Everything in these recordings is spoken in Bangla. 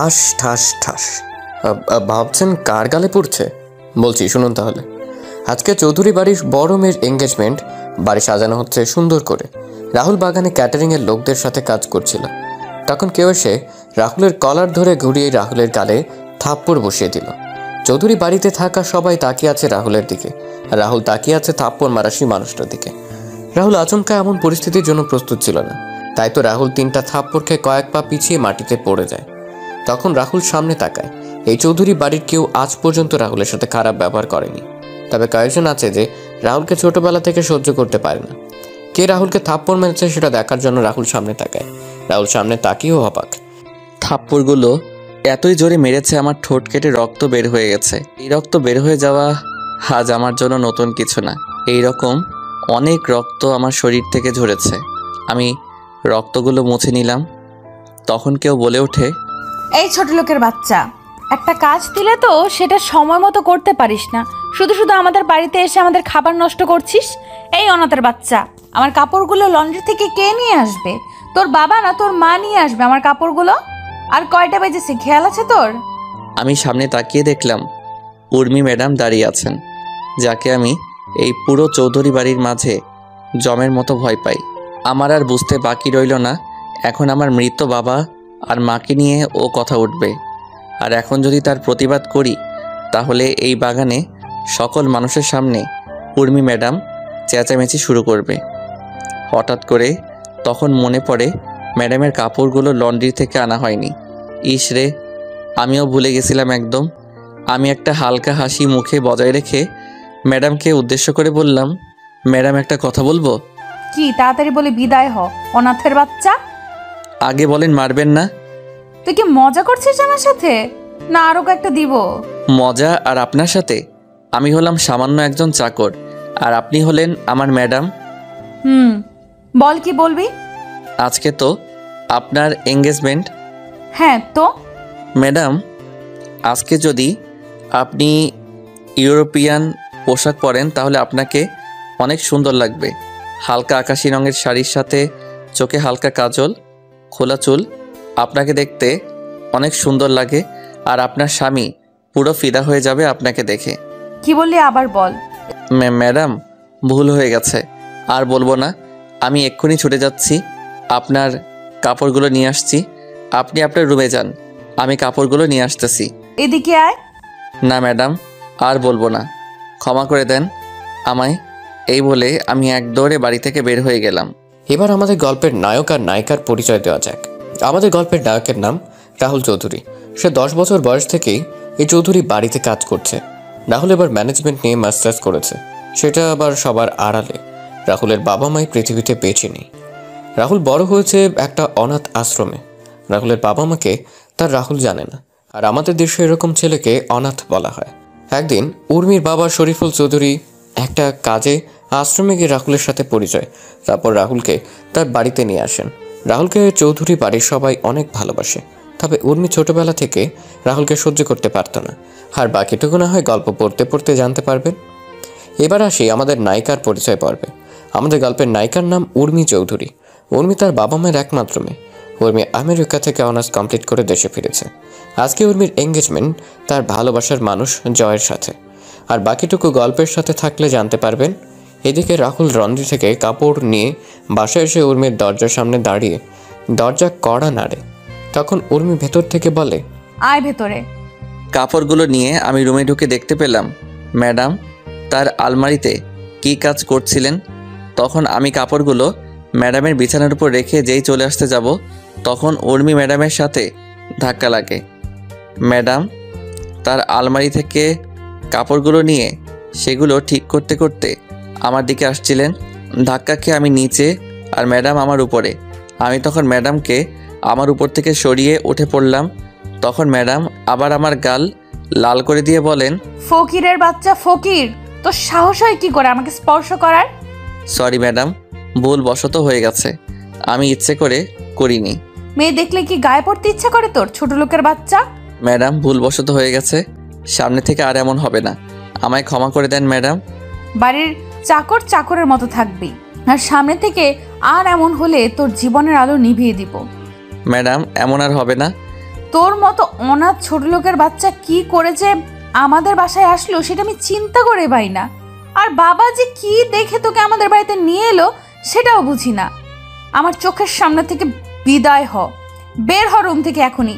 ঠাস ঠাস ঠাস। ভাবছেন কার গালে পড়ছে? বলছি শুনুন তাহলে। আজকে চৌধুরী বাড়ির বড় মেয়ের এঙ্গেজমেন্ট, বাড়ি সাজানো হচ্ছে সুন্দর করে। রাহুল বাগানে ক্যাটারিংয়ের লোকদের সাথে কাজ করছিল। তখন কেউ এসে রাহুলের কলার ধরে ঘুরিয়ে রাহুলের গালে থাপ্পড় বসিয়ে দিল। চৌধুরী বাড়িতে থাকা সবাই তাকিয়ে আছে রাহুলের দিকে, আর রাহুল তাকিয়ে আছে থাপ্পড় মারা সেই মানুষটার দিকে। রাহুল আচমকা এমন পরিস্থিতির জন্য প্রস্তুত ছিল না, তাই তো রাহুল 3টা থাপ্পড় খেয়ে কয়েক পা পিছিয়ে মাটিতে পড়ে যায়। তখন রাহুল সামনে তাকায়। এই চৌধুরী বাড়ির কেউ আজ পর্যন্ত রাহুলের সাথে খারাপ ব্যবহার করেনি, তবে কয়েকজন আছে যে রাহুলকে ছোটবেলা থেকে সহ্য করতে পারে না। কে রাহুলকে থাপ্পড় মেরেছে সেটা দেখার জন্য রাহুল সামনে তাকায়। রাহুল সামনে তাকিয়েও অবাক। থাপ্পড়গুলো এতই জোরে মেরেছে আমার ঠোঁট কেটে রক্ত বের হয়ে গেছে। এই রক্ত বের হয়ে যাওয়া আজ আমার জন্য নতুন কিছু না। এই রকম অনেক রক্ত আমার শরীর থেকে ঝরেছে। আমি রক্তগুলো মুছে নিলাম। তখন কেউ বলে ওঠে, এই ছোট লোকের বাচ্চা, একটা কাজ দিলে তো সেটা সময় মতো করতে পারিস না, শুধু শুধু আমাদের বাড়িতে এসে আমাদের খাবার নষ্ট করছিস। এই অনাথের বাচ্চা, আমার কাপড়গুলো লন্ড্রি থেকে কে নিয়ে আসবে? তোর বাবা না তোর মা নিয়ে আসবে আমার কাপড়গুলো। আর কয়টা বেজেছে খেয়াল আছে তোর? আমি সামনে তাকিয়ে দেখলাম উর্মি ম্যাডাম দাঁড়িয়ে আছেন, যাকে আমি এই পুরো চৌধুরী বাড়ির মাঝে জমের মতো ভয় পাই। আমার আর বুঝতে বাকি রইল না, এখন আমার মৃত বাবা আর মাকে নিয়ে ও কথা উঠবে। আর এখন যদি তার প্রতিবাদ করি তাহলে এই বাগানে সকল মানুষের সামনে উর্মি ম্যাডাম চেঁচামেচি শুরু করবে। হঠাৎ করে তখন মনে পড়ে ম্যাডামের কাপড়গুলো লন্ড্রি থেকে আনা হয়নি। ইস রে, আমিও ভুলে গেছিলাম একদম। আমি একটা হালকা হাসি মুখে বজায় রেখে ম্যাডামকে উদ্দেশ্য করে বললাম, ম্যাডাম একটা কথা বলবো। কি? তাড়াতাড়ি বলে বিদায় হ অনাথের বাচ্চা। আগে বলেন মারবেন না। তুই কি মজা করছিস আমার সাথে, না আরো একটা দিব? মজা আর আপনার সাথে? আমি হলাম সামান্য একজন চাকর, আর আপনি হলেন আমার ম্যাডাম। বল কি বলবি? আজকে তো আপনার এঙ্গেজমেন্ট। হ্যাঁ তো ম্যাডাম, আজকে যদি আপনি ইউরোপিয়ান পোশাক পরেন তাহলে আপনাকে অনেক সুন্দর লাগবে। হালকা আকাশি রঙের শাড়ির সাথে চোখে হালকা কাজল, খোলা চুল, আপনাকে দেখতে অনেক সুন্দর লাগে। আর আপনার স্বামী পুরো ফিদা হয়ে যাবে আপনাকে দেখে। কি বললি আবার বল। ম্যাডাম, ভুল হয়ে গেছে, আর বলবো না। আমি এক্ষুনি ছুটে যাচ্ছি, আপনার কাপড়গুলো নিয়ে আসছি। আপনি আপনার রুমে যান, আমি কাপড়গুলো নিয়ে আসতেছি। এদিকে আয়। না ম্যাডাম, আর বলবো না, ক্ষমা করে দেন আমায়। এই বলে আমি এক দৌড়ে বাড়ি থেকে বের হয়ে গেলাম। এবার আমাদের গল্পের নায়ক আর নায়িকার পরিচয় দেওয়া যাক। আমাদের গল্পের নায়কের নাম রাহুল চৌধুরী। সে 10 বছর বয়স থেকেই এই চৌধুরী বাড়িতে কাজ করছে। রাহুল এবার ম্যানেজমেন্ট নিয়ে মাস্টার্স করেছে, সেটা আবার সবার আড়ালে। রাহুলের বাবা মাই পৃথিবীতে বেঁচে নেই। রাহুল বড় হয়েছে একটা অনাথ আশ্রমে। রাহুলের বাবা মাকে তার রাহুল জানে না, আর আমাদের দেশে এরকম ছেলেকে অনাথ বলা হয়। একদিন উর্মির বাবা শরীফুল চৌধুরী একটা কাজে আশ্রমে গিয়ে রাহুলের সাথে পরিচয়, তারপর রাহুলকে তার বাড়িতে নিয়ে আসেন। রাহুলকে চৌধুরী বাড়ির সবাই অনেক ভালোবাসে, তবে উর্মি ছোটবেলা থেকে রাহুলকে সহ্য করতে পারত না। আর বাকিটুকু না হয় গল্প পড়তে পড়তে জানতে পারবেন। এবার আসি আমাদের নায়িকার পরিচয় পর্বে। আমাদের গল্পের নায়িকার নাম উর্মি চৌধুরী। উর্মি তার বাবা মায়ের একমাত্র মেয়ে। উর্মি আমেরিকা থেকে অনার্স কমপ্লিট করে দেশে ফিরেছে। আজকে উর্মির এঙ্গেজমেন্ট তার ভালোবাসার মানুষ জয়ের সাথে। আর বাকিটুকু গল্পের সাথে থাকলে জানতে পারবেন। এদিকে রাহুল লন্ড্রি থেকে কাপড় নিয়ে বাসায় এসে উর্মির দরজার সামনে দাঁড়িয়ে দরজা কড়া নাড়ে। তখন উর্মি ভেতর থেকে বলে, আয় ভেতরে। কাপড়গুলো নিয়ে আমি রুমে ঢুকে দেখতে পেলাম ম্যাডাম তার আলমারিতে কি কাজ করছিলেন। তখন আমি কাপড়গুলো ম্যাডামের বিছানার উপর রেখে যেই চলে আসতে যাব, তখন উর্মি ম্যাডামের সাথে ধাক্কা লাগে। ম্যাডাম তার আলমারি থেকে কাপড়গুলো নিয়ে সেগুলো ঠিক করতে করতে আমার দিকে আসছিলেন। ধাক্কা খেয়ে আমি নিচে আর ম্যাডাম আমার উপরে। আমি তখন ম্যাডামকে আমার উপর থেকে সরিয়ে উঠে পড়লাম। তখন ম্যাডাম আবার আমার গাল লাল করে দিয়ে বলেন, ফকিরের বাচ্চা ফকির, তোর সাহস হয় কি করে আমাকে স্পর্শ করার? সরি ম্যাডাম, ভুল বশত হয়ে গেছে, আমি ইচ্ছে করে করিনি। মেয়ে দেখলে কি গায়ে পড়তে ইচ্ছা করে তোর, ছোট লোকের বাচ্চা? ম্যাডাম, ভুল বশত হয়ে গেছে, সামনে থেকে আর এমন হবে না, আমায় ক্ষমা করে দেন ম্যাডাম। বাড়ির চাকর চাকরের মতো থাকবি, আর সামনে থেকে আর এমন হলে তোর জীবনের আলো নিভিয়ে দিব। ম্যাডাম, এমন আর হবে না, তোর মতো অনাথ ছোট লোকের বাচ্চা কি করে যে আমাদের বাসায় আসলো সেটা আমি চিন্তা করে পাই না। আর বাবা যে কি দেখে তোকে আমাদের বাড়িতে নিয়ে এলো সেটাও বুঝি না। আমার চোখের সামনে থেকে বিদায় হ, বের হ রুম থেকে এখনই।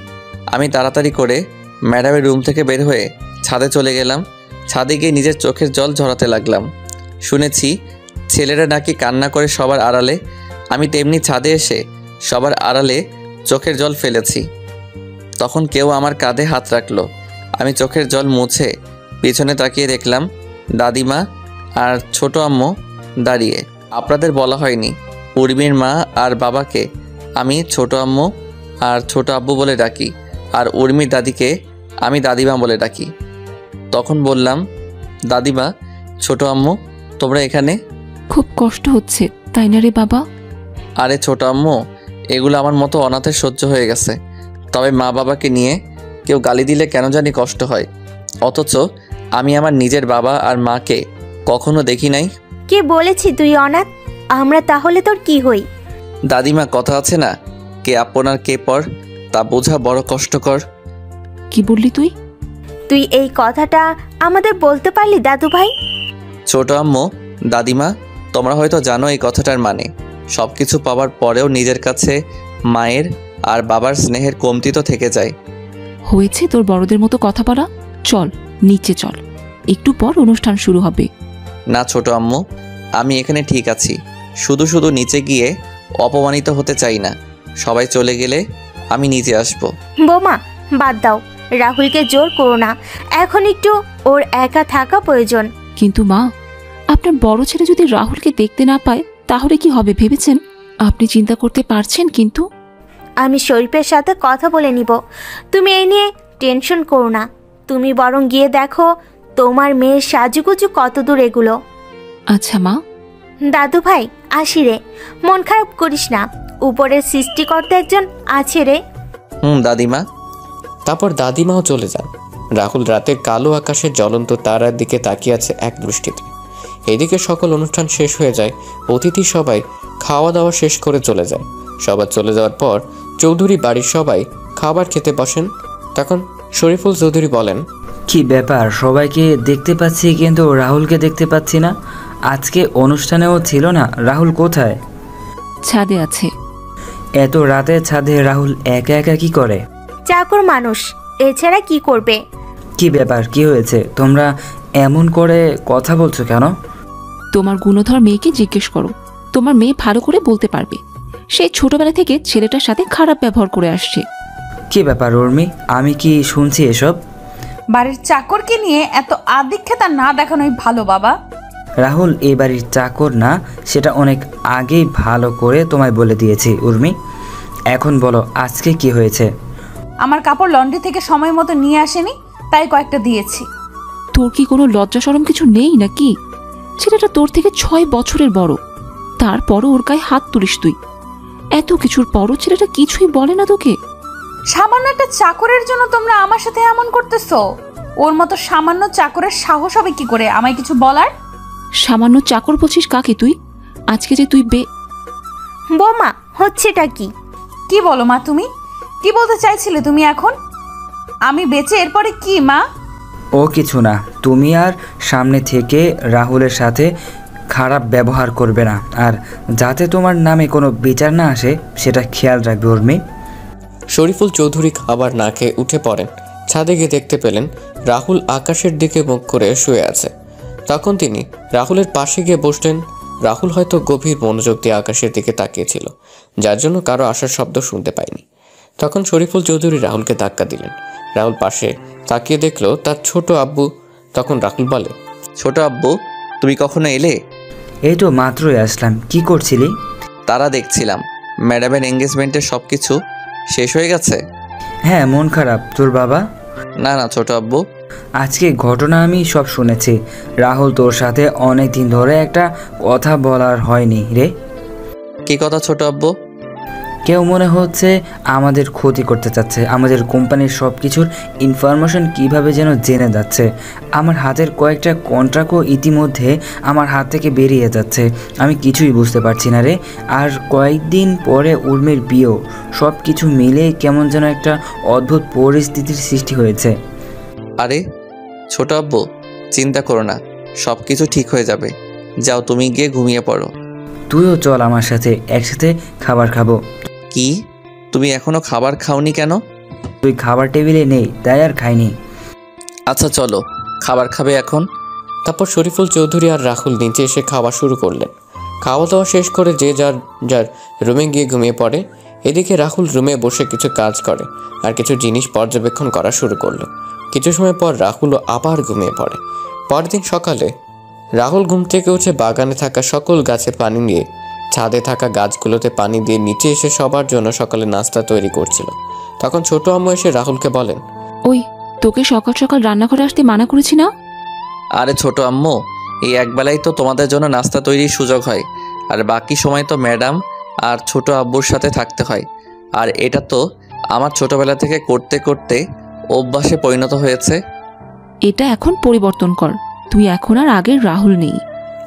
আমি তাড়াতাড়ি করে ম্যাডামের রুম থেকে বের হয়ে ছাদে চলে গেলাম। ছাদে গিয়ে নিজের চোখের জল ঝরাতে লাগলাম। শুনেছি ছেলেরা নাকি কান্না করে সবার আড়ালে, আমি তেমনি ছাদে এসে সবার আড়ালে চোখের জল ফেলেছি। তখন কেউ আমার কাঁধে হাত রাখলো। আমি চোখের জল মুছে পিছনে তাকিয়ে দেখলাম দাদিমা আর ছোট আম্মু দাঁড়িয়ে। আপনাদের বলা হয়নি, উর্মির মা আর বাবাকে আমি ছোট আম্মু আর ছোট আব্বু বলে ডাকি, আর উর্মির দাদিকে আমি দাদিমা বলে ডাকি। তখন বললাম, দাদিমা, ছোট আম্মু, তোমরা এখানে? খুব কষ্ট হচ্ছে তাই না রে বাবা? আরে ছোট আম্মু, এগুলো আমার মতো অনাথের সহ্য হয়ে গেছে, তবে মা বাবাকে নিয়ে কেউ গালি দিলে কেন জানি কষ্ট হয়। অথচ আমি আমার নিজের বাবা আর মাকে কখনো দেখি নাই। কে বলেছি তুই অনাথ? আমরা তাহলে তোর কি হই? দাদিমা, কথা আছে না, কে আপন আর কে পর, তা বোঝা বড় কষ্টকর। কি বললি তুই? তুই এই কথাটা আমাদের বলতে পারলি দাদু ভাই? ছোট আম্মু, দাদিমা, তোমরা হয়তো জানো এই কথাটার মানে। সব কিছু পাওয়ার পরেও নিজের কাছে মায়ের আর বাবার স্নেহের কমতি তো থেকে যায়। হয়েছে তোর বড়দের মতো কথা বলা, চল নিচে চল, একটু পর অনুষ্ঠান শুরু হবে। না ছোট আম্মু, আমি এখানে ঠিক আছি। শুধু শুধু নিচে গিয়ে অপমানিত হতে চাই না। সবাই চলে গেলে আমি নিচে আসব। বোমা, বাদ দাও, রাহুলকে জোর করো না, এখন একটু ওর একা থাকা প্রয়োজন। কিন্তু মা, আপনার বড় ছেলে যদি রাহুলকে দেখতে না পায় তাহলে কি হবে ভেবেছেন? আপনি চিন্তা করতে পারছেন? কিন্তু আমি শরীফের সাথে কথা বলে নিব, তুমি এই নিয়ে টেনশন করো না। তুমি বরং গিয়ে দেখো তোমার মেয়ের সাজুগুজু কত দূর এগুলো। আচ্ছা মা। দাদু ভাই, আসি রে, মন খারাপ করিস না, উপরের সৃষ্টিকর্তা একজন আছে রে। দাদিমা। তারপর দাদিমাও চলে যান। রাহুল রাতের কালো আকাশের জ্বলন্ত তারার দিকে তাকিয়ে আছে এক দৃষ্টিতে। এদিকে সকল অনুষ্ঠান শেষ হয়ে যায়। অতিথি সবাই খাওয়া দাওয়া শেষ করে চলে যায়। সবার চলে যাওয়ার পর চৌধুরী বাড়ির সবাই খাবার খেতে বসেন। তখন শরীফুল চৌধুরী বলেন, কি ব্যাপার, সবাইকে দেখতে পাচ্ছি কিন্তু রাহুলকে দেখতে পাচ্ছি না। আজকে অনুষ্ঠানেও ছিল না, রাহুল কোথায়? ছাদে আছে। এত রাতে ছাদে রাহুল একা একা কি করে? চাকর মানুষ, এছাড়া কি করবে? কি ব্যাপার, কি হয়েছে? তোমরা এমন করে কথা বলছো কেন? তোমার গুণধর মেয়েকে জিজ্ঞেস করো, তোমার মেয়ে ভালো করে বলতে পারবে। সেই ছোটবেলা থেকে ছেলেটার সাথে খারাপ ব্যবহার করে আসছে। কি ব্যাপার উর্মি, আমি কি শুনছি এসব? বাড়ির চাকরকে নিয়ে এত আদিক্ষেতা না দেখানোই ভালো বাবা। রাহুল এই বাড়ির চাকর না, সেটা অনেক আগেই ভালো করে তোমায় বলে দিয়েছি উর্মি। এখন বলো আজকে কি হয়েছে? আমার কাপড় লন্ড্রি থেকে সময় মতো নিয়ে আসেনি, তাই কয়েকটা দিয়েছি। তোর কি কোনো লজ্জা শরম কিছু নেই নাকি? ছেলেটা তোর থেকে 6 বছরের বড়, তারপরও ওর গায়ে হাত তুলিস তুই। এত কিছুর পরও ছেলেটা কিছুই বলে না তোকে? সামান্য একটা চাকরের জন্য তোমরা আমার সাথে এমন করতেছো? ওর মতো সামান্য চাকরের সাহস হবে কি করে আমায় কিছু বলার? সামান্য চাকর বলছিস কাকে তুই? আজকে যে তুই বোমা, হচ্ছেটা কি? কি বলো মা, তুমি কি বলতে চাইছিলে? তুমি এখন আমি বেঁচে এরপরে কি মা? ও কিছু না, তুমি আর সামনে থেকে রাহুলের সাথে খারাপ ব্যবহার করবে না, আর যাতে তোমার নামে কোনো বিচার না আসে সেটা খেয়াল রাখবে উর্মি। শরীফুল চৌধুরী খাবার না খেয়ে উঠে পড়েন। ছাদে গিয়ে দেখতে পেলেন রাহুল আকাশের দিকে মুখ করে শুয়ে আছে। তখন তিনি রাহুলের পাশে গিয়ে বসলেন। রাহুল হয়তো গভীর মনোযোগ দিয়ে আকাশের দিকে তাকিয়েছিল, যার জন্য কারো আসার শব্দ শুনতে পায়নি। তখন শরীফুল চৌধুরী রাহুলকে ধাক্কা দিলেন। রাহুল পাশে তাকিয়ে দেখলো তার ছোট আব্বু। তখন রাহুল বলে, ছোট আব্বু, তুমি কখনো এলে? এই তো মাত্রই আসলাম। কি করছিলি? তারা দেখছিলাম ম্যাডামের এঙ্গেজমেন্টের সব কিছু শেষ হয়ে গেছে। হ্যাঁ, মন খারাপ তোর বাবা? না না ছোট আব্বু, আজকে ঘটনা আমি সব শুনেছি। রাহুল তোর সাথে অনেক দিন ধরে একটা কথা বলার হয়নি রে। কি কথা ছোট আব্বু? কেউ মনে হচ্ছে আমাদের ক্ষতি করতে চাচ্ছে, আমাদের কোম্পানির সব কিছুর ইনফরমেশন কিভাবে যেন জেনে যাচ্ছে। আমার হাতের কয়েকটা কন্ট্রাক্টও ইতিমধ্যে আমার হাত থেকে বেরিয়ে যাচ্ছে, আমি কিছুই বুঝতে পারছি না রে। আর কয়েকদিন পরে উর্মির বিয়েও, সব কিছু মিলে কেমন যেন একটা অদ্ভুত পরিস্থিতির সৃষ্টি হয়েছে। আরে ছোট আব্বু, চিন্তা করো না, সব কিছু ঠিক হয়ে যাবে। যাও, তুমি গিয়ে ঘুমিয়ে পড়ো। তুইও চল আমার সাথে, একসাথে খাবার খাবো। কি, তুমি এখনো খাবার খাওনি কেন? তুই খাবার টেবিলে নেই তাই আর খাইনি। আচ্ছা চলো, খাবার খাবে এখন? তারপর শরীফুল চৌধুরী আর রাহুল নিচে এসে খাওয়া শুরু করলেন। খাওয়া দাওয়া শেষ করে যে যার যার রুমে গিয়ে ঘুমিয়ে পড়ে। এদিকে রাহুল রুমে বসে কিছু কাজ করে আর কিছু জিনিস পর্যবেক্ষণ করা শুরু করলো। কিছু সময় পর রাহুলও আবার ঘুমিয়ে পড়ে। পরদিন সকালে রাহুল ঘুম থেকে উঠে বাগানে থাকা সকল গাছে পানি নিয়ে ছাদে থাকা গাছগুলোতে পানি দিয়ে নিচে এসে সবার জন্য সকালে নাস্তা তৈরি করছিল। তখন ছোট আম্মু এসে রাহুলকে বলেন, ওই, তোকে সকাল সকাল রান্নাঘরে আসতে মানা করেছি না? আরে ছোট আম্মু, এই একবেলাই তো তোমাদের জন্য নাস্তা তৈরির সুযোগ হয়, আর বাকি সময় তো ম্যাডাম আর ছোট আব্বুর সাথে থাকতে হয়। আর এটা তো আমার ছোটবেলা থেকে করতে করতে অভ্যাসে পরিণত হয়েছে। এটা এখন পরিবর্তন কর, তুই এখন আর আগের রাহুল নেই।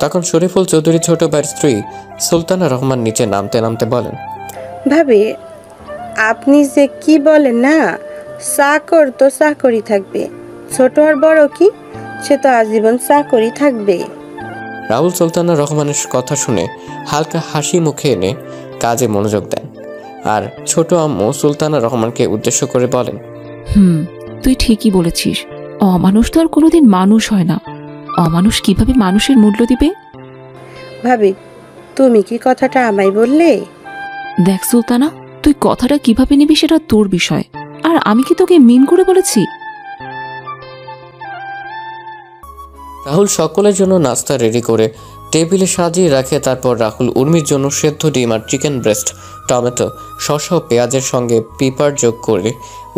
তখন শরীফুল চৌধুরী ছোট ভাইয়ের স্ত্রী সুলতানা রহমান নিচে নামতে নামতে বলেন, ভাবি, আপনি যে কি বলেন না, চাকর তো চাকরি থাকবে, ছোট আর বড় কি, সে তো আজীবন চাকরি থাকবে। রাহুল সুলতানা রহমানের কথা শুনে হালকা হাসি মুখে এনে কাজে মনোযোগ দেন। আর ছোট আম্মু সুলতানা রহমানকে উদ্দেশ্য করে বলেন, তুই ঠিকই বলেছিস, অমানুষ তো আর কোনোদিন মানুষ হয় না। অমানুষ কিভাবে মানুষের মূল্য দিবে? ভাবি, তুমি কি কথাটা আমায় বললে? দেখ সুলতানা, তুই কথাটা কিভাবে নিবি সেটা তোর বিষয়, আর আমি কি তোকে মিন করে বলেছি? রাহুল সকলের জন্য নাস্তা রেডি করে টেবিলে সাজিয়ে রাখে। তারপর রাহুল উর্মির জন্য সেদ্ধ ডিম আর চিকেন ব্রেস্ট, টমেটো, শসা ও পেঁয়াজের সঙ্গে পিপার যোগ করে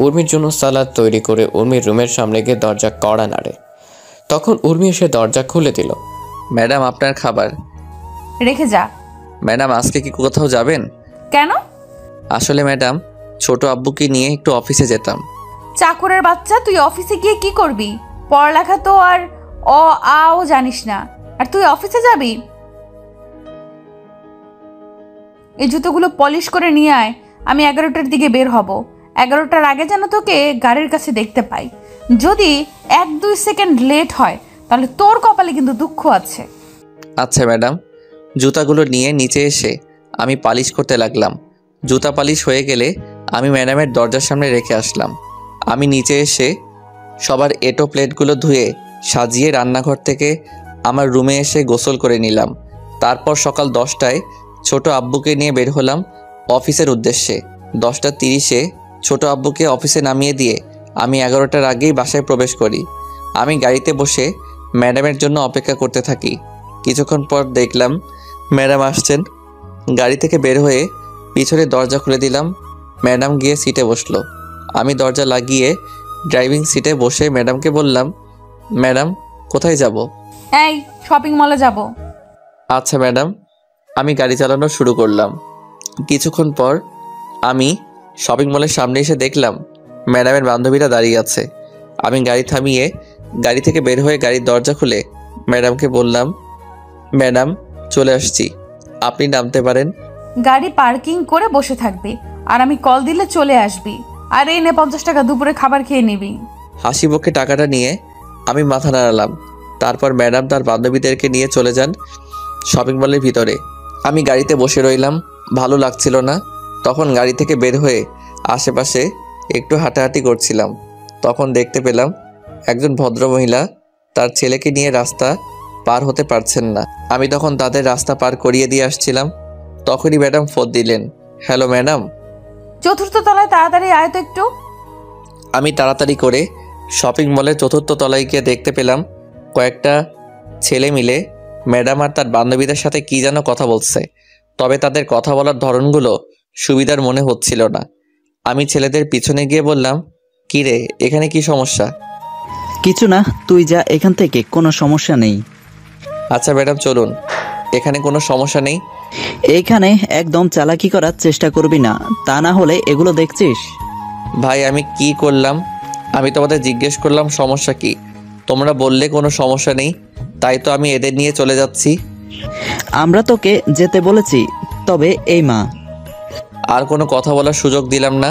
উর্মির জন্য সালাদ তৈরি করে উর্মির রুমের সামনে গিয়ে দরজা কড়া নাড়ে। তখন উর্মি এসে দরজা খুলে দিল। ম্যাডাম, আপনার খাবার। রেখে যা। ম্যাডাম, আজকে কি কোথাও যাবেন? কেন? আসলে ম্যাডাম, ছোট আব্বুকে নিয়ে একটু অফিসে যেতাম। চাকরের বাচ্চা, তুই অফিসে গিয়ে কি করবি? পড়ালেখা তো আর আও জানিস না, আর তুই অফিসে যাবি? এই জুতোগুলো পলিশ করে নিয়ে আয়, আমি 11টার দিকে বের হব। 11টার আগে যেন তোকে গাড়ির কাছে দেখতে পাই। যদি 1-2 সেকেন্ড লেট হয় তাহলে তোর কপালে কিন্তু দুঃখ আছে। আচ্ছা ম্যাডাম। জুতাগুলো নিয়ে নিচে এসে আমি পালিশ করতে লাগলাম। জুতা পালিশ হয়ে গেলে আমি ম্যাডামের দরজার সামনে রেখে আসলাম। আমি নিচে এসে সবার এটো প্লেটগুলো ধুয়ে সাজিয়ে রান্নাঘর থেকে আমার রুমে এসে গোসল করে নিলাম। তারপর সকাল 10টায় ছোট আব্বুকে নিয়ে বের হলাম অফিসের উদ্দেশ্যে। 10:30-এ ছোট আব্বুকে অফিসে নামিয়ে দিয়ে আমি 11টার আগেই বাসায় প্রবেশ করি। আমি গাড়িতে বসে ম্যাডামের জন্য অপেক্ষা করতে থাকি। কিছুক্ষণ পর দেখলাম ম্যাডাম আসছেন। গাড়ি থেকে বের হয়ে পিছনে দরজা খুলে দিলাম। ম্যাডাম গিয়ে সিটে বসলো। আমি দরজা লাগিয়ে ড্রাইভিং সিটে বসে ম্যাডামকে বললাম, ম্যাডাম কোথায় যাব? এই, শপিং মলে যাব। আচ্ছা ম্যাডাম। আমি গাড়ি চালানো শুরু করলাম। কিছুক্ষণ পর আমি শপিং মলের সামনে এসে দেখলাম ম্যাডামের বান্ধবীরা দাঁড়িয়ে আছে। আমি গাড়ি থামিয়ে গাড়ি থেকে বের হয়ে গাড়ির দরজা খুলে ম্যাডামকে বললাম, ম্যাডাম চলে আসছি, আপনি নামতে পারেন। গাড়ি পার্কিং করে বসে থাকবি, আর আমি কল দিলে চলে আসবি। আর এই নে 50 টাকা, দুপুরে খাবার খেয়ে নিবি। হাসি মুখে টাকাটা নিয়ে আমি মাথা নাড়ালাম। তারপর ম্যাডাম তার বান্ধবীদেরকে নিয়ে চলে যান শপিং মলের ভিতরে। আমি গাড়িতে বসে রইলাম, ভালো লাগছিল না। তখন গাড়ি থেকে বের হয়ে আশেপাশে একটু হাঁটাহাঁটি করছিলাম। তখন দেখতে পেলাম একজন ভদ্রমহিলা তার ছেলেকে নিয়ে রাস্তা পার হতে পারছেন না। আমি তখন তাদের রাস্তা পার করিয়ে দিয়ে আসছিলাম। তখনই ম্যাডাম ফোন দিলেন। Hello madam. 4র্থ তলায় তাড়াতাড়ি আয় তো একটু। আমি তাড়াতাড়ি করে শপিং মলের 4র্থ তলায় গিয়ে দেখতে পেলাম কয়েকটা ছেলে মিলে ম্যাডাম আর তার বান্ধবীদের সাথে কি যেন কথা বলছে। তবে তাদের কথা বলার ধরনগুলো সুবিধার মনে হচ্ছিল না। আমি ছেলেদের পিছনে গিয়ে বললাম, কি রে, এখানে কি সমস্যা? কিছু না, তুই যা এখান থেকে, কোনো সমস্যা নেই। আচ্ছা ম্যাডাম চলুন। এখানে কোনো সমস্যা নেই? এইখানে একদম চালাকি করার চেষ্টা করবি না, তা না হলে এগুলো দেখছিস। ভাই আমি কি করলাম? আমি তোমাদের জিজ্ঞেস করলাম সমস্যা কি, তোমরা বললে কোনো সমস্যা নেই, তাই তো আমি এদের নিয়ে চলে যাচ্ছি। আমরা তোকে যেতে বলেছি, তবে এই মা। আর কোনো কথা বলার সুযোগ দিলাম না,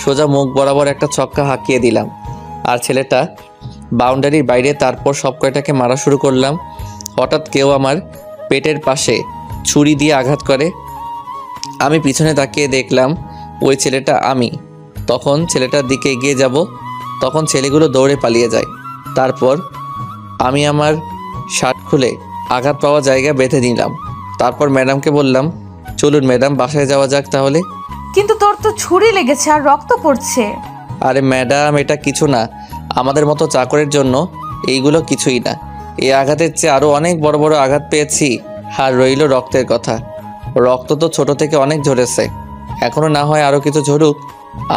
সোজা মুখ বরাবর একটা ছক্কা হাঁকিয়ে দিলাম। আর ছেলেটা বাউন্ডারির বাইরে, তারপর সব কয়টাকে মারা শুরু করলাম। হঠাৎ কেউ আমার পেটের পাশে ছুরি দিয়ে আঘাত করে। আমি পিছনে তাকিয়ে দেখলাম ওই ছেলেটা আমি। তখন ছেলেটার দিকে এগিয়ে যাব, তখন ছেলেগুলো দৌড়ে পালিয়ে যায়। তারপর আমি আমার শার্ট খুলে আঘাত পাওয়া জায়গা বেঁধে নিলাম। তারপর ম্যাডামকে বললাম, চলুন ম্যাডাম বাসায় যাওয়া যাক তাহলে। কিন্তু তোর তো ছুরি লেগেছে আর রক্ত পড়ছে। আরে ম্যাডাম, এটা কিছু না, আমাদের মতো চাকরের জন্য এইগুলো কিছুই না। এই আঘাতের চেয়ে আরও অনেক বড় বড় আঘাত পেয়েছি। আর রইল রক্তের কথা, রক্ত তো ছোট থেকে অনেক ঝরেছে, এখনও না হয় আরও কিছু ঝরুক,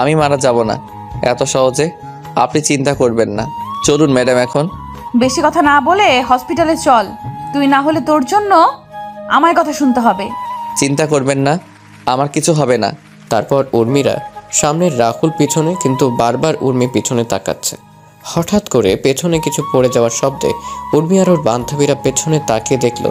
আমি মারা যাব না এত সহজে, আপনি চিন্তা করবেন না। চলুন ম্যাডাম এখন। বেশি কথা না বলে হসপিটালে চল, তুই না হলে তোর জন্য আমার কথা শুনতে হবে। চিন্তা করবেন না, আমার কিছু হবে না। তারপর উর্মিরা সামনের রাহুল পিছনে, কিন্তু বারবার উর্মি পিছনে তাকাচ্ছে। হঠাৎ করে পেছনে কিছু পড়ে যাওয়ার শব্দে উর্মি আর ওর বান্ধবীরা পেছনে তাকিয়ে দেখল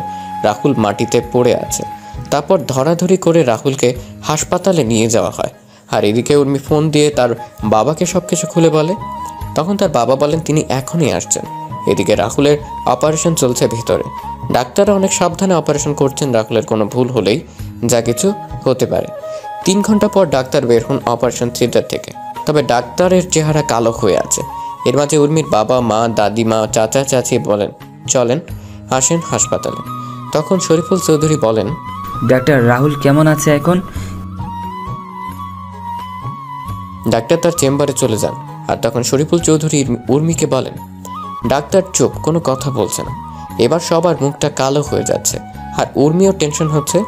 রাহুল মাটিতে পড়ে আছে। তারপর ধরাধরি করে রাহুলকে হাসপাতালে নিয়ে যাওয়া হয়। আর এদিকে উর্মি ফোন দিয়ে তার বাবাকে সব কিছু খুলে বলে। তখন তার বাবা বলেন তিনি এখনই আসছেন। এদিকে রাহুলের অপারেশন চলছে ভিতরে। ডাক্তাররা অনেক সাবধানে অপারেশন করছেন, রাহুলের কোনো ভুল হলেই যা কিছু হতে পারে। 3 ঘন্টা পর ডাক্তার বের হন অপারেশন থিয়েটার থেকে। তবে ডাক্তারের চেহারা কালো হয়ে আছে। এর মাঝে উর্মির বাবা মা, দাদিমা, চাচা চাচি বলেন, চলেন আসেন হাসপাতালে। তখন শরীফুল চৌধুরী বলেন, ডাক্তার রাহুল কেমন আছে এখন? ডাক্তার তার চেম্বারে চলে যান। আর তখন শরীফুল চৌধুরী উর্মিকে বলেন, ডাক্তার চুপ, কোনো কথা বলছে না। এবার সবার মুখটা কালো হয়ে যাচ্ছে, আর উর্মিও টেনশন হচ্ছে।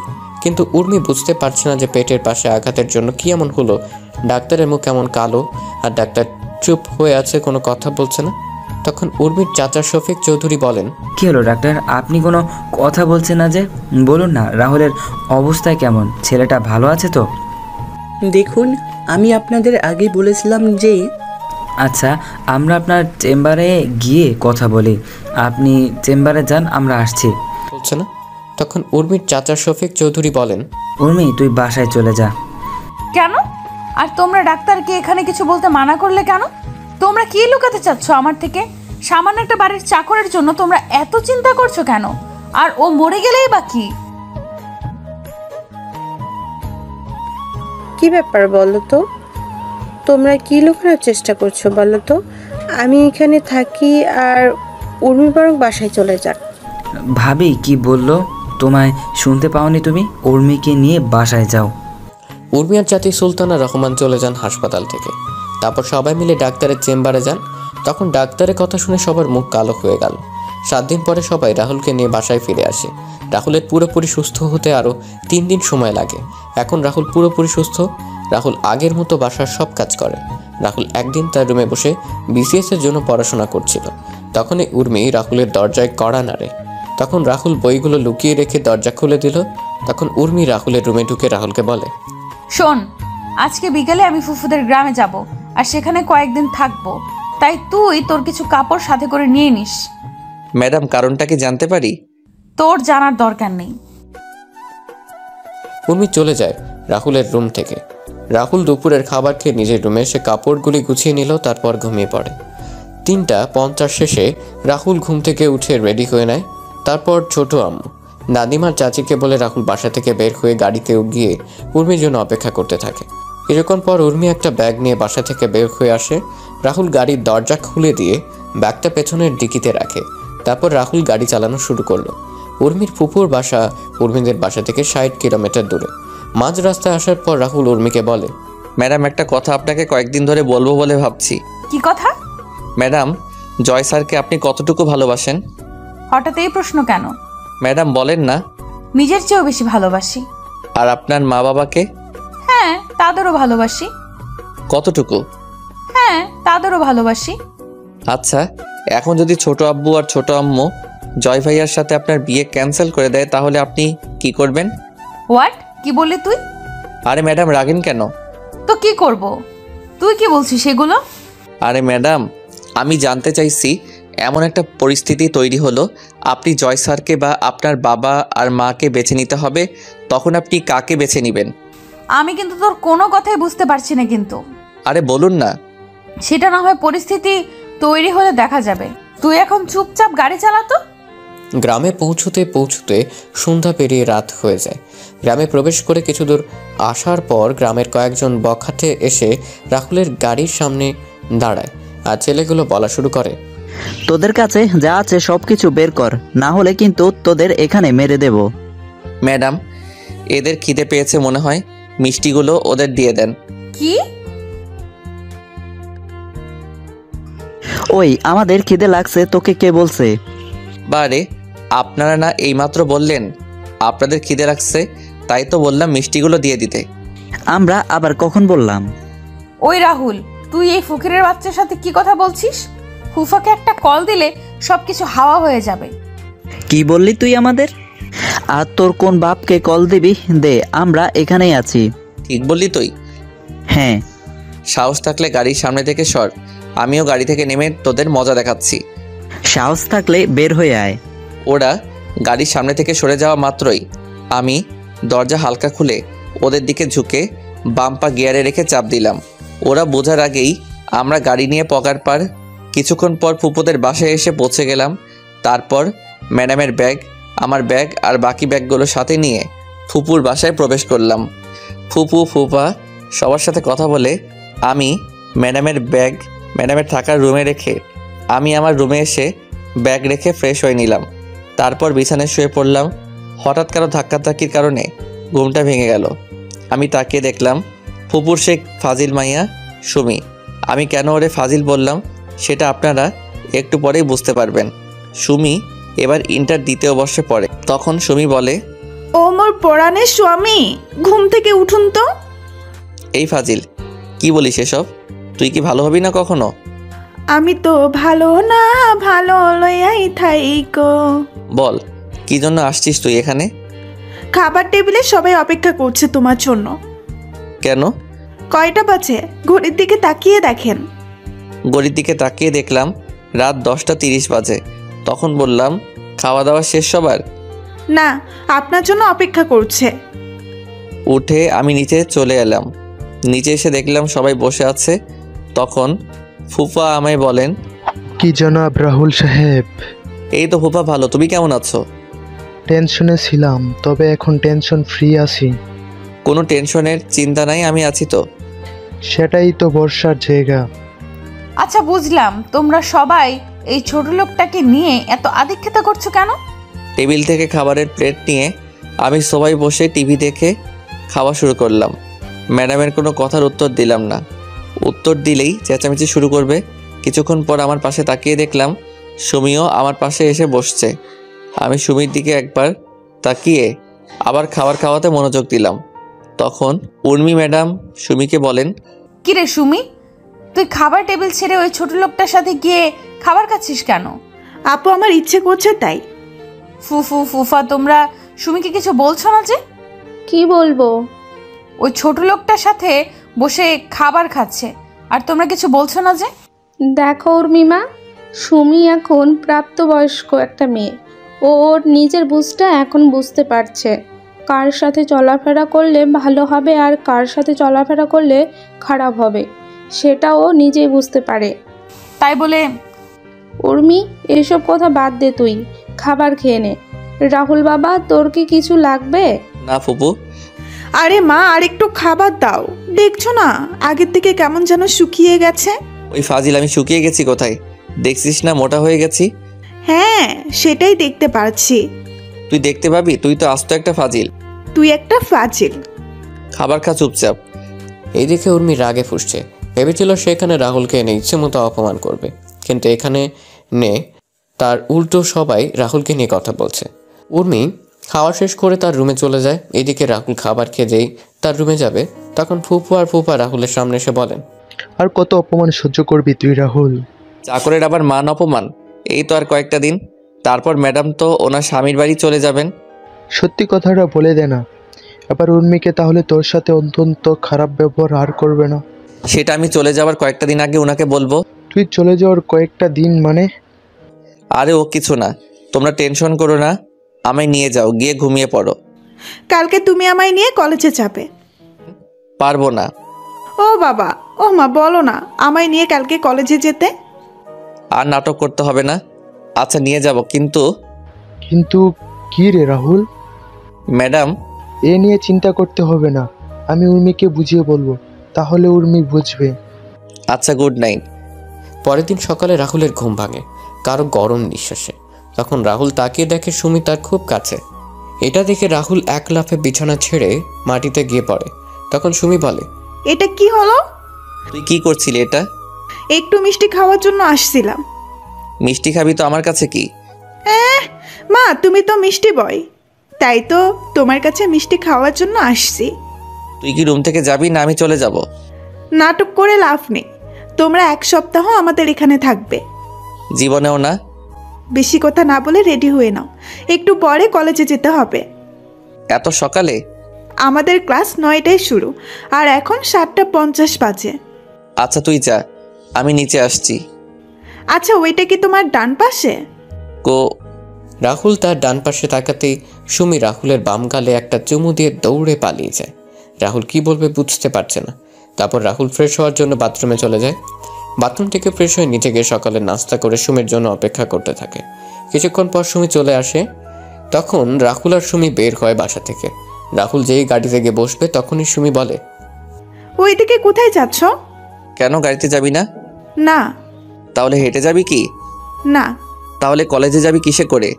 কিন্তু উর্মি বুঝতে পারছে না যে পেটের পাশে আঘাতের জন্য কি এমন হলো ডাক্তারের মুখ এমন কালো, আর ডাক্তার চুপ হয়ে আছে, কোনো কথা বলছে না। তখন উর্মির চাচা শফিক চৌধুরী বলেন, কি হলো ডাক্তার, আপনি কোনো কথা বলছেন না যে? বলুন না রাহুলের অবস্থা কেমন, ছেলেটা ভালো আছে তো? দেখুন, আমি আপনাদের আগে বলেছিলাম যে আচ্ছা, আমরা আপনার চেম্বারে গিয়ে কথা বলি, আপনি চেম্বারে যান, আমরা আসছি। বলছে না। তখন উর্মির চাচা শফিক চৌধুরী বলেন, উর্মি তুই বাসায় চলে যা। কেন? আর তোমরা ডাক্তারকে এখানে কিছু বলতে মানা করলে কেন? তোমরা কি লুকাতে চাচ্ছ আমার থেকে? সামান্য একটা বাড়ির চাকরের জন্য তোমরা এত চিন্তা করছো কেন? আর ও মরে গেলেই বা কি? কি ব্যাপার বলো তো? তোমরা কি লুকানোর চেষ্টা করছো বলো তো? আমি এখানে থাকি আর উর্মি বরং বাসায় চলে যাক। ভাবি কি বললো তোমায় শুনতে পাওনি তুমি? উর্মিকে নিয়ে বাসায় যাও। উর্মি আর চাচি সুলতানা রহমান চলে যান হাসপাতাল থেকে। তারপর সবাই মিলে ডাক্তারের চেম্বারে যান। তখন ডাক্তারের কথা শুনে সবার মুখ কালো হয়ে গেল। 7 দিন পরে সবাই রাহুলকে নিয়ে বাসায় ফিরে আসে। রাহুলের পুরোপুরি সুস্থ হতে আরও 3 দিন সময় লাগে। এখন রাহুল পুরোপুরি সুস্থ। রাহুল আগের মতো বাসার সব কাজ করে। রাহুল একদিন তার রুমে বসে বিসিএসের জন্য পড়াশোনা করছিল। তখনই উর্মি রাহুলের দরজায় কড়া নাড়ে। তখন রাহুল বইগুলো লুকিয়ে রেখে দরজা খুলে দিল। তখন উর্মি রাহুলের রুমে ঢুকে রাহুলকে বলে, শোন, আজকে বিকেলে আমি ফুফুদের গ্রামে যাব আর সেখানে কয়েকদিন থাকবো, তাই তুই তোর কিছু কাপড় সাথে করে নিয়ে নিস। ম্যাডাম কারণটা কি জানতে পারি? তোর জানার দরকার নেই। উর্মি চলে যায় রাহুলের রুম থেকে। রাহুল দুপুরের খাবার খেয়ে নিজের রুমে এসে কাপড়গুলি গুছিয়ে নিল, তারপর ঘুমিয়ে পড়ে। 3:50 শেষে রাহুল ঘুম থেকে উঠে রেডি হয়ে নেয়। তারপর ছোট আম্মু দাদিমার চাচিকে বলে রাহুল বাসা থেকে বের হয়ে গাড়িতেও গিয়ে উর্মির জন্য অপেক্ষা করতে থাকে। কিছুক্ষণ পর উর্মি একটা ব্যাগ নিয়ে বাসা থেকে বের হয়ে আসে। রাহুল গাড়ির দরজা খুলে দিয়ে ব্যাগটা পেছনের ডিকিতে রাখে। তারপর রাহুল গাড়ি চালানো শুরু করলো। উর্মির ফুপুর বাসা উর্মিদের বাসা থেকে 60 কিলোমিটার দূরে। মাঝ রাস্তায় আসার পর রাহুল উর্মিকে বলে, ম্যাডাম একটা কথা আপনাকে কয়েকদিন ধরে বলবো বলে ভাবছি। কি কথা? ম্যাডাম, জয় স্যারকে আপনি কতটুকু ভালোবাসেন? হঠাৎ এই প্রশ্ন কেন? ম্যাডাম বলেন না। নিজের চেয়েও বেশি ভালোবাসি। আর আপনার মা বাবাকে? হ্যাঁ, তাদেরও ভালোবাসি। কতটুকু? হ্যাঁ, তাদেরও ভালোবাসি। আচ্ছা, এখন যদি ছোট আব্বু আর ছোট আম্মু জয় ভাইয়ার সাথে আপনার বিয়ে ক্যান্সেল করে দেয়, তাহলে আপনি কি করবেন? হোয়াট? কি বললি তুই? আরে ম্যাডাম রাগেন কেন? তো কি করব? তুই কি বলছিস সেগুলো? আরে ম্যাডাম, আমি জানতে চাইছি, এমন একটা পরিস্থিতি তৈরি হলো, আপনি জয় স্যারকে বা আপনার বাবা আর মাকে বেছে নিতে হবে, তখন আপনি কাকে বেছে নেবেন? আমি কিন্তু তোর কোনো কথাই বুঝতে পারছি না কিন্তু। আরে বলুন না। সেটা না হয় পরিস্থিতি তৈরি হলে দেখা যাবে। তুই এখন চুপচাপ গাড়ি চালাতো। গ্রামে পৌঁছতে পৌঁছতে সন্ধ্যা পেরিয়ে রাত হয়ে যায়। গ্রামে প্রবেশ করে কিছু দূর আসার পর গ্রামের কয়েকজন বখাটে এসে রাহুলের গাড়ির সামনে দাঁড়ায় আর ছেলেগুলো বলা শুরু করে, তোদের কাছে যা আছে সবকিছু বের কর, না হলে কিন্তু তোদের এখানে মেরে দেব। ম্যাডাম, এদের খিদে পেয়েছে মনে হয়, মিষ্টিগুলো ওদের দিয়ে দেন। কি? ওই আমাদের খিদে লাগছে তোকে কে বলছে? বারে, আপনারা না এইমাত্র বললেন আপনাদের খিদে লাগছে, তাই তো বললাম মিষ্টিগুলো দিয়ে দিতে। আমরা আবার কখন বললাম? ওই রাহুল, তুই এই ফকিরের বাচ্চার সাথে কি কথা বলছিস? ফুফাকে একটা কল দিলে সবকিছু হাওয়া হয়ে যাবে। কি বললি তুই আমাদের? আর তোর কোন বাপকে কল দিবি? দে, আমরা এখানেই আছি। ঠিক বললি তুই? হ্যাঁ। সাহস থাকলে গাড়ির সামনে থেকে সর, আমিও গাড়ি থেকে নেমে তোদের মজা দেখাচ্ছি। সাহস থাকলে বের হয়ে আয়। ওরা গাড়ির সামনে থেকে সরে যাওয়া মাত্রই আমি দরজা হালকা খুলে ওদের দিকে ঝুঁকে বাম পা গিয়ারে রেখে চাপ দিলাম। ওরা বোঝার আগেই আমরা গাড়ি নিয়ে পকার পার। কিছুক্ষণ পর ফুপুদের বাসায় এসে পৌঁছে গেলাম। তারপর ম্যাডামের ব্যাগ, আমার ব্যাগ আর বাকি ব্যাগগুলো সাথে নিয়ে ফুপুর বাসায় প্রবেশ করলাম। ফুপু ফুপা সবার সাথে কথা বলে আমি ম্যাডামের থাকার রুমে রেখে আমি আমার রুমে এসে ব্যাগ রেখে ফ্রেশ হয়ে নিলাম। তারপর বিছানায় শুয়ে পড়লাম। হঠাৎ কারো ধাক্কাধাক্কির কারণে ঘুমটা ভেঙে গেল। আমি তাকিয়ে দেখলাম ফুপুর শেখ ফাজিল মাইয়া সুমি। আমি কেন ওরে ফাজিল বললাম সেটা আপনারা একটু পরেই বুঝতে পারবেন। সুমি এবার ইন্টার দ্বিতীয় বর্ষে পড়ে। তখন সুমি বলে, ও মোর পরাণের স্বামী, ঘুম থেকে উঠুন তো। এই ফাজিল, কি বলিস এসব? তুই কি ভালো হবি না কখনো? আমি তো ভালো না, ভালো লইয়াই থাইকো। বল, কি জন্য আসছিস তুই এখানে? খাবার টেবিলে সবাই অপেক্ষা করছে তোমার জন্য। কেন? কয়টা বাজে ঘড়ির দিকে তাকিয়ে দেখেন। ঘড়ির দিকে তাকিয়ে দেখলাম রাত 10:30 বাজে। তখন বললাম, খাওয়া দাওয়া শেষ সবার? না, আপনার জন্য অপেক্ষা করছে। উঠে আমি নিচে চলে এলাম। নিচে এসে দেখলাম সবাই বসে আছে। তখন ফুফা আমায় বলেন, কি জনাব রাহুল সাহেব? এই তো ফুফা, ভালো, তুমি কেমন আছো? টেনশনে ছিলাম, তবে এখন টেনশন ফ্রি আছি। কোনো টেনশনের চিন্তা নাই, আমি আছি তো। সেটাই তো বর্ষার জায়গা। আচ্ছা বুঝলাম, তোমরা সবাই এই ছোট লোকটাকে নিয়ে এত আদিক্ষেতা করছো কেন? টেবিল থেকে খাবারের প্লেট নিয়ে আমি সবাই বসে টিভি দেখে খাওয়া শুরু করলাম। ম্যাডামের কোনো কথার উত্তর দিলাম না। উত্তর দিলেই চেঁচামেচি শুরু করবে। কিছুক্ষণ পর আমার পাশে তাকিয়ে দেখলাম সুমিও আমার পাশে এসে বসছে। আমি সুমির দিকে একবার তাকিয়ে আবার খাবার খাওয়াতে মনোযোগ দিলাম। তখন উর্মি ম্যাডাম সুমিকে বলেন, কিরে সুমি, তুই খাবার টেবিল ছেড়ে ওই ছোট লোকটার সাথে গিয়ে খাবার খাচ্ছিস কেন? আপু, আমার ইচ্ছে করছে তাই। ফুফা, তোমরা সুমিকে কিছু বলছো না যে? কি বলবো? ওই ছোট লোকটার সাথে বসে খাবার খাচ্ছে আর তোমরা কিছু বলছো না যে? দেখো উর্মিমা, সুমি এখন প্রাপ্তবয়স্ক একটা মেয়ে। ও ওর নিজের বুঝটা এখন বুঝতে পারছে, কার সাথে চলাফেরা করলে ভালো হবে আর কার সাথে চলাফেরা করলে খারাপ হবে, সেটা ও নিজেই বুঝতে পারে। তাই বলে উর্মি, এসব কথা বাদ দে, তুই খাবার খেয়ে নে। রাহুল বাবা, তোর কি কিছু লাগবে? না ফুপু। আরে মা, আর একটু খাবার দাও। দেখছো না আগের থেকে কেমন যেন শুকিয়ে গেছে। ওই ফাজিল, আমি শুকিয়ে গেছি কোথায়? দেখছিস না মোটা হয়ে গেছি? হ্যাঁ, সেটাই দেখতে পাচ্ছি। তুই দেখতে পাবি? তুই তো আস্ত একটা ফাজিল। তুই একটা ফাজিল। খাবার খা চুপচাপ। এইদিকে উর্মি রাগে ফুসছে। ভেবেছিল সেখানে রাহুলকে এনে ইচ্ছে মতো অপমান করবে, কিন্তু এখানে নে তার উল্টো সবাই রাহুলকে নিয়ে কথা বলছে। উর্মি খাওয়া শেষ করে তার রুমে চলে যায়। এদিকে রাহুল খাবার খেয়ে যেই তার রুমে যাবে, তখন ফুপা রাহুলের সামনে এসে বলেন, আর কত অপমান সহ্য করবি তুই রাহুল? চাকরের আবার মান অপমান? এই তো আর কয়েকটা দিন। তারপর ম্যাডাম তো ওনার স্বামীর বাড়ি চলে যাবেন। সত্যি কথাটা বলে দে না, এবার উর্মিকে তাহলে তোর সাথে অত্যন্ত খারাপ ব্যবহার আর করবে না। সেটা আমি চলে যাওয়ার কয়েকটা দিন আগে ওনাকে বলবো। তুই চলে যাওয়ার কয়েকটা দিন মানে? আরে ও কিছু না, তোমরা টেনশন করো না, আমায় নিয়ে যাও, গিয়ে ঘুমিয়ে পড়ো। কালকে তুমি আমায় নিয়ে কলেজে যাবে? পারবো না। ও বাবা, ও মা, বলো না আমায় নিয়ে কালকে কলেজে যেতে। আর নাটক করতে হবে না। আচ্ছা নিয়ে যাব, কিন্তু কিন্তু কি রে রাহুল? ম্যাডাম, এ নিয়ে চিন্তা করতে হবে না, আমি উর্মিকে বুঝিয়ে বলবো, তাহলে উর্মি বুঝবে। আচ্ছা, গুড নাইট। পরের দিন সকালে রাহুলের ঘুম ভাঙে কারো গরম নিঃশ্বাসে। তখন রাহুল তাকিয়ে দেখে সুমি তার খুব কাছে। এটা দেখে রাহুল এক লাফে বিছানা ছেড়ে মাটিতে গিয়ে পড়ে। তখন সুমি বলে, এটা কি হলো? তুই কি করছিলি এটা? একটু মিষ্টি খাওয়ার জন্য আসছিলাম। মিষ্টি খাবি তো আমার কাছে কি? মা, তুমি তো মিষ্টি বয়, তাই তো তোমার কাছে মিষ্টি খাওয়ার জন্য আসছি। তুই কি রুম থেকে যাবি না আমি চলে যাব? নাটক করে লাভ নেই, তোমরা 1 সপ্তাহ আমাদের এখানে থাকবে। জীবনেও না। বেশি কথা না বলে রেডি হয়ে নাও, একটু পরে কলেজে যেতে হবে। এত সকালে? আমাদের ক্লাস 9টায় শুরু, আর এখন 7:50 বাজে। আচ্ছা তুই যা, আমি নিচে আসছি। আচ্ছা, ওইটা কি তোমার ডান পাশে? কো? রাহুল তার ডান পাশে তাকাতেই সুমি রাহুলের বাম গালে একটা চুমু দিয়ে দৌড়ে পালিয়ে যায়। রাহুল কি বলবে বুঝতে পারছে না। তারপর রাহুল ফ্রেশ হওয়ার জন্য বাথরুমে চলে যায়। বাথরুম থেকে ফ্রেশ হয়ে নিচে গিয়ে সকালে নাস্তা করে সুমির জন্য অপেক্ষা করতে থাকে। কিছুক্ষণ পর সুমি চলে আসে। তখন রাহুল আর সুমি বের হয় বাসা থেকে। রাহুল যেই গাড়িতে গিয়ে বসবে তখনই সুমি বলে, ওইদিকে কোথায় যাচ্ছ? কেন, গাড়িতে যাবি না? না। তাহলে হেঁটে যাবি কি? না। তাহলে কলেজে যাবি কিসে করে?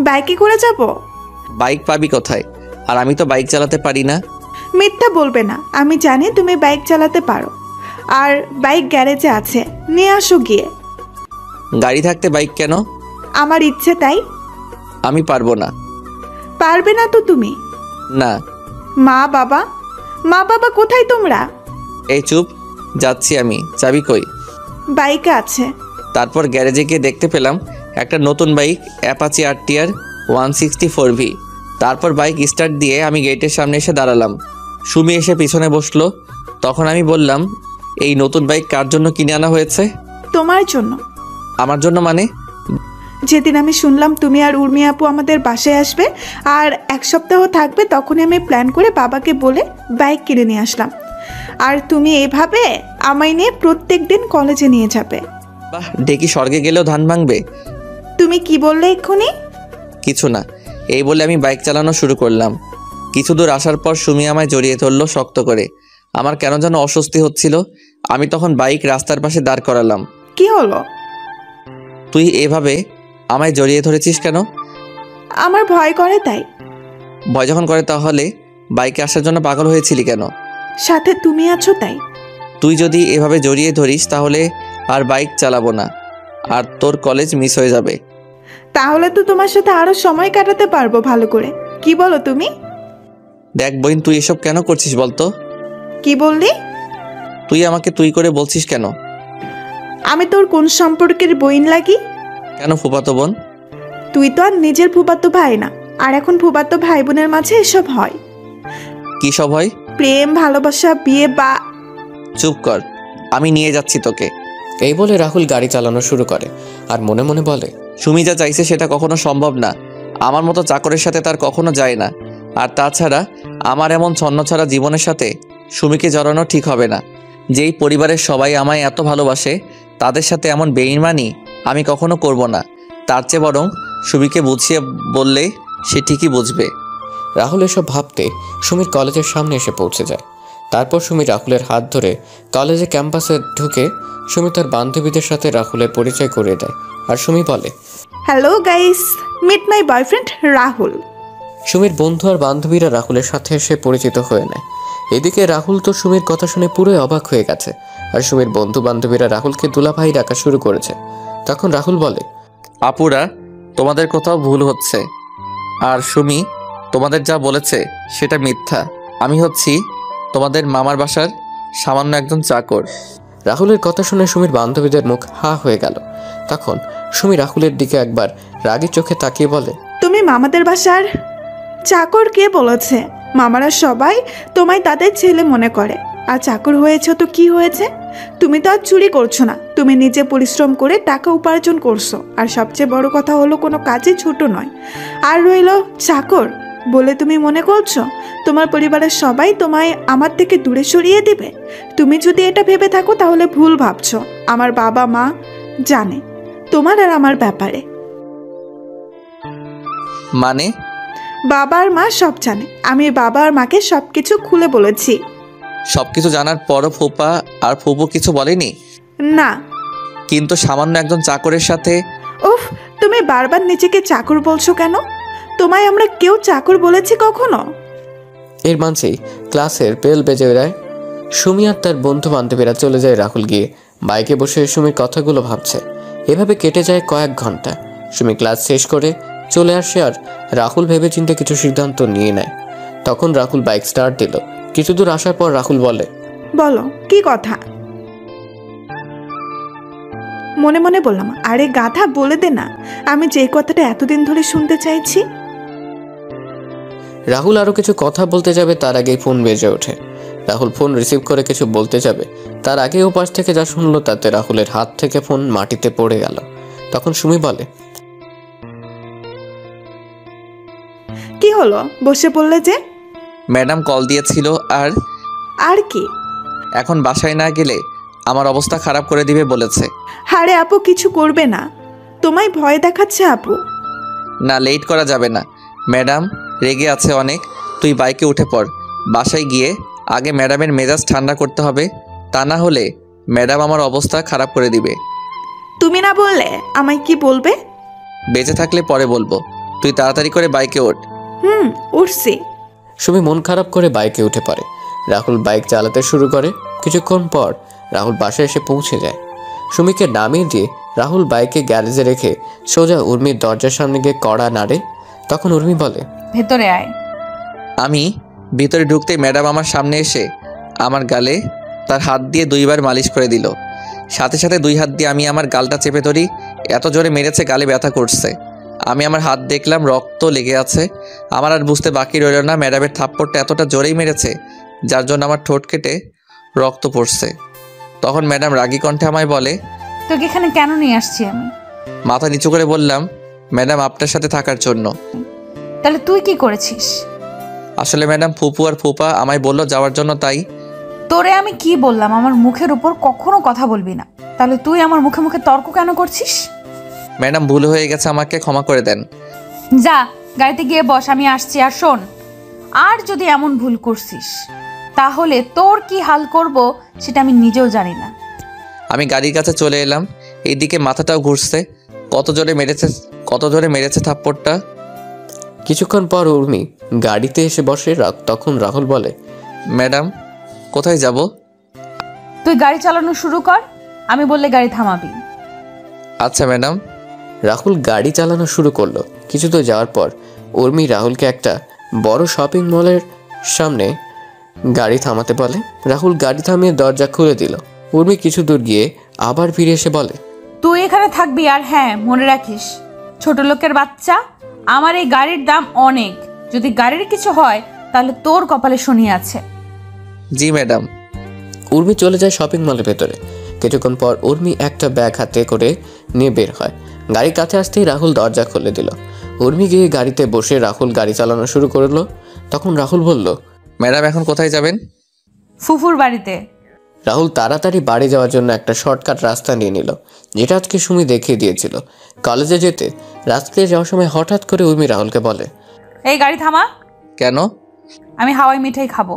বাইকে করে যাব। বাইক পাবি কোথায়? আর আমি তো বাইক চালাতে পারি না। মিথ্যা বলবে না, আমি জানি তুমি বাইক চালাতে পারো, আর বাইক গ্যারেজে আছে, নিয়ে আসো গিয়ে। গাড়ি থাকতে বাইক কেন? আমার ইচ্ছে তাই। আমি পারবো না। পারবে না তো তুমি? না। মা বাবা কোথায় তোমরা? এই চুপ, যাচ্ছি আমি। চাবি কই? বাইকে আছে। তারপর গ্যারেজে গিয়ে দেখতে পেলাম একটা নতুন বাইক, অ্যাপাচি RTR 164V। তারপর বাইক স্টার্ট দিয়ে আমি গেটের সামনে এসে দাঁড়ালাম। সুমি এসে পিছনে বসলো। তখন আমি বললাম, এই নতুন বাইক কার জন্য কিনে আনা হয়েছে? তোমার জন্য। আমার জন্য মানে? যেদিন আমি শুনলাম তুমি আর উর্মি আপু আমাদের বাসায় আসবে আর 1 সপ্তাহ থাকবে, তখনই আমি প্ল্যান করে বাবাকে বলে বাইক কিনে নিয়ে আসলাম। আর তুমি এভাবে আমায় নিয়ে প্রত্যেক দিন কলেজে নিয়ে যাবে। বাহ, ডেকি স্বর্গে গেলেও ধান ভাঙবে। তুমি কি বললে এক্ষুনি? কিছু না, এই বলে আমি বাইক চালানো শুরু করলাম। কিছু দূর আসার পর সুমি আমায় জড়িয়ে ধরলো শক্ত করে। আমার কেন যেন অস্বস্তি হচ্ছিল। আমি তখন বাইক রাস্তার পাশে দাঁড় করালাম। কি হলো? তুই এভাবে আমায় জড়িয়ে ধরেছিস কেন? আমার ভয় করে তাই। ভয় যখন করে তাহলে বাইকে আসার জন্য পাগল হয়েছিলি কেন? সাথে তুমি আছো তাই। তুই যদি এভাবে জড়িয়ে ধরিস তাহলে আর বাইক চালাবো না, আর তোর কলেজ মিস হয়ে যাবে। তাহলে তো তোমার সাথে আরো সময় কাটাতে পারবো ভালো করে। কি বলো তুমি? দেখ বোন, তুই এসব কেন করছিস বলতো? কি বললি? তুই আমাকে তুই করে বলছিস কেন? আমি তোর কোন সম্পর্কের বইন লাগি? কেন ফুফাতো বোন? তুই তো আর নিজের ফুফাতো ভাই না, আর এখন ফুফাতো ভাই বোনের মাঝে এসব হয়। কি সব হয়? প্রেম, ভালোবাসা, বিয়ে বা। চুপ কর, আমি নিয়ে যাচ্ছি তোকে। এই বলে রাহুল গাড়ি চালানো শুরু করে আর মনে মনে বলে, সুমি যা চাইছে সেটা কখনো সম্ভব না। আমার মতো চাকরের সাথে তার কখনো যায় না। আর তাছাড়া আমার এমন ছন্নছাড়া জীবনের সাথে সুমিকে জড়ানো ঠিক হবে না। যেই পরিবারের সবাই আমায় এত ভালোবাসে তাদের সাথে এমন বেইমানি আমি কখনো করব না। তার চেয়ে বরং সুমিকে বুঝিয়ে বললে সে ঠিকই বুঝবে। রাহুল এসব ভাবতে সুমির কলেজের সামনে এসে পৌঁছে যায়। তারপর সুমি রাহুলের হাত ধরে কলেজে ক্যাম্পাসে ঢুকে সুমি তার বান্ধবীদের সাথে রাহুলের পরিচয় করিয়ে দেয়। আর সুমি বলে, hello guys, meet my boyfriend Rahul. সুমির বন্ধু আর বান্ধবীরা রাহুলের সাথে এসে পরিচিত হয়ে নেয়। এদিকে রাহুল তো সুমির কথা শুনে পুরোই অবাক হয়ে গেছে। আর সুমির বন্ধু বান্ধবীরা রাহুলকে দুলাভাই ডাকা শুরু করেছে। তখন রাহুল বলে, আপুরা, তোমাদের কোথাও ভুল হচ্ছে। আর সুমি তোমাদের যা বলেছে সেটা মিথ্যা। আমি হচ্ছি তোমাদের মামার বাসার সামান্য একজন চাকর। রাহুলের কথা শুনে সুমির বান্ধবীদের মুখ হা হয়ে গেল। তখন সুমি রাহুলের দিকে একবার রাগী চোখে তাকিয়ে বলে, তুমি মামাদের বাসার চাকর কে বলেছে? মামারা সবাই তোমায় তাদের ছেলে মনে করে। আর চাকর হয়েছে তো কি হয়েছে? তুমি তো আর চুরি করছো না, তুমি নিজে পরিশ্রম করে টাকা উপার্জন করছো। আর সবচেয়ে বড় কথা হলো কোনো কাজে ছোট নয়। আর রইল চাকর বলে তুমি মনে করছো তোমার পরিবারের সবাই তোমায় আমার থেকে দূরে সরিয়ে দিবে? তুমি যদি এটা ভেবে থাকো তাহলে ভুল ভাবছো। আমার বাবা মা জানে তোমার আর আমার ব্যাপারে। মানে? বাবা আর মা সব জানে। আমি বাবা আর মাকে সবকিছু খুলে বলেছি। সবকিছু জানার পরও ফুপা আর ফুপু কিছু বলেনি? না। কিন্তু সামান্য একজন চাকরের সাথে? উফ, তুমি বারবার নিজেকে চাকর বলছো কেন? তোমায় আমরা কেউ চাকর বলেছি কখনো? এর মাঝেই ক্লাসের বেল বেজে বেড়ায়। সুমি আর তার বন্ধু বান্ধবীরা চলে যায়। রাহুল গিয়ে বাইকে বসে সুমির কথাগুলো ভাবছে। এভাবে কেটে যায় কয়েক ঘন্টা। সুমি ক্লাস শেষ করে চলে আসে আর রাহুল ভেবে চিন্তে কিছু সিদ্ধান্ত নিয়ে নেয়। তখন রাহুল বাইক স্টার্ট দিল। কিছু দূর আসার পর রাহুল বলে, বলো কি কথা? মনে মনে বললাম, আরে গাধা বলে দে না, আমি যে কথাটা এতদিন ধরে শুনতে চাইছি। রাহুল আরো কিছু কথা বলতে যাবে তার আগেই ফোন বেজে ওঠে। রাহুল ফোন রিসিভ করে কিছু বলতে যাবে তার আগে ওপাশ থেকে যা শুনলো তাতে রাহুলের হাত থেকে ফোন মাটিতে পড়ে গেল। তখন সুমি বলে, কি হলো, বসে পড়লে যে? ম্যাডাম কল দিয়েছিল। আর কি? এখন বাসায় না গেলে আমার অবস্থা খারাপ করে দিবে বলেছে। আরে আপু কিছু করবে না, তোমায় ভয় দেখাচ্ছে আপু। না, লেট করা যাবে না। ম্যাডাম রেগে আছে অনেক। তুই বাইকে উঠে পড়। বাসায় গিয়ে আগে ম্যাডামের মেজাজ ঠান্ডা করতে হবে, তা না হলে ম্যাডাম আমার অবস্থা খারাপ করে দিবে। তুমি না বললে আমায় কি বলবে? বেঁচে থাকলে পরে বলবো। তুই তাড়াতাড়ি করে বাইকে ওঠ। উঠছি। সুমি মন খারাপ করে বাইকে উঠে পড়ে। রাহুল বাইক চালাতে শুরু করে। কিছুক্ষণ পর রাহুল বাসায় এসে পৌঁছে যায়। সুমিকে নামিয়ে দিয়ে রাহুল বাইকে গ্যারেজে রেখে সোজা উর্মির দরজার সামনে গিয়ে কড়া নাড়ে। তখন উর্মি বলে, ভেতরে আয়। আমি ভিতরে ঢুকতেই ম্যাডাম আমার সামনে এসে আমার গালে তার হাত দিয়ে 2 বার মালিশ করে দিল। সাথে সাথে 2 হাত দিয়ে আমি আমার গালটা চেপে ধরি। এত জোরে মেরেছে, গালে ব্যথা করছে। আমি আমার হাত দেখলাম, রক্ত লেগে আছে। আমার আর বুঝতে বাকি রইল না ম্যাডামের থাপ্পড়টা এতটা জোরেই মেরেছে যার জন্য আমার ঠোঁট কেটে রক্ত পড়ছে। তখন ম্যাডাম রাগী কণ্ঠে আমায় বলে, তোকে এখানে কেন নিয়ে আসছি আমি? মাথা নিচু করে বললাম, ম্যাডাম আপনার সাথে থাকার জন্য। তাহলে তুই কি করেছিস? আসলে ম্যাডাম ফুপু আর ফুপা আমায় বলল যাওয়ার জন্য, তাই। তোরে আমি কি বললাম আমার মুখের উপর কখনো কথা বলবি না? তাহলে তুই আমার মুখে মুখে তর্ক কেন করছিস? ম্যাডাম ভুল হয়ে গেছে, আমাকে ক্ষমা করে দেন। যা গাড়িতে গিয়ে বস, আমি আসছি। আর শোন, আর যদি এমন ভুল করছিস তাহলে তোর কি হাল করব সেটা আমি নিজেও জানি না। আমি গাড়ির কাছে চলে এলাম। এইদিকে মাথাটাও ঘুরছে। কত জোরে মেরেছে থাপ্পড়টা। কিছুক্ষণ পর উর্মি গাড়িতে এসে বসে। তখন রাহুল বলে, ম্যাডাম কোথায় যাব? তুই গাড়ি চালানো শুরু কর, আমি বললে গাড়ি থামাবি। আচ্ছা ম্যাডাম। রাহুল গাড়ি চালানো শুরু করলো। কিছু দূর যাওয়ার পর উর্মি রাহুলকে একটা বড় শপিং মলের সামনে গাড়ি থামাতে বলে। রাহুল গাড়ি থামিয়ে দরজা খুলে দিল। উর্মি কিছু দূর গিয়ে আবার ফিরে এসে বলে, তুই এখানে থাকবি। আর হ্যাঁ, মনে রাখিস, ছোট লোকের বাচ্চা, আমার এই গাড়ির দাম অনেক। যদি গাড়ির কিছু হয় তাহলে তোর কপালে শনি আছে। জি ম্যাডাম। উর্মি চলে যায় শপিং মলের ভেতরে। কিছুক্ষণ পর উর্মি একটা ব্যাগ হাতে করে নিয়ে বের হয়। গাড়ির কাছে আসতেই রাহুল দরজা খুলে দিল। উর্মি গিয়ে গাড়িতে বসে রাহুল গাড়ি চালানো শুরু করলো। তখন রাহুল বলল, ম্যাডাম এখন কোথায় যাবেন? ফুফুর বাড়িতে। রাহুল তাড়াতাড়ি বাড়ি যাওয়ার জন্য একটা শর্টকাট রাস্তা নিয়ে নিল, যেটা আজকে সুমি দেখিয়ে দিয়েছিল। কলেজে যেতে রাস্তায় যাওয়ার সময় হঠাৎ করে উর্মি রাহুলকে বলে, এই গাড়ি থামা। কেন? আমি হাওয়াই মিঠাই খাবো।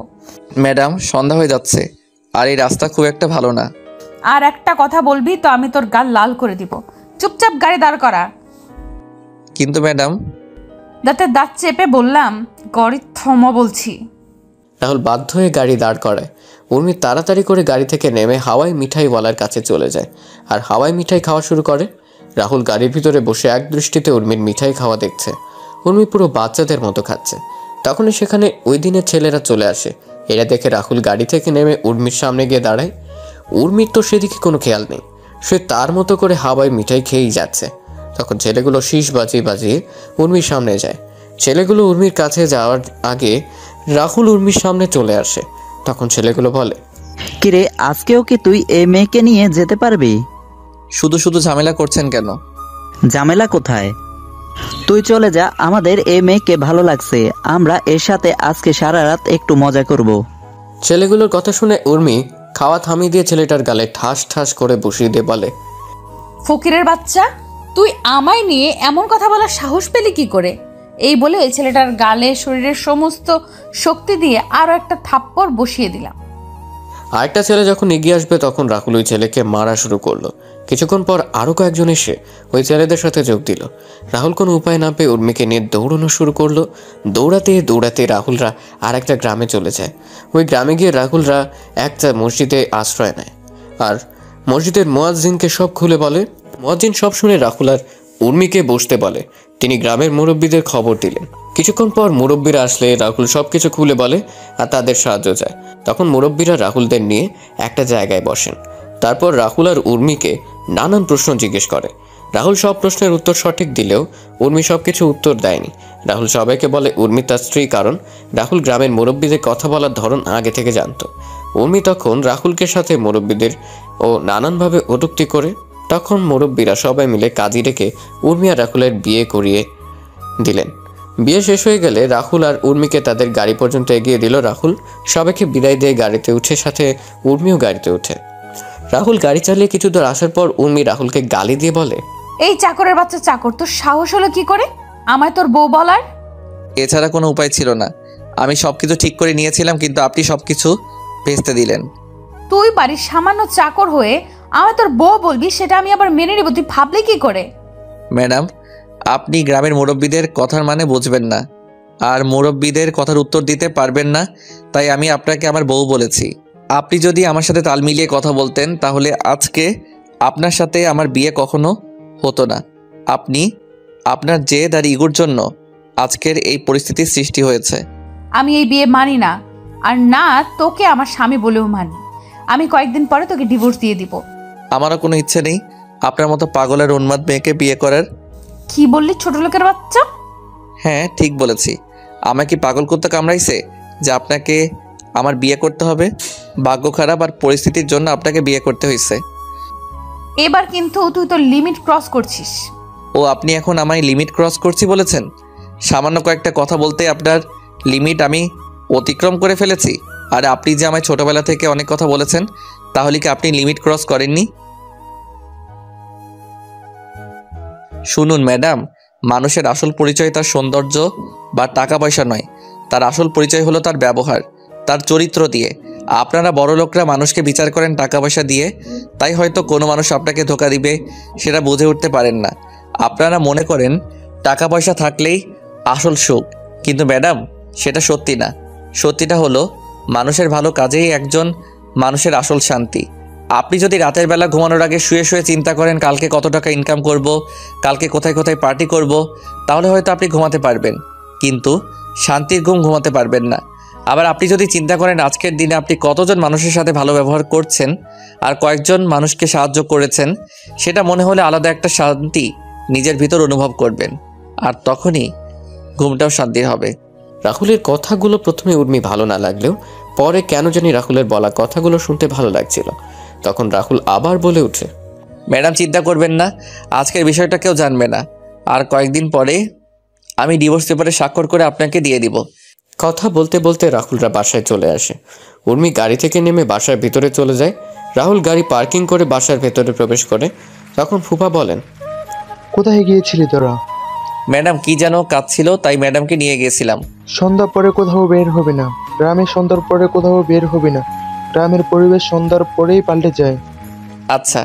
ম্যাডাম সন্ধ্যা হয়ে যাচ্ছে আর এই রাস্তা খুব একটা ভালো না। আর একটা কথা বলবি তো আমি তোর গাল লাল করে দিব। চুপচাপ গাড়ি দাঁড় করা। কিন্তু ম্যাডাম। দাঁতে দাঁত চেপে বললাম, গাড়ি থামা বলছি। রাহুল বাধ্য হয়ে গাড়ি দাঁড় করায়। উর্মি তাড়াতাড়ি করে গাড়ি থেকে নেমে হাওয়াই মিঠাইওয়ালার কাছে চলে যায় আর হাওয়াই মিঠাই খাওয়া শুরু করে। রাহুল গাড়ির ভিতরে বসে এক দৃষ্টিতে উর্মির মিঠাই খাওয়া দেখছে। উর্মি পুরো বাচ্চাদের মতো খাচ্ছে। তখনই সেখানে ওই দিনের ছেলেরা চলে আসে। এরা দেখে রাহুল গাড়ি থেকে নেমে উর্মির সামনে গিয়ে দাঁড়ায়। উর্মির তো সেদিকে কোনো খেয়াল নেই, সে তার মতো করে হাওয়াই মিঠাই খেয়েই যাচ্ছে। তখন ছেলেগুলো শীষ বাজিয়ে বাজিয়ে উর্মির সামনে যায়। ছেলেগুলো উর্মির কাছে যাওয়ার আগে রাহুল উর্মির সামনে চলে আসে। তখন ছেলেগুলো বলে, কিরে আজকেও কি তুই এই মেয়েকে নিয়ে যেতে পারবি? শুধু শুধু ঝামেলা করছেন কেন? ঝামেলা কোথায়? তুই চলে যা, আমাদের এই মেয়েকে ভালো লাগছে, আমরা এর সাথে আজকে সারা রাত একটু মজা করব। ছেলেগুলোর কথা শুনে উর্মি খাওয়া থামিয়ে দিয়ে ছেলেটার গালে ঠাস ঠাস করে বসিয়ে দিয়ে বলে, ফকিরের বাচ্চা, তুই আমায় নিয়ে এমন কথা বলার সাহস পেলি কি করে? এই বলে ওই ছেলেটার গালে শরীরের সমস্ত শক্তি দিয়ে আরো একটা থাপ্পড় বসিয়ে দিলাম। আরেকটা ছেলে যখন এগিয়ে আসবে তখন রাহুল ওই ছেলেকে মারা শুরু করলো। কিছুক্ষণ পর আরও কয়েকজন এসে ওই ছেলেদের সাথে যোগ দিল। রাহুল কোনো উপায় না পেয়ে উর্মিকে নিয়ে দৌড়ানো শুরু করলো। দৌড়াতে দৌড়াতে রাহুলরা আর একটা গ্রামে চলে যায়। ওই গ্রামে গিয়ে রাহুলরা একটা মসজিদে আশ্রয় নেয় আর মসজিদের মুয়াজ্জিনকে সব খুলে বলে। মুয়াজ্জিন সব শুনে রাহুল আর উর্মিকে বসতে বলে। তিনি গ্রামের মুরব্বীদের খবর দিলেন। কিছুক্ষণ পর মুরব্বীরা আসলে রাহুল সব কিছু খুলে বলে আর তাদের সাহায্য চায়। তখন মুরব্বীরা রাহুলদের নিয়ে একটা জায়গায় বসেন। তারপর রাহুল আর উর্মিকে নানান প্রশ্ন জিজ্ঞেস করে। রাহুল সব প্রশ্নের উত্তর সঠিক দিলেও উর্মি সব কিছু উত্তর দেয়নি। রাহুল সবাইকে বলে উর্মি তার স্ত্রী, কারণ রাহুল গ্রামের মুরব্বীদের কথা বলার ধরন আগে থেকে জানত। উর্মি তখন রাহুলকে সাথে মুরব্বীদের ও নানানভাবে কটূক্তি করে। তখন মুরব্বীরা সবাই মিলে কাজী রেখে উর্মি আর রাহুলের বিয়ে করিয়ে দিলেন। বিয়ে শেষ হয়ে গেলে রাহুল আর উর্মিকে তাদের গাড়ি পর্যন্ত এগিয়ে দিল রাহুল। সবাইকে বিদায় দিয়ে গাড়িতে উঠে, সাথে উর্মিও গাড়িতে উঠে। রাহুল গাড়ি চালিয়ে কিছু দূর আসার পর উর্মি রাহুলকে গালি দিয়ে বলে, এই চাকরের বাচ্চা চাকর, তোর সাহস হলো কি করে আমায় তোর বউ বলার? এছাড়া কোনো উপায় ছিল না। আমি সবকিছু ঠিক করে নিয়েছিলাম, কিন্তু আপনি সবকিছু ভেস্তে দিলেন। তুই বাড়ির সামান্য চাকর হয়ে আমায় তোর বউ বলবি, সেটা আমি আবার মেনে নেব? তুই ভাবলি কি করে? ম্যাডাম, আপনি গ্রামের মুরব্বীদের কথার মানে বুঝবেন না আর মুরব্বীদের কথার উত্তর দিতে পারবেন না, তাই আমি আপনাকে আমার বউ বলেছি। আপনি যদি আমার সাথে তাল মিলিয়ে কথা বলতেন তাহলে আজকে আপনার সাথে আমার বিয়ে কখনো হতো না। আপনি আপনার জেদ আর ইগোর জন্য আজকের এই পরিস্থিতির সৃষ্টি হয়েছে। আমি এই বিয়ে মানি না, আর না তোকে আমার স্বামী বলেও মানি। আমি কয়েকদিন পরে তোকে ডিভোর্স দিয়ে দিব। আমারও কোনো ইচ্ছে নেই আপনার মতো পাগলের উন্মাদ মেয়েকে বিয়ে করার। কি বললি ছোট লোকের বাচ্চা? হ্যাঁ ঠিক বলেছি। আমাকে পাগল করতে কামড়াইছে যে আপনাকে আমার বিয়ে করতে হবে? ভাগ্য খারাপ আর পরিস্থিতির জন্য আপনাকে বিয়ে করতে হয়েছে। এবার কিন্তু তুই তোর লিমিট ক্রস করছিস। ও আপনি এখন আমায় লিমিট ক্রস করছি বলেছেন? সামান্য কয়েকটা কথা বলতে আপনার লিমিট আমি অতিক্রম করে ফেলেছি? আর আপনি যে আমায় ছোটবেলা থেকে অনেক কথা বলেছেন, তাহলে কি আপনি লিমিট ক্রস করেননি? শুনুন ম্যাডাম, মানুষের আসল পরিচয় তার সৌন্দর্য বা টাকা পয়সা নয়, তার আসল পরিচয় হলো তার ব্যবহার, তার চরিত্র দিয়ে। আপনারা বড় লোকরা মানুষকে বিচার করেন টাকা পয়সা দিয়ে, তাই হয়তো কোনো মানুষ আপনাকে ধোঁকা দিবে সেটা বুঝে উঠতে পারেন না। আপনারা মনে করেন টাকা পয়সা থাকলেই আসল সুখ, কিন্তু ম্যাডাম সেটা সত্যি না। সত্যিটা হলো মানুষের ভালো কাজেই একজন মানুষের আসল শান্তি। আপনি যদি রাতের বেলা ঘুমানোর আগে শুয়ে শুয়ে চিন্তা করেন কালকে কত টাকা ইনকাম করব, কালকে কোথায় কোথায় পার্টি করব, তাহলে হয়তো আপনি ঘুমাতে পারবেন, কিন্তু শান্তির ঘুম ঘুমাতে পারবেন না। আবার আপনি যদি চিন্তা করেন আজকের দিনে আপনি কতজন মানুষের সাথে ভালো ব্যবহার করছেন আর কয়েকজন মানুষকে সাহায্য করেছেন, সেটা মনে হলে আলাদা একটা শান্তি নিজের ভিতর অনুভব করবেন, আর তখনই ঘুমটাও শান্তির হবে। রাহুলের কথাগুলো প্রথমে উর্মি ভালো না লাগলেও পরে কেন জানি রাহুলের বলা কথাগুলো শুনতে ভালো লাগছিল। তখন রাহুল আবার বলে উঠে, ম্যাডাম চিন্তা করবেন না, আজকের বিষয়টা কেউ জানবে না, আর কয়েকদিন পরে আমি ডিভোর্স পেপারে স্বাক্ষর করে আপনাকে দিয়ে দিব। কথা বলতে বলতে রাহুলরা বাসায় চলে আসে। উর্মি গাড়ি থেকে নেমে বাসার ভিতরে চলে যায়। রাহুল গাড়ি পার্কিং করে বাসার ভেতরে প্রবেশ করে। তখন ফুফা বলেন, কোথায় গিয়েছিলি তোরা? ম্যাডাম কি যেন কাজ ছিল, তাই ম্যাডামকে নিয়ে গিয়েছিলাম। সন্ধ্যা পরে কোথাও বের হবে না, গ্রামে সন্ধ্যার পরে কোথাও বের হবে না, গ্রামের পরিবেশ সন্ধ্যার পরেই পাল্টে যায়। আচ্ছা।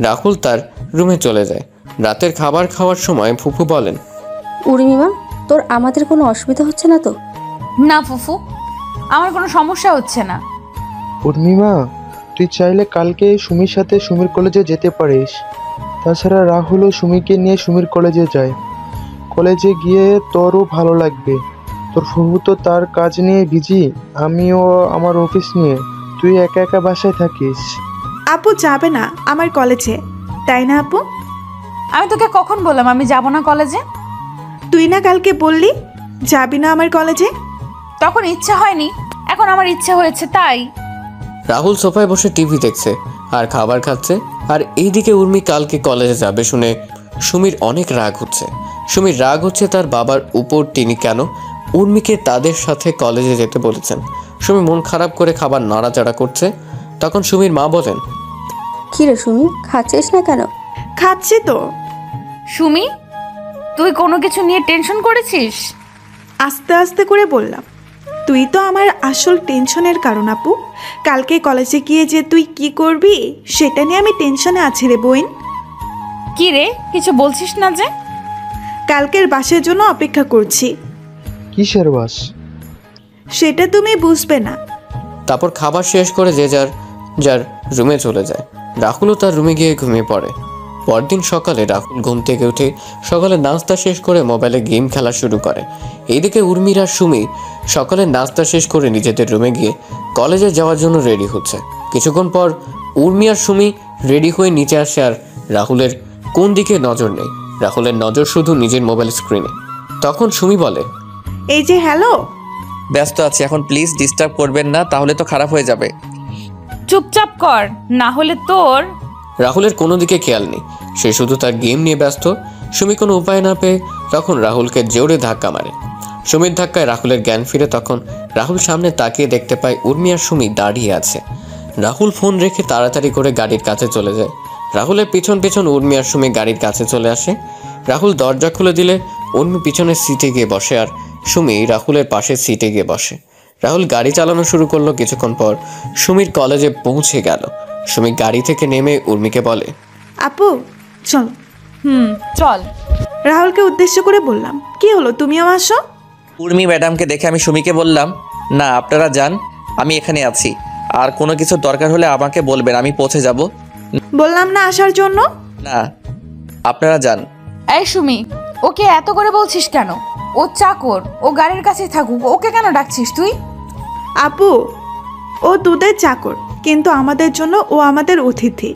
রাহুল তার রুমে চলে যায়। রাতের খাবার খাওয়ার সময় ফুফু বলেন, উর্মিমা, তোর আমাদের কোনো অসুবিধা হচ্ছে না তো? না ফুফু, আমার কোনো সমস্যা হচ্ছে না। উর্মিমা, তুই চাইলে কালকে সুমির সাথে সুমির কলেজে যেতে পারিস। তাছাড়া রাহুলও সুমিকে নিয়ে সুমির কলেজে যায়। কলেজে গিয়ে তোরও ভালো লাগবে। তোর ফুফু তো তার কাজ নিয়ে বিজি, আমিও আমার অফিস নিয়ে। তুই একা একা বাসায় থাকিস। আপু যাবে না আমার কলেজে, তাই না আপু? আমি তোকে কখন বললাম আমি যাব না কলেজে? তুই না কালকে বললি যাবি না আমার কলেজে। তখন ইচ্ছা হয়নি, এখন আমার ইচ্ছে হয়েছে তাই। রাহুল সোফায় বসে টিভি দেখছে আর খাবার খাচ্ছে। আর এইদিকে উর্মি কালকে কলেজে যাবে শুনে সুমির অনেক রাগ হচ্ছে। সুমির রাগ হচ্ছে তার বাবার উপর, তিনি কেন উর্মিকে তাদের সাথে কলেজে যেতে বলেছেন। সুমি মন খারাপ করে খাবার নাড়াচাড়া করছে। তখন সুমির মা বলেন, কি রে সুমি, খাচ্ছিস না কেন? খাচ্ছি তো। সুমি, তুই কোনো কিছু নিয়ে টেনশন করেছিস? আস্তে আস্তে করে বললাম, তুই তো আমার আসল টেনশনের কারণ আপু। কালকে কলেজে গিয়ে যে তুই কি করবি সেটা নিয়ে আমি টেনশনে আছি রে বোন। কি রে, কিছু বলছিস না যে? কালকের বাসের জন্য অপেক্ষা করছি। কিসের বাস? সেটা তুমি বুঝবে না। তারপর খাবার শেষ করে যে যার যার রুমে চলে যায়। রাহুলও তার রুমে গিয়ে ঘুমিয়ে পড়ে। পরদিন সকালে রাহুল ঘুম থেকে উঠে সকালে নাস্তা শেষ করে মোবাইলে গেম খেলা শুরু করে। এইদিকে উর্মির আর সুমি সকালে নাস্তা শেষ করে নিজেদের রুমে গিয়ে কলেজে যাওয়ার জন্য রেডি হচ্ছে। কিছুক্ষণ পর উর্মি আর সুমি রেডি হয়ে নিচে আসে আর রাহুলের কোন দিকে নজর নেই। রাহুলের নজর শুধু নিজের মোবাইল স্ক্রিনে। তখন সুমি বলে, এই যে হ্যালো। ব্যস্ত আছি এখন, প্লিজ ডিস্টার্ব করবেন না, তাহলে তো খারাপ হয়ে যাবে। চুপচাপ কর, না হলে তোর। রাহুলের কোনো দিকে খেয়াল নেই, সে শুধু তার গেম নিয়ে ব্যস্ত। সুমি কোনো উপায় না পেয়ে তখন রাহুলকে জোরে ধাক্কা মারে। সুমির ধাক্কায় রাহুলের জ্ঞান ফিরে। তখন রাহুল সামনে তাকিয়ে দেখতে পায় উর্মি আর সুমি দাঁড়িয়ে আছে। রাহুল ফোন রেখে তাড়াতাড়ি করে গাড়ির কাছে চলে যায়। রাহুলের পিছন পিছন উর্মি আর সুমি গাড়ির কাছে চলে আসে। রাহুল দরজা খুলে দিলে উর্মি পিছনের সিটে গিয়ে বসে আর সুমি রাহুলের পাশের সিটে গিয়ে বসে। রাহুল গাড়ি চালানো শুরু করলো। কিছুক্ষণ পর সুমির কলেজে পৌঁছে গেল। সুমি গাড়ি থেকে নেমে উর্মিকে বলে, আপু চল। চল। রাহুলকে উদ্দেশ্য করে বললাম, কি হলো তুমিও আসো? উর্মি ম্যাডামকে দেখে আমি সুমিকে বললাম, না আপনারা যান, আমি এখানে আছি। আর কোনো কিছু দরকার হলে আমাকে বলবেন, আমি পৌঁছে যাব। বললাম না আসার জন্য। না, আপনারা যান। এই সুমি, ওকে এত করে বলছিস কেন? ও চাকর, ও গাড়ির কাছে থাকুক, ওকে কেন ডাকছিস তুই? আপু, ও তোদের চাকর, কিন্তু আমাদের জন্য ও আমাদের অতিথি।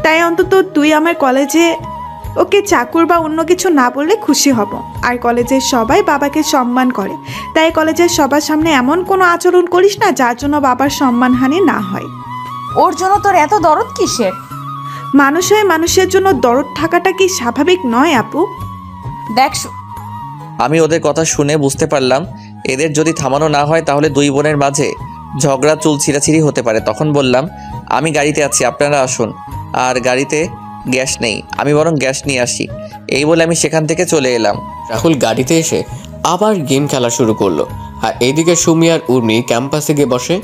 তাই অন্তত তুই আমার কলেজে ওকে চাকর বা অন্য কিছু না বললে খুশি হব। আর কলেজের সবাই বাবাকে সম্মান করে, তাই কলেজের সবার সামনে এমন কোনো আচরণ করিস না যার জন্য বাবার সম্মানহানি না হয়। ওর জন্য তোর এত দরদ কিসের? মানুষ হয়ে মানুষের জন্য দরদ থাকাটা কি স্বাভাবিক নয় আপু? দেখ, আমি ওদের কথা শুনে বুঝতে পারলাম এদের যদি থামানো না হয় তাহলে দুই বোনের মাঝে ঝগড়া চুল ছিঁড়াছিঁড়ি হতে পারে। তখন বললাম, আমি গাড়িতে আছি, আপনারা আসুন। আর গাড়িতে গ্যাস নেই, আমি বরং গ্যাস নিয়ে আসি। এই বলে আমি সেখান থেকে চলে এলাম। রাহুল গাড়িতে এসে আবার গেম খেলা শুরু করলো। আর এইদিকে সুমি আর উর্মি ক্যাম্পাসে গিয়ে বসে।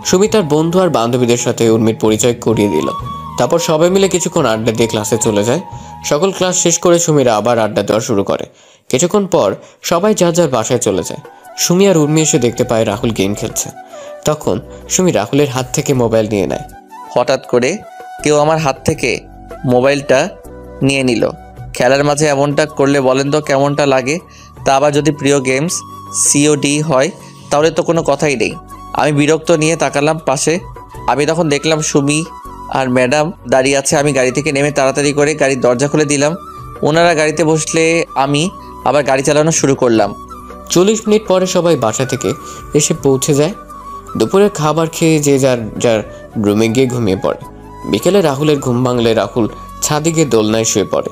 সুমি তার বন্ধু আর বান্ধবীদের সাথে উর্মির পরিচয় করিয়ে দিল। তারপর সবাই মিলে কিছুক্ষণ আড্ডা দিয়ে ক্লাসে চলে যায়। সকল ক্লাস শেষ করে সুমিরা আবার আড্ডা দেওয়া শুরু করে। কিছুক্ষণ পর সবাই যার যার বাসায় চলে যায়। সুমি আর উর্মি এসে দেখতে পায় রাহুল গেম খেলছে। তখন সুমি রাহুলের হাত থেকে মোবাইল নিয়ে নেয়। হঠাৎ করে কেউ আমার হাত থেকে মোবাইলটা নিয়ে নিল। খেলার মাঝে এমনটা করলে বলেন তো কেমনটা লাগে? তা আবার যদি প্রিয় গেমস COD হয় তাহলে তো কোনো কথাই নেই। আমি বিরক্ত নিয়ে তাকালাম পাশে। আমি তখন দেখলাম সুমি আর ম্যাডাম দাঁড়িয়ে আছে। আমি গাড়ি থেকে নেমে তাড়াতাড়ি করে গাড়ির দরজা খুলে দিলাম। ওনারা গাড়িতে বসলে আমি আবার গাড়ি চালানো শুরু করলাম। 40 মিনিট পরে সবাই বাসা থেকে এসে পৌঁছে যায়। দুপুরে খাবার খেয়ে যে যার যার রুমে গিয়ে ঘুমিয়ে পড়ে। বিকেলে রাহুলের ঘুম ভাঙলে রাহুল ছাদে গিয়ে দোলনায় শুয়ে পড়ে।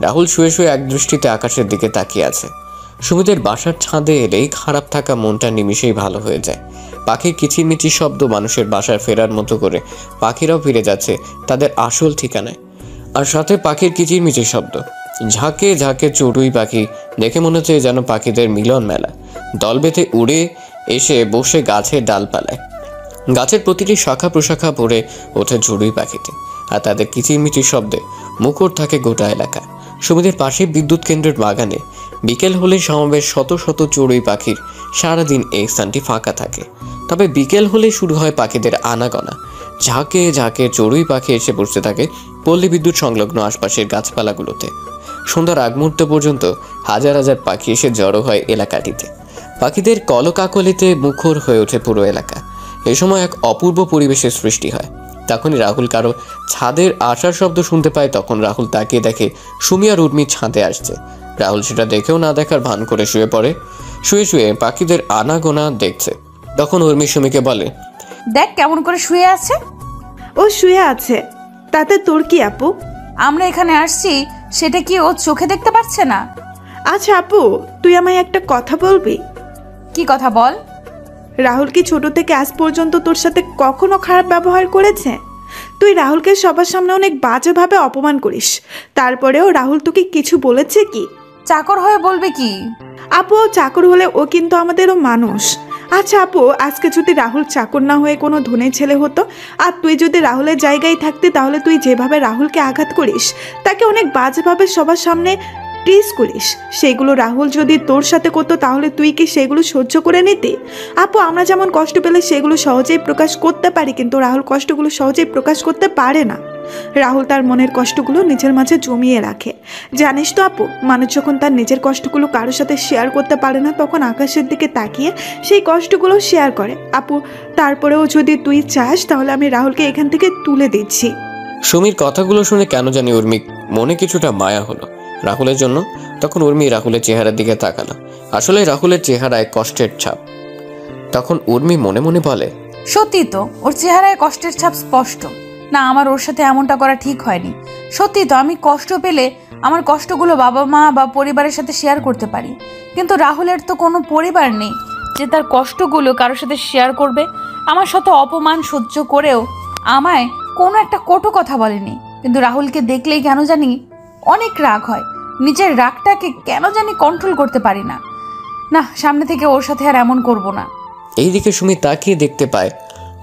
রাহুল শুয়ে শুয়ে এক দৃষ্টিতে আকাশের দিকে তাকিয়ে আছে। সুমিদের বাসার ছাদে এলেই খারাপ থাকা মনটা নিমিষেই ভালো হয়ে যায়। পাখির কিচিরমিচির শব্দ মানুষের বাসায় ফেরার মতো করে পাখিরাও ফিরে যাচ্ছে তাদের আসল ঠিকানায়। আর সাথে পাখির কিচিরমিচির শব্দ, ঝাঁকে ঝাঁকে চড়ুই পাখি দেখে মনে হচ্ছে যেন পাখিদের মিলন মেলা। দল বেঁধে উড়ে এসে বসে গাছের ডালপালায়। গাছের প্রতিটি শাখা প্রশাখা ভরে ওঠে চড়ুই পাখিতে, আর তাদের কিচিরমিচির শব্দে মুখর থাকে গোটা এলাকা। সুমিদের পাশে বিদ্যুৎ কেন্দ্রের বাগানে বিকেল হলে সমাবেশ শত শত চড়ুই পাখির। সারাদিন এই স্থানটি ফাঁকা থাকে, তবে বিকেল হলে শুরু হয় পাখিদের আনাগোনা। ঝাঁকে ঝাঁকে চড়ুই পাখি এসে বসতে থাকে পল্লী বিদ্যুৎ সংলগ্ন আশপাশের গাছপালাগুলোতে। সন্ধ্যার আগ মুহূর্ত পর্যন্ত হাজার হাজার পাখি এসে জড়ো হয় এলাকাটিতে। পাখিদের কলকাকলিতে মুখর হয়ে ওঠে পুরো এলাকা। এ সময় এক অপূর্ব পরিবেশের সৃষ্টি হয়। তখনই রাহুল কারো ছাদের আসার শব্দ শুনতে পায়। তখন রাহুল তাকিয়ে দেখে সুমি আর উর্মি ছাদে আসছে। রাহুল সেটা দেখেও না দেখার ভান করে শুয়ে পড়ে। শুয়ে শুয়ে পাখিদের আনাগোনা দেখছে। তখন উর্মি সুমিকে বলে, দেখ কেমন করে শুয়ে আছে। ও শুয়ে আছে, তাতে তোর কি আপু? আমরা এখানে আসছি সেটা কি ও চোখে দেখতে পাচ্ছে না? আচ্ছা আপু, তুই আমায় একটা কথা বলবি? কি কথা বল। রাহুল কি ছোট থেকে আজ পর্যন্ত তোর সাথে কখনো খারাপ ব্যবহার করেছে? তুই রাহুলকে সবার সামনে অনেক বাজেভাবে অপমান করিস, তারপরেও রাহুল তোকে কিছু বলেছে কি? চাকর হয়ে বলবে কি? আপু ও চাকর হলে ও কিন্তু আমাদেরও মানুষ। আচ্ছা আপু, আজকে যদি রাহুল চাকর না হয়ে কোনো ধনী ছেলে হতো আর তুই যদি রাহুলের জায়গায় থাকতি, তাহলে তুই যেভাবে রাহুলকে আঘাত করিস, তাকে অনেক বাজেভাবে সবার সামনে টিজ করিস, সেগুলো রাহুল যদি তোর সাথে করতো তাহলে তুই কি সেগুলো সহ্য করে নিতি? আপু, আমরা যেমন কষ্ট পেলে সেগুলো সহজেই প্রকাশ করতে পারি, কিন্তু রাহুল কষ্টগুলো সহজেই প্রকাশ করতে পারে না। রাহুল তার মনের কষ্টগুলো নিজের মাঝে জমিয়ে রাখে। জানিস তো আপু, মানুষ যখন তার নিজের কষ্টগুলো কারোর সাথে শেয়ার করতে পারে না, তখন আকাশের দিকে তাকিয়ে সেই কষ্টগুলো শেয়ার করে। আপু, তারপরেও যদি তুই চাস তাহলে আমি রাহুলকে এখান থেকে তুলে দিচ্ছি। সুমির কথাগুলো শুনে কেন জানি উর্মির মনে কিছুটা মায়া হলো রাহুলের জন্য। তখন উর্মি রাহুলের চেহারার দিকে তাকালো। আসলে রাহুলের চেহারায় কষ্টের ছাপ। তখন উর্মি মনে মনে বলে, সত্যি তো ওর চেহারায় কষ্টের ছাপ স্পষ্ট। না, আমার ওর সাথে এমনটা করা ঠিক হয়নি। সত্যি তো আমি কষ্ট পেলে আমার কষ্টগুলো বাবা মা বা পরিবারের সাথে শেয়ার করতে পারি, কিন্তু রাহুলের তো কোনো পরিবার নেই যে তার কষ্টগুলো কারোর সাথে শেয়ার করবে। আমার শত অপমান সহ্য করেও আমায় কোনো একটা কটু কথা বলেনি, কিন্তু রাহুলকে দেখলেই কেন জানি অনেক রাগ হয়। নিজের রাগটাকে কেন জানি কন্ট্রোল করতে পারি না। না, সামনে থেকে ওর সাথে আর এমন করব না। এইদিকে সুমি তাকিয়ে দেখতে পায়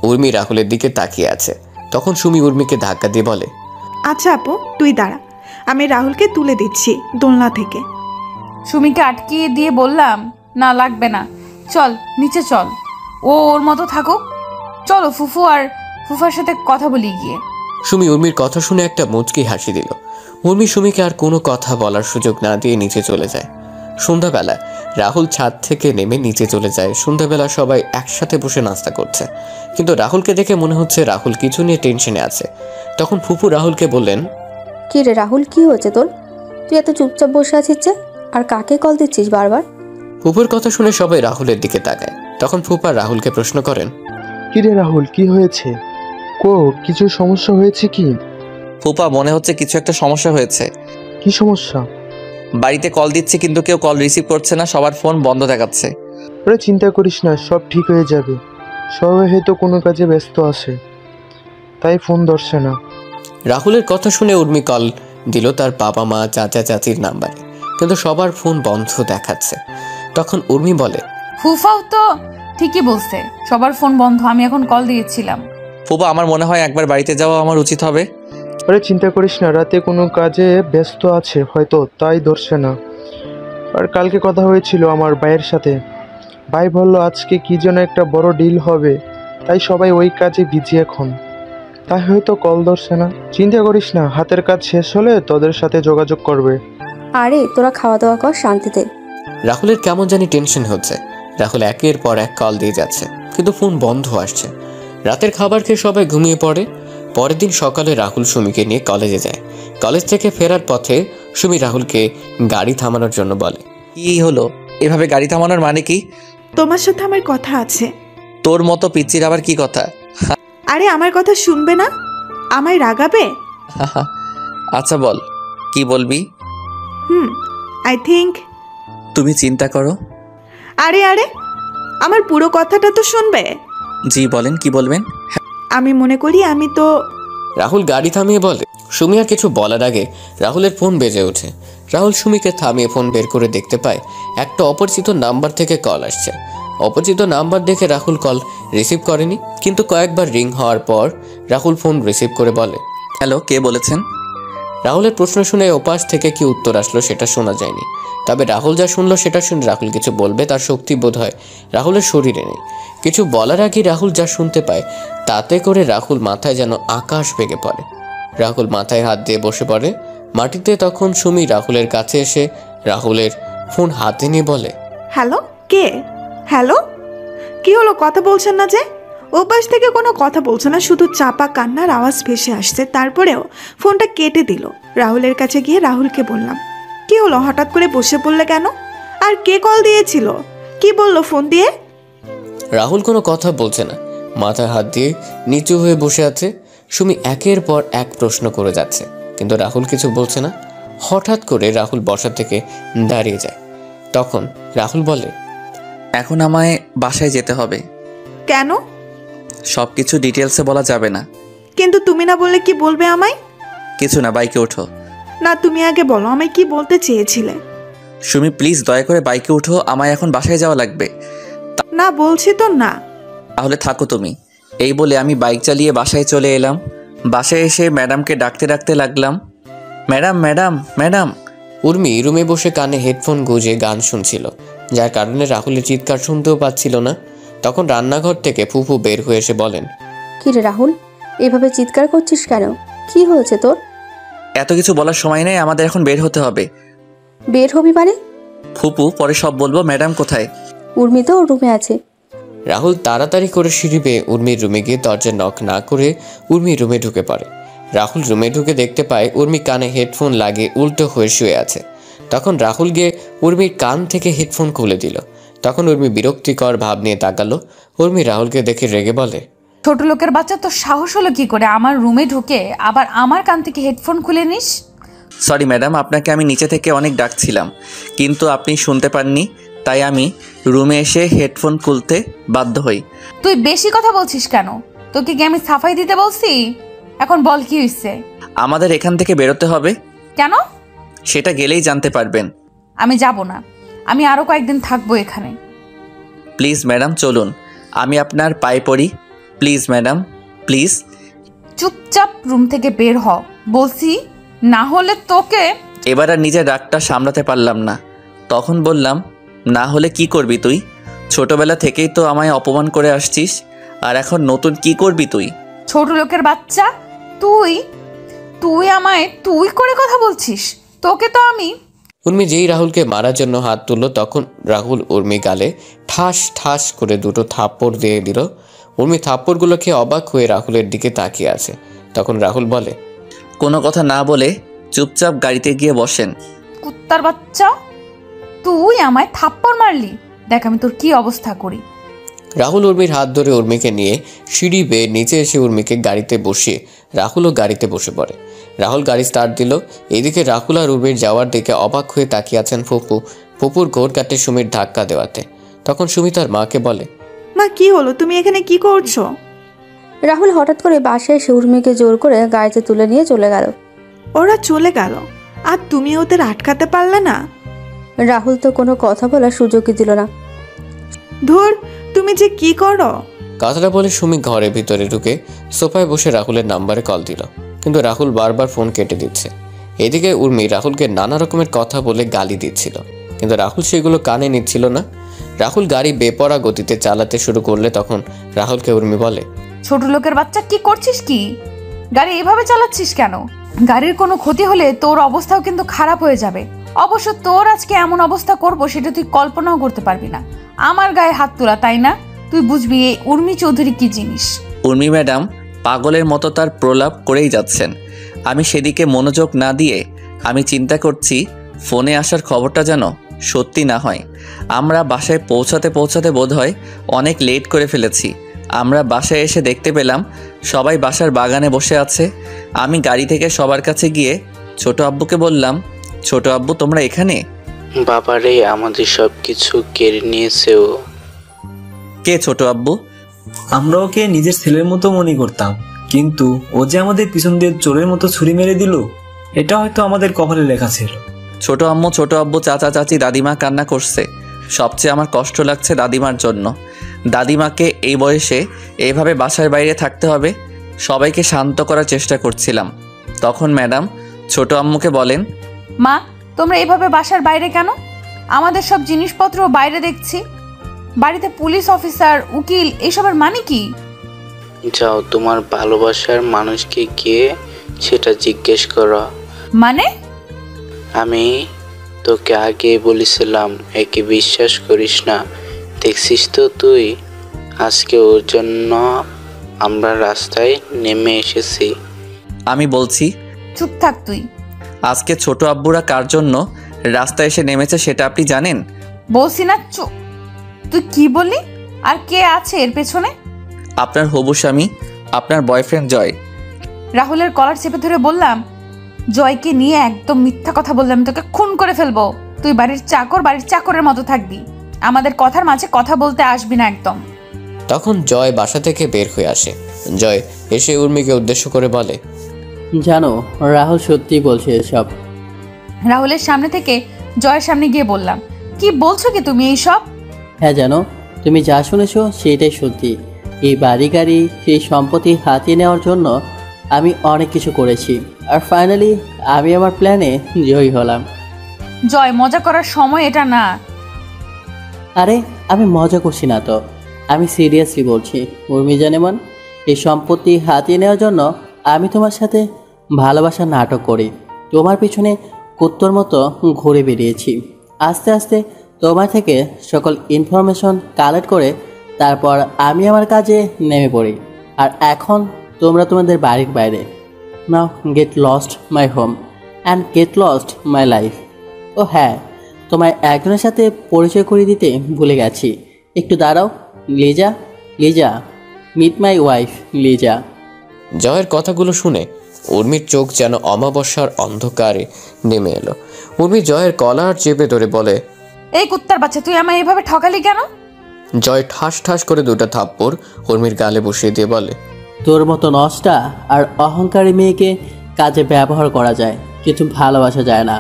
উর্মি রাহুলের দিকে তাকিয়ে আছে। তখন সুমি উর্মিকে ধাক্কা দিয়ে বলে, আচ্ছা আপু, তুই দাঁড়া, আমি রাহুলকে তুলে দিচ্ছি দোলনা থেকে। সুমিকে আটকিয়ে দিয়ে বললাম, না লাগবে না, চল নিচে চল, ও ওর মতো থাকুক। চলো ফুফু আর ফুফার সাথে কথা বলি গিয়ে। সুমি উর্মির কথা শুনে একটা মুচকি হাসি দিল। উর্মি সুমিকে আর কোনো কথা বলার সুযোগ না দিয়ে নিচে চলে যায়। সন্ধ্যাবেলা রাহুল ছাদ থেকে নেমে নিচে চলে যায়। সন্ধ্যাবেলা সবাই একসাথে বসে নাস্তা করছে, কিন্তু রাহুলকে দেখে মনে হচ্ছে রাহুল কিছু নিয়ে টেনশনে আছে। তখন ফুফু রাহুলকে বললেন, কি রে রাহুল, কি হয়েছে তোর? তুই এত চুপচাপ বসে আছিস যে, আর কাকে কল দিচ্ছিস বারবার? ফুফুর কথা শুনে সবাই রাহুলের দিকে তাকায়। তখন ফুফা রাহুলকে প্রশ্ন করেন, কি রে রাহুল, কি হয়েছে? কিছু সমস্যা হয়েছে কি? ফুপা, মনে হচ্ছে কিছু একটা সমস্যা হয়েছে। কি সমস্যা? বাড়িতে কল দিচ্ছে কিন্তু কেউ কল রিসিভ করছে না, সবার ফোন বন্ধ দেখাচ্ছে। ওরা চিন্তা করিস না, সব ঠিক হয়ে যাবে। সবাই হয়তো কোনো কাজে ব্যস্ত আছে, তাই ফোন ধরছে না। রাহুলের কথা শুনে উর্মি কল দিল তার বাবা মা চাচা চাচির নাম্বারে, কিন্তু সবার ফোন বন্ধ দেখাচ্ছে। তখন উর্মি বলে, ফুফাও তো ঠিকই বলছে, সবার ফোন বন্ধ, আমি এখন কল দিয়েছিলাম। ফুপা, আমার মনে হয় একবার বাড়িতে যাওয়া আমার উচিত হবে। আরে চিন্তা করিস না, রাতে কোনো কাজে ব্যস্ত আছে হয়তো, তাই ধরছে না। আর কালকে কথা হয়েছিল আমার ভাইয়ের সাথে, ভাই বলল আজকে কি যেন একটা বড় ডিল হবে, তাই সবাই ওই কাজে বিজি এখন, তাই হয়তো কল ধরছে না। চিন্তা করিস না, হাতের কাজ শেষ হলে তোদের সাথে যোগাযোগ করবে। আরে তোরা খাওয়া দাওয়া কর শান্তিতে। রাহুলের কেমন জানি টেনশন হচ্ছে। রাহুল একের পর এক কল দিয়ে যাচ্ছে, কিন্তু ফোন বন্ধ আসছে। রাতের খাবার খেয়ে সবাই ঘুমিয়ে পড়ে। পরের দিন সকালে রাহুল সুমিকে নিয়ে কলেজে যায়। কলেজ থেকে ফেরার পথে সুমি রাহুলকে গাড়ি থামানোর জন্য বলে, কি হলো? এভাবে গাড়ি থামানোর মানে কি? তোমার সাথে আমার কথা আছে। তোর মতো পিচ্চির আবার কি কথা? আরে আমার কথা শুনবে না? আমায় রাগাবে? আচ্ছা বল, কি বলবি? I think. তুমি চিন্তা করো। আরে আরে, আমার পুরো কথাটা তো শুনবে। জি বলেন, কি বলবেন? আমি মনে করি আমি তো। রাহুল গাড়ি থামিয়ে বলে। সুমি আর কিছু বলার আগে রাহুলের ফোন বেজে ওঠে। রাহুল সুমিকে থামিয়ে ফোন বের করে দেখতে পায় একটা অপরিচিত নাম্বার থেকে কল আসছে। অপরিচিত নাম্বার দেখে রাহুল কল রিসিভ করেনি, কিন্তু কয়েকবার রিং হওয়ার পর রাহুল ফোন রিসিভ করে বলে, হ্যালো, কে বলেছেন? রাহুলের প্রশ্ন শুনে ওপাশ থেকে কি উত্তর আসলো সেটা শোনা যায়নি, তবে রাহুল যা শুনলো সেটা শুনে রাহুল কিছু বলবে তার শক্তি বোধ হয় রাহুলের শরীরে নেই। কিছু বলার আগে রাহুল যা শুনতে পায় তাতে করে রাহুল মাথায় যেন আকাশ ভেঙে পড়ে। রাহুল মাথায় হাত দিয়ে বসে পড়ে মাটিতে। তখন সুমি রাহুলের কাছে এসে রাহুলের ফোন হাতে নিয়ে বলে, হ্যালো, কে? হ্যালো, কি হলো, কথা বলছেন না যে? ও পাশ থেকে কোনো কথা বলছে না, শুধু চাপা কান্নার আওয়াজ ভেসে আসছে। তারপরেও ফোনটা কেটে দিল। রাহুলের কাছে গিয়ে রাহুলকে বললাম, কি হলো, হঠাৎ করে বসে পড়লে কেন? আর কে কল দিয়েছিল? কি বললো ফোন দিয়ে? রাহুল কোনো কথা বলছে না, মাথায় হাত দিয়ে নিচু হয়ে বসে আছে। সুমি একের পর এক প্রশ্ন করে যাচ্ছে, কিন্তু রাহুল কিছু বলছে না। হঠাৎ করে রাহুল বসা থেকে দাঁড়িয়ে যায়। তখন রাহুল বলে, এখন আমায় বাসায় যেতে হবে। কেন? সব কিছু ডিটেলসে বলা যাবে না। কিন্তু তুমি না বললে কি বলবে আমায়? কিছু না, বাইকে ওঠো। না, তুমি আগে বলো আমায় কি বলতে চেয়েছিলে। সুমি প্লিজ দয়া করে বাইকে ওঠো, আমায় এখন বাসায় যাওয়া লাগবে। না বলছি তো না। তাহলে থাকো তুমি। এই বলে আমি বাইক চালিয়ে বাসায় চলে এলাম। বাসায় এসে ম্যাডামকে ডাকতে ডাকতে লাগলাম, ম্যাডাম ম্যাডাম ম্যাডাম। উর্মি রুমে বসে কানে হেডফোন গুঁজে গান শুনছিল, যার কারণে রাহুলের চিৎকার শুনতেও পাচ্ছিল না। তখন রান্নাঘর থেকে ফুফু বের হয়ে এসে বলেন, কি রে রাহুল, এভাবে চিৎকার করছিস কেন? কি হয়েছে তোর? এত কিছু বলার সময় নেই, আমাদের এখন বের হতে হবে। বের হবি মানে? ফুপু পরে সব বলবো। ম্যাডাম কোথায়? উর্মি তো ওর রুমে আছে। রাহুল তাড়াতাড়ি করে সিঁড়ি বেয়ে উর্মির রুমে গিয়ে দরজা নক না করে উর্মির রুমে ঢুকে পড়ে। রাহুল রুমে ঢুকে দেখতে পায় উর্মি কানে হেডফোন লাগিয়ে উল্টো হয়ে শুয়ে আছে। তখন রাহুল গিয়ে উর্মির কান থেকে হেডফোন খুলে দিল। তখন উর্মি বিরক্তিকর ভাব নিয়ে তাকালো। উর্মি রাহুলকে দেখে রেগে বলে, ছোট লোকের বাচ্চা, তোর সাহস হলো কি করে আমার রুমে ঢুকে আবার আমার কান থেকে হেডফোন খুলে নিস? সরি ম্যাডাম, আপনাকে আমি নিচে থেকে অনেক ডাকছিলাম, কিন্তু আপনি শুনতে পাননি, তাই আমি রুমে এসে হেডফোন খুলতে বাধ্য হই। তুই বেশি কথা বলছিস কেন? তোকে কি আমি সাফাই দিতে বলছি? এখন বল কি হয়েছে? আমাদের এখান থেকে বেরোতে হবে। কেন? সেটা গেলেই জানতে পারবেন। আমি যাব না, আমি আরো কয়েকদিন থাকবো এখানে। প্লিজ ম্যাডাম চলুন, আমি আপনার পায়ে পড়ি, প্লিজ ম্যাডাম প্লিজ। চুপচাপ রুম থেকে বের হ বলছি, না হলে তোকে। এবার আর নিজের রাগটা সামলাতে পারলাম না। তখন বললাম, না হলে কি করবি তুই? ছোটবেলা থেকেই তো আমায় অপমান করে আসছিস, আর এখন নতুন কি করবি তুই? ছোট লোকের বাচ্চা, তুই তুই আমায় তুই করে কথা বলছিস? তোকে তো আমি। উর্মি যেই রাহুলকে মারার জন্য হাত তুলল, তখন রাহুল উর্মি গালে ঠাস ঠাস করে দুটো থাপ্পড় দিয়ে দিল। উর্মি থাপ্পড়গুলো খেয়ে অবাক হয়ে রাহুলের দিকে তাকিয়ে আছে। তখন রাহুল বলে, কোনো কথা না বলে চুপচাপ গাড়িতে গিয়ে বসেন। কুত্তার বাচ্চা, তুই আমায় থাপ্পড় মারলি, দেখ আমি তোর কি অবস্থা করি। রাহুল উর্মির হাত ধরে উর্মিকে নিয়ে সিঁড়ি বেয়ে নিচে এসে উর্মিকে গাড়িতে বসিয়ে রাহুলও গাড়িতে বসে পড়ে। রাহুল গাড়ি স্টার্ট দিল। এদিকে রাহুল আর উর্মির যাওয়ার দিকে অবাক হয়ে তাকিয়ে আছেন ফুপু। ফুপুর গোড় কাটে সুমির ধাক্কা দেওয়াতে। তখন সুমি তার মাকে বলে, মা কি হলো, তুমি এখানে কি করছো? রাহুল হঠাৎ করে বাসায় এসে উর্মিকে জোর করে গাড়িতে তুলে নিয়ে চলে গেল। ওরা চলে গেল আর তুমি ওদের আটকাতে পারলে না? রাহুল তো কোনো কথা বলার সুযোগই দিল না। ধুর, তুমি যে কি করো। কথাটা বলে সুমি ঘরের ভিতরে ঢুকে সোফায় বসে রাহুলের নাম্বারে কল দিল, কিন্তু রাহুল বারবার ফোন কেটে দিচ্ছে। এদিকে উর্মি রাহুলকে নানা রকমের কথা বলে গালি দিচ্ছিল, কিন্তু রাহুল সেগুলো কানে নিচ্ছিল না। রাহুল গাড়ি বেপরা গতিতে চালাতে শুরু করলে তখন রাহুলকে উর্মি বলে, ছোট লোকের বাচ্চা, কি করছিস? কি গাড়ি এভাবে চালাচ্ছিস কেন? গাড়ির কোনো ক্ষতি হলে তোর অবস্থাও কিন্তু খারাপ হয়ে যাবে। অবশ্য তোর আজকে এমন অবস্থা করব সেটা তুই কল্পনাও করতে পারবি না। আমার গায়ে হাত তোলা, তাই না? তুই বুঝবি এই উর্মি চৌধুরী কি জিনিস। উর্মি ম্যাডাম পাগলের মতো তার প্রলাপ করেই যাচ্ছেন। আমি সেদিকে মনোযোগ না দিয়ে আমি চিন্তা করছি ফোনে আসার খবরটা যেন সত্যি না হয়। আমরা বাসায় পৌঁছাতে পৌঁছাতে বোধহয় অনেক লেট করে ফেলেছি। আমরা বাসায় এসে দেখতে পেলাম সবাই বাসার বাগানে বসে আছে। আমি গাড়ি থেকে সবার কাছে গিয়ে ছোট আব্বুকে বললাম, ছোট আব্বু তোমরা এখানে? বাবারে, আমাদের সব কিছু কেড়ে নিয়েছে ও। কে ছোট আব্বু? আমরা ওকে নিজের ছেলের মতো মনে করতাম, কিন্তু ও যে আমাদের পিছন দিয়ে চোরের মতো ছুরি মেরে দিল, এটা হয়তো আমাদের কপালে লেখা ছিল। ছোট আম্মু, ছোট আব্বু, চাচা চাচি, দাদিমা কান্না করছে। সবচেয়ে আমার কষ্ট লাগছে দাদিমার জন্য। দাদিমাকে এই বয়সে এইভাবে বাসার বাইরে থাকতে হবে। সবাইকে শান্ত করার চেষ্টা করছিলাম। তখন ম্যাডাম ছোট আম্মুকে বলেন, মা, তোমরা এভাবে বাসার বাইরে কেন? আমাদের সব জিনিসপত্র বাইরে দেখছি। বাড়িতে পুলিশ অফিসার, উকিল, এসবের মানে কি? যাও, তোমার ভালোবাসার মানুষকে গিয়ে সেটা জিজ্ঞেস করো। মানে? আমি তোকে আগে বলেছিলাম একে বিশ্বাস করিস না। দেখছিস তো তুই, আজকে ওর জন্য আমরা রাস্তায় নেমে এসেছি। আমি বলছি, চুপ থাক তুই। আজকে ছোট আব্বুরা কার জন্য রাস্তায় এসে নেমেছে সেটা আপনি জানেন? বলছি না চুপ। তুই কি বললি? আর কে আছে এর পেছনে? আপনার হবু স্বামী, আপনার বয়ফ্রেন্ড জয়। রাহুলের কলার চেপে ধরে বললাম, জয়কে নিয়ে একদম মিথ্যা কথা বললাম, তোকে খুন করে ফেলবো। তুই বাড়ির চাকর, বাড়ির চাকরের মতো থাকবি, আমাদের কথার মাঝে কথা বলতে আসবি না একদম। তখন জয় বাসা থেকে বের হয়ে আসে। জয় এসে উর্মিকে উদ্দেশ্য করে বলে, জানো রাহুল সত্যি বলছে এসব। রাহুলের সামনে থেকে জয়ের সামনে গিয়ে বললাম, কি বলছো কি তুমি এইসব? হ্যাঁ জানো, তুমি যা শুনেছো সেটাই সত্যি। এই বাড়ি গাড়ি, সেই সম্পত্তি হাতিয়ে নেওয়ার জন্য আমি অনেক কিছু করেছি, আর ফাইনালি আমি আমার প্ল্যানে জয়ী হলাম। জয়, মজা করার সময় এটা না। আরে আমি মজা করছি না তো, আমি সিরিয়াসলি বলছি উর্মি জানেমান, এই সম্পত্তি হাতিয়ে নেওয়ার জন্য আমি তোমার সাথে ভালোবাসার নাটক করি, তোমার পিছনে কুত্তর মতো ঘুরে বেরিয়েছি। আস্তে আস্তে তোমার থেকে সকল ইনফরমেশন কালেক্ট করে তারপর আমি আমার কাজে নেমে পড়ি। আর এখন তোমরা তোমাদের বাড়ির বাইরে। Now get lost my home and get lost my life. ও হ্যাঁ, তোমায় একজনের সাথে পরিচয় করিয়ে দিতে ভুলে গেছি, একটু দাঁড়াও। Liza, Liza, meet my wife Liza. জয়ের কথাগুলো শুনে উর্মির চোখ যেন অমাবস্যার অন্ধকারে নেমে এলো। উর্মি জয়ের কলার চেপে ধরে বলে, এই কুত্তার বাচ্চা, তুই আমায় এভাবে ঠকালি কেন? জয় ঠাস ঠাস করে দুটো থাপ্পড় উর্মির গালে বসিয়ে দিয়ে বলে, তোর মতো নষ্টা আর অহংকারী মেয়েকে কাজে ব্যবহার করা যায়, কিন্তু ভালোবাসা যায় না।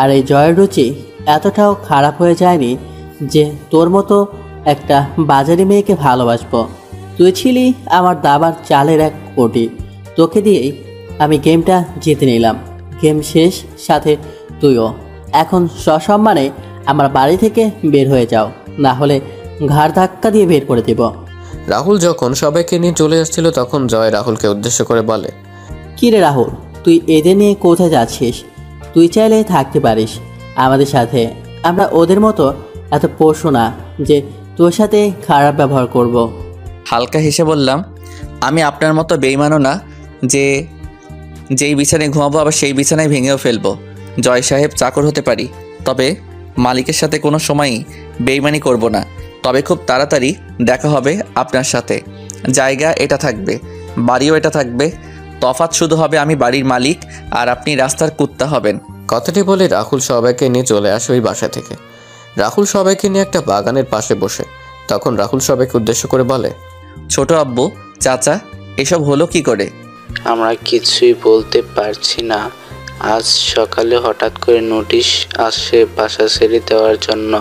আর এই জয়ের রুচি এতটাও খারাপ হয়ে যায়নি যে তোর মতো একটা বাজারি মেয়েকে ভালোবাসবো। তুই ছিলি আমার দাবার চালের এক কোটি, তোকে দিয়েই আমি গেমটা জিতে নিলাম। গেম শেষ, সাথে তুইও। এখন সসম্মানে আমার বাড়ি থেকে বের হয়ে যাও, না হলে ঘাড় ধাক্কা দিয়ে বের করে দেব। রাহুল যখন সবাইকে নিয়ে চলে আসছিল তখন জয় রাহুলকে উদ্দেশ্য করে বলে, কী রে রাহুল, তুই এদের নিয়ে কোথায় যাচ্ছিস? তুই চাইলে থাকতে পারিস আমাদের সাথে, আমরা ওদের মতো এত পশু না যে তোর সাথে খারাপ ব্যবহার করব। হালকা হেসে বললাম, আমি আপনার মতো বেইমানও না যে যেই বিছানায় ঘুমাবো আবার সেই বিছানায় ভেঙেও ফেলবো। জয় সাহেব চাকর হতে পারি, তবে মালিকের সাথে কোনো সময়ই বেইমানি করব না। তবে খুব তাড়াতাড়ি দেখা হবে আপনার সাথে। জায়গা এটা থাকবে, বাড়িও এটা থাকবে, তফাৎ শুধু হবে আমি বাড়ির মালিক আর আপনি রাস্তার কুত্তা হবেন। কথাটি বলে রাহুল সবাইকে নিয়ে চলে আসে ওই বাসা থেকে। রাহুল সবাইকে নিয়ে একটা বাগানের পাশে বসে। তখন রাহুল সবাইকে উদ্দেশ্য করে বলে, ছোট আব্বু, চাচা, এসব হলো কি করে? আমরা কিছুই বলতে পারছি না। আজ সকালে হঠাৎ করে নোটিশ আসে বাসা ছেড়ে দেওয়ার জন্য,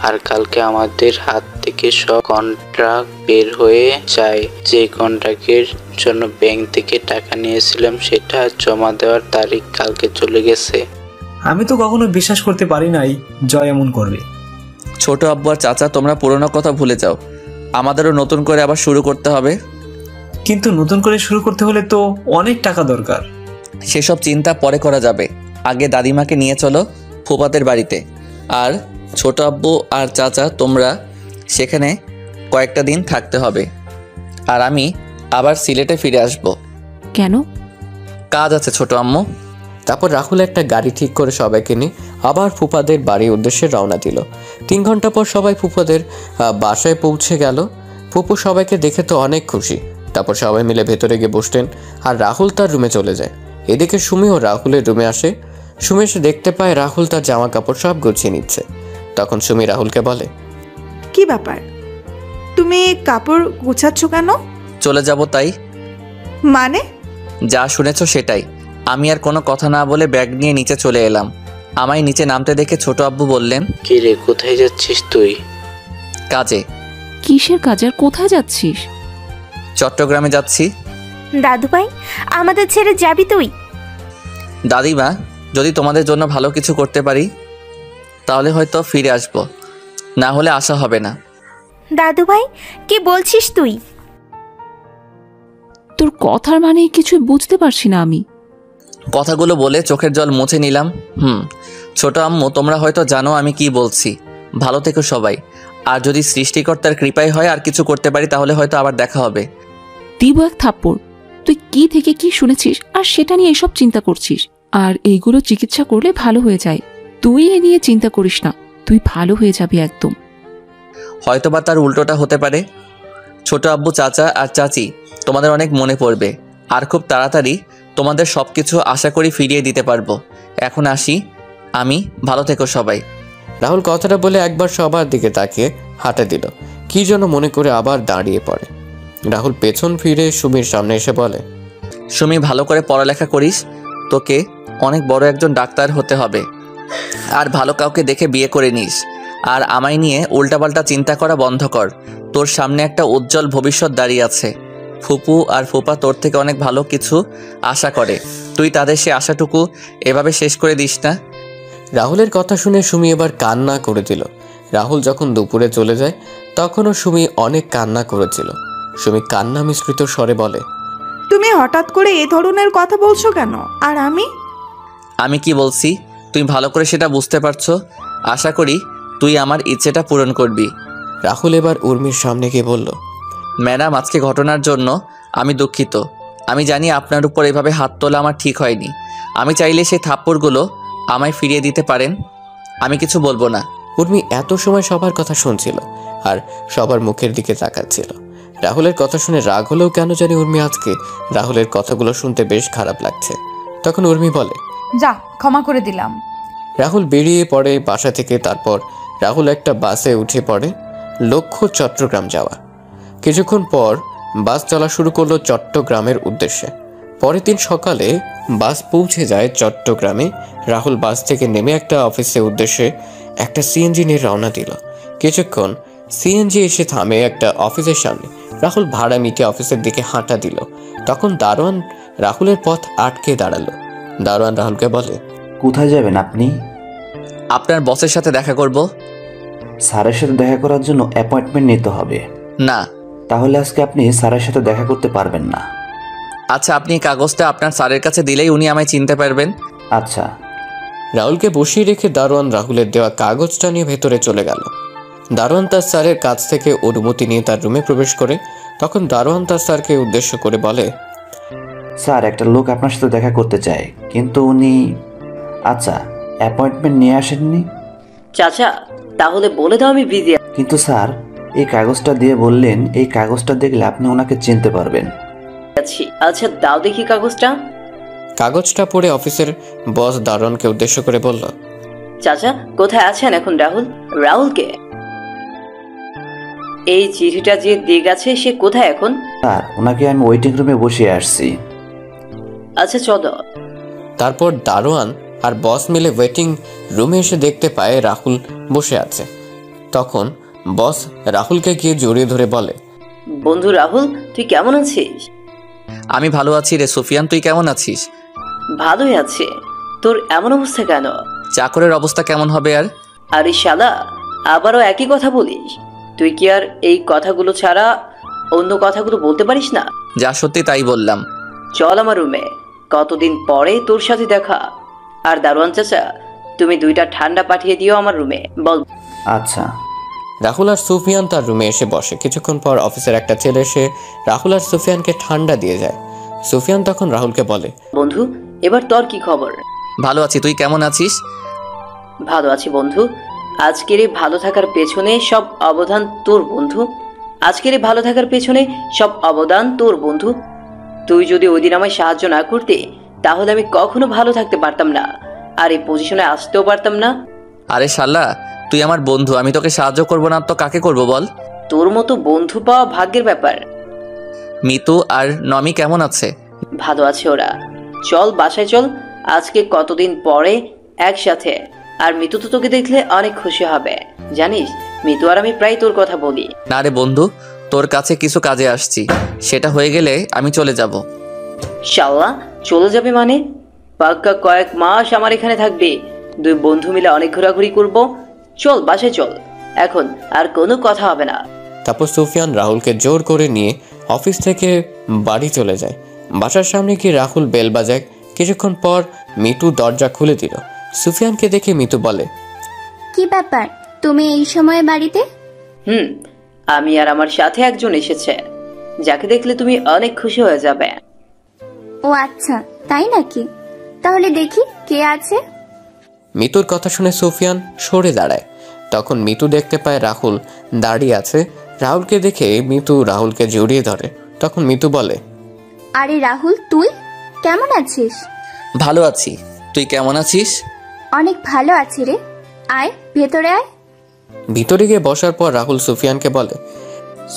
আর কালকে আমাদের হাত থেকে সব কন্ট্রাক্ট বের হয়ে যায়। যে কন্ট্রাক্টের জন্য ব্যাংক থেকে টাকা নিয়েছিলাম সেটা জমা দেওয়ার তারিখ কালকে চলে গেছে। আমি তো কখনো বিশ্বাস করতে পারি নাই জয় এমন করবে। ছোট আব্বু আর চাচা, তোমরা পুরনো কথা ভুলে যাও, আমাদেরও নতুন করে আবার শুরু করতে হবে। কিন্তু নতুন করে শুরু করতে হলে তো অনেক টাকা দরকার। সেসব চিন্তা পরে করা যাবে, আগে দাদিমাকে নিয়ে চলো ফুপাতের বাড়িতে। আর ছোট আব্বু আর চাচা, তোমরা সেখানে কয়েকটা দিন থাকতে হবে, আর আমি আবার সিলেটে ফিরে আসব। কেন? কাজ আছে ছোট আম্মু। তারপর রাহুল একটা গাড়ি ঠিক করে সবাইকে নিয়ে আবার ফুফাদের বাড়ির উদ্দেশ্যে রওনা দিল। 3 ঘন্টা পর সবাই ফুফাদের বাসায় পৌঁছে গেল। ফুপু সবাইকে দেখে তো অনেক খুশি। তারপর সবাই মিলে ভেতরে গিয়ে বসতেন আর রাহুল তার রুমে চলে যায়। এদিকে সুমিও রাহুলের রুমে আসে। সুমি এসে দেখতে পায় রাহুল তার জামা কাপড় সব গুছিয়ে নিচ্ছে। তখন সুমি রাহুলকে বলে, কি ব্যাপার, তুমি কাপড় গুছাচ্ছ কেন? চলে যাব তাই। মানে? যা শুনেছ সেটাই। আমি আর কোনো কথা না বলে ব্যাগ নিয়ে নিচে চলে এলাম। আমায় নিচে নামতে দেখে ছোট আব্বু বললেন, কি রে, কোথায় যাচ্ছিস তুই? কাজে। কিসের কাজে আর কোথায় যাচ্ছিস? চট্টগ্রামে যাচ্ছি। দাদু ভাই, আমাদের ছেড়ে যাবি তুই? দাদিমা, যদি তোমাদের জন্য ভালো কিছু করতে পারি তাহলে হয়তো ফিরে আসব, না হলে আসা হবে না। দাদু ভাই, কি বলছিস তুই? তোর কথার মানে কিছু বুঝতে পারছি না আমি। কথাগুলো বলে চোখের জল মুছে নিলাম। ছোট আম্মু, তোমরা হয়তো জানো আমি কি বলছি। ভালো থেকো সবাই। আর যদি সৃষ্টিকর্তার কৃপাই হয় আর কিছু করতে পারি তাহলে হয়তো আবার দেখা হবে। দিব এক থাপ্পড়। তুই কি থেকে কি শুনেছিস আর সেটা নিয়ে এসব চিন্তা করছিস? আর এইগুলো চিকিৎসা করলে ভালো হয়ে যায়। তুই এ নিয়ে চিন্তা করিস না, তুই ভালো হয়ে যাবি একদম। হয়তোবা তার উল্টোটা হতে পারে। ছোট আব্বু, চাচা আর চাচি তোমাদের অনেক মনে পড়বে, আর খুব তাড়াতাড়ি তোমাদের সব কিছু আশা করি ফিরিয়ে দিতে পারবো। এখন আসি আমি, ভালো থেকো সবাই। রাহুল কথাটা বলে একবার সবার দিকে তাকিয়ে হাঁটা দিল, কি যেন মনে করে আবার দাঁড়িয়ে পড়ে। রাহুল পেছন ফিরে সুমির সামনে এসে বলে, সুমি, ভালো করে পড়ালেখা করিস, তোকে অনেক বড় একজন ডাক্তার হতে হবে। আর ভালো কাউকে দেখে বিয়ে করে নিস। আর আমায় নিয়ে উল্টাপাল্টা চিন্তা করা বন্ধ কর। তোর সামনে একটা উজ্জ্বল ভবিষ্যৎ দাঁড়িয়ে আছে। ফুপু আর ফুপা তোর থেকে অনেক ভালো কিছু আশা করে, তুই তাদের সে আশাটুকু এভাবে শেষ করে দিস না। রাহুলের কথা শুনে সুমি এবার কান্না করে দিল। রাহুল যখন দুপুরে চলে যায় তখনও সুমি অনেক কান্না করেছিল। সুমি কান্না মিশ্রিত স্বরে বলে, তুমি হঠাৎ করে এ ধরনের কথা বলছো কেন? আর আমি কি বলছি তুই ভালো করে সেটা বুঝতে পারছো। আশা করি তুই আমার ইচ্ছেটা পূরণ করবি। রাহুল এবার উর্মির সামনে গিয়ে বলল, ম্যাডাম, আজকে ঘটনার জন্য আমি দুঃখিত। আমি জানি আপনার উপর এভাবে হাত তোলা আমার ঠিক হয়নি। আমি চাইলে সেই থাপ্পড়গুলো আমায় ফিরিয়ে দিতে পারেন, আমি কিছু বলবো না। উর্মি এত সময় সবার কথা শুনছিল আর সবার মুখের দিকে তাকাচ্ছিল। রাহুলের কথা শুনে রাগ হলেও কেন জানি উর্মি আজকে রাহুলের কথাগুলো শুনতে বেশ খারাপ লাগছে। তখন উর্মি বলে, যা, ক্ষমা করে দিলাম। রাহুল বেরিয়ে পড়ে বাসা থেকে। তারপর রাহুল একটা বাসে উঠে পড়ে, লক্ষ্য চট্টগ্রাম যাওয়া। কিছুক্ষণ পর বাস চলা শুরু করলো চট্টগ্রামের উদ্দেশ্যে। পরের দিন সকালে বাস পৌঁছে যায় চট্টগ্রামে। রাহুল বাস থেকে নেমে একটা অফিসের উদ্দেশ্যে একটা সিএনজি নিয়ে রওনা দিল। কিছুক্ষণ সিএনজি এসে থামে একটা অফিসের সামনে। রাহুল ভাড়া মিটিয়ে অফিসের দিকে হাঁটা দিল। তখন দারোয়ান রাহুলের পথ আটকে দাঁড়ালো। দারোয়ান রাহুলকে বলে, কোথায় যাবেন আপনি? আপনার বসের সাথে দেখা করব। স্যারের সাথে দেখা করার জন্য অ্যাপয়েন্টমেন্ট নিতে হবে। না। তাহলে আজকে আপনি স্যারের সাথে দেখা করতে পারবেন না। আচ্ছা, আপনি কাগজটা আপনার স্যারের কাছে দিলেই উনি আমায় চিনতে পারবেন। আচ্ছা। রাহুলকে বসিয়ে রেখে দারোয়ান রাহুলের দেওয়া কাগজটা নিয়ে ভেতরে চলে গেল। দারোয়ান তার স্যারের কাছ থেকে অনুমতি নিয়ে তার রুমে প্রবেশ করে। তখন দারোয়ান তার স্যারকে উদ্দেশ্য করে বলে, স্যার, একটা লোক আপনার সাথে দেখা করতে চায়, কিন্তু উনি আচ্ছা অ্যাপয়েন্টমেন্ট নিয়ে আসেননি। চাচা, তাহলে বলে দাও আমি বিজি। কিন্তু স্যার, এই কাগজটা দিয়ে বললেন এই কাগজটা দেখলে আপনি ওনাকে চিনতে পারবেন। আচ্ছা, দাও দেখি কাগজটা। কাগজটা পড়ে অফিসের বস দারোয়ানকে উদ্দেশ্য করে বলল, চাচা, কোথায় আছেন এখন রাহুল? রাহুলকে এই চিঠিটা যে দিয়ে গেছে সে কোথায় এখন? স্যার, ওনাকে আমি ওয়েটিং রুমে বসিয়ে আসছি। আচ্ছা, চলো। তারপর দারোয়ান আর বস মিলে ওয়েটিং রুমে এসে দেখতে পায় রাহুল বসে আছে। তখন বস রাহুলকে গিয়ে জড়িয়ে ধরে বলে, বন্ধু রাহুল, তুই কেমন আছিস? আমি ভালো আছি রে সুফিয়ান, তুই কেমন আছিস? ভালোই আছে। তোর এমন অবস্থা কেন? চাকরের অবস্থা কেমন হবে আর? আরে শালা, আবারও একই কথা বলিস। তুই কি আর এই কথাগুলো ছাড়া অন্য কথাগুলো বলতে পারিস না? যা সত্যি তাই বললাম। চল আমার রুমে, কতদিন পরে তোর সাথে দেখা। আর দারোয়ান চাচা, তুমি 2টা ঠান্ডা পাঠিয়ে দিও আমার রুমে, বল। আচ্ছা। রাহুল আর সুফিয়ান তার রুমে এসে বসে। কিছুক্ষণ পর অফিসের একটা ছেলে এসে রাহুল আর সুফিয়ানকে ঠান্ডা দিয়ে যায়। সুফিয়ান তখন রাহুলকে বলে, বন্ধু, এবার তোর কি খবর? ভালো আছি, তুই কেমন আছিস? ভালো আছি বন্ধু। আজকের এই ভালো থাকার পেছনে সব অবদান তোর বন্ধু। তুই যদি ওই দিন আমায় সাহায্য না করতে তাহলে আমি কখনো ভালো থাকতে পারতাম না, আর এই পজিশনে আসতেও পারতাম না। আরে শালা, তুই আমার বন্ধু, আমি তোকে সাহায্য করব না তো কাকে করব বল? তোর মতো বন্ধু পাওয়া ভাগ্যের ব্যাপার। মিতু আর নমি কেমন আছে? ভালো আছে ওরা। চল বাসায় চল, আজকে কতদিন পরে একসাথে। আর মিতু তো তোকে দেখলে অনেক খুশি হবে। জানিস, মিতু আর আমি প্রায় তোর কথা বলি। না রে বন্ধু, তোর কাছে কিছু কাজে আসছি, সেটা হয়ে গেলে আমি চলে যাব। শালা, চলে যাবে মানে? পাক্কা কয়েক মাস আমার এখানে থাকবে। 2 বন্ধু মিলে অনেক ঘোরাঘুরি করব। চল বাসায় চল, এখন আর কোনো কথা হবে না। তারপর সুফিয়ান রাহুলকে জোর করে নিয়ে অফিস থেকে বাড়ি চলে যায়। বাসার সামনে গিয়ে রাহুল বেল বাজায়। কিছুক্ষণ পর মিতু দরজা খুলে দিল। সুফিয়ানকে দেখে মিতু বলে, কি ব্যাপার, তুমি এই সময়ে বাড়িতে? আমি আর আমার সাথে একজন এসেছে, যাকে দেখলে তুমি অনেক খুশি হয়ে যাবে। ও আচ্ছা, তাই নাকি? তাহলে দেখি কে আছে। মিতুর কথা শুনে সুফিয়ান সরে দাঁড়ায়। তখন মিতু দেখতে পায় রাহুল দাঁড়িয়ে আছে। রাহুলকে দেখে মিতু রাহুলকে জড়িয়ে ধরে। তখন মিতু বলে, আরে রাহুল, তুই কেমন আছিস? ভালো আছি, তুই কেমন আছিস? অনেক ভালো আছি রে, আয় ভেতরে আয়। ভিতরে গিয়ে বসার পর রাহুল সুফিয়ানকে বলে,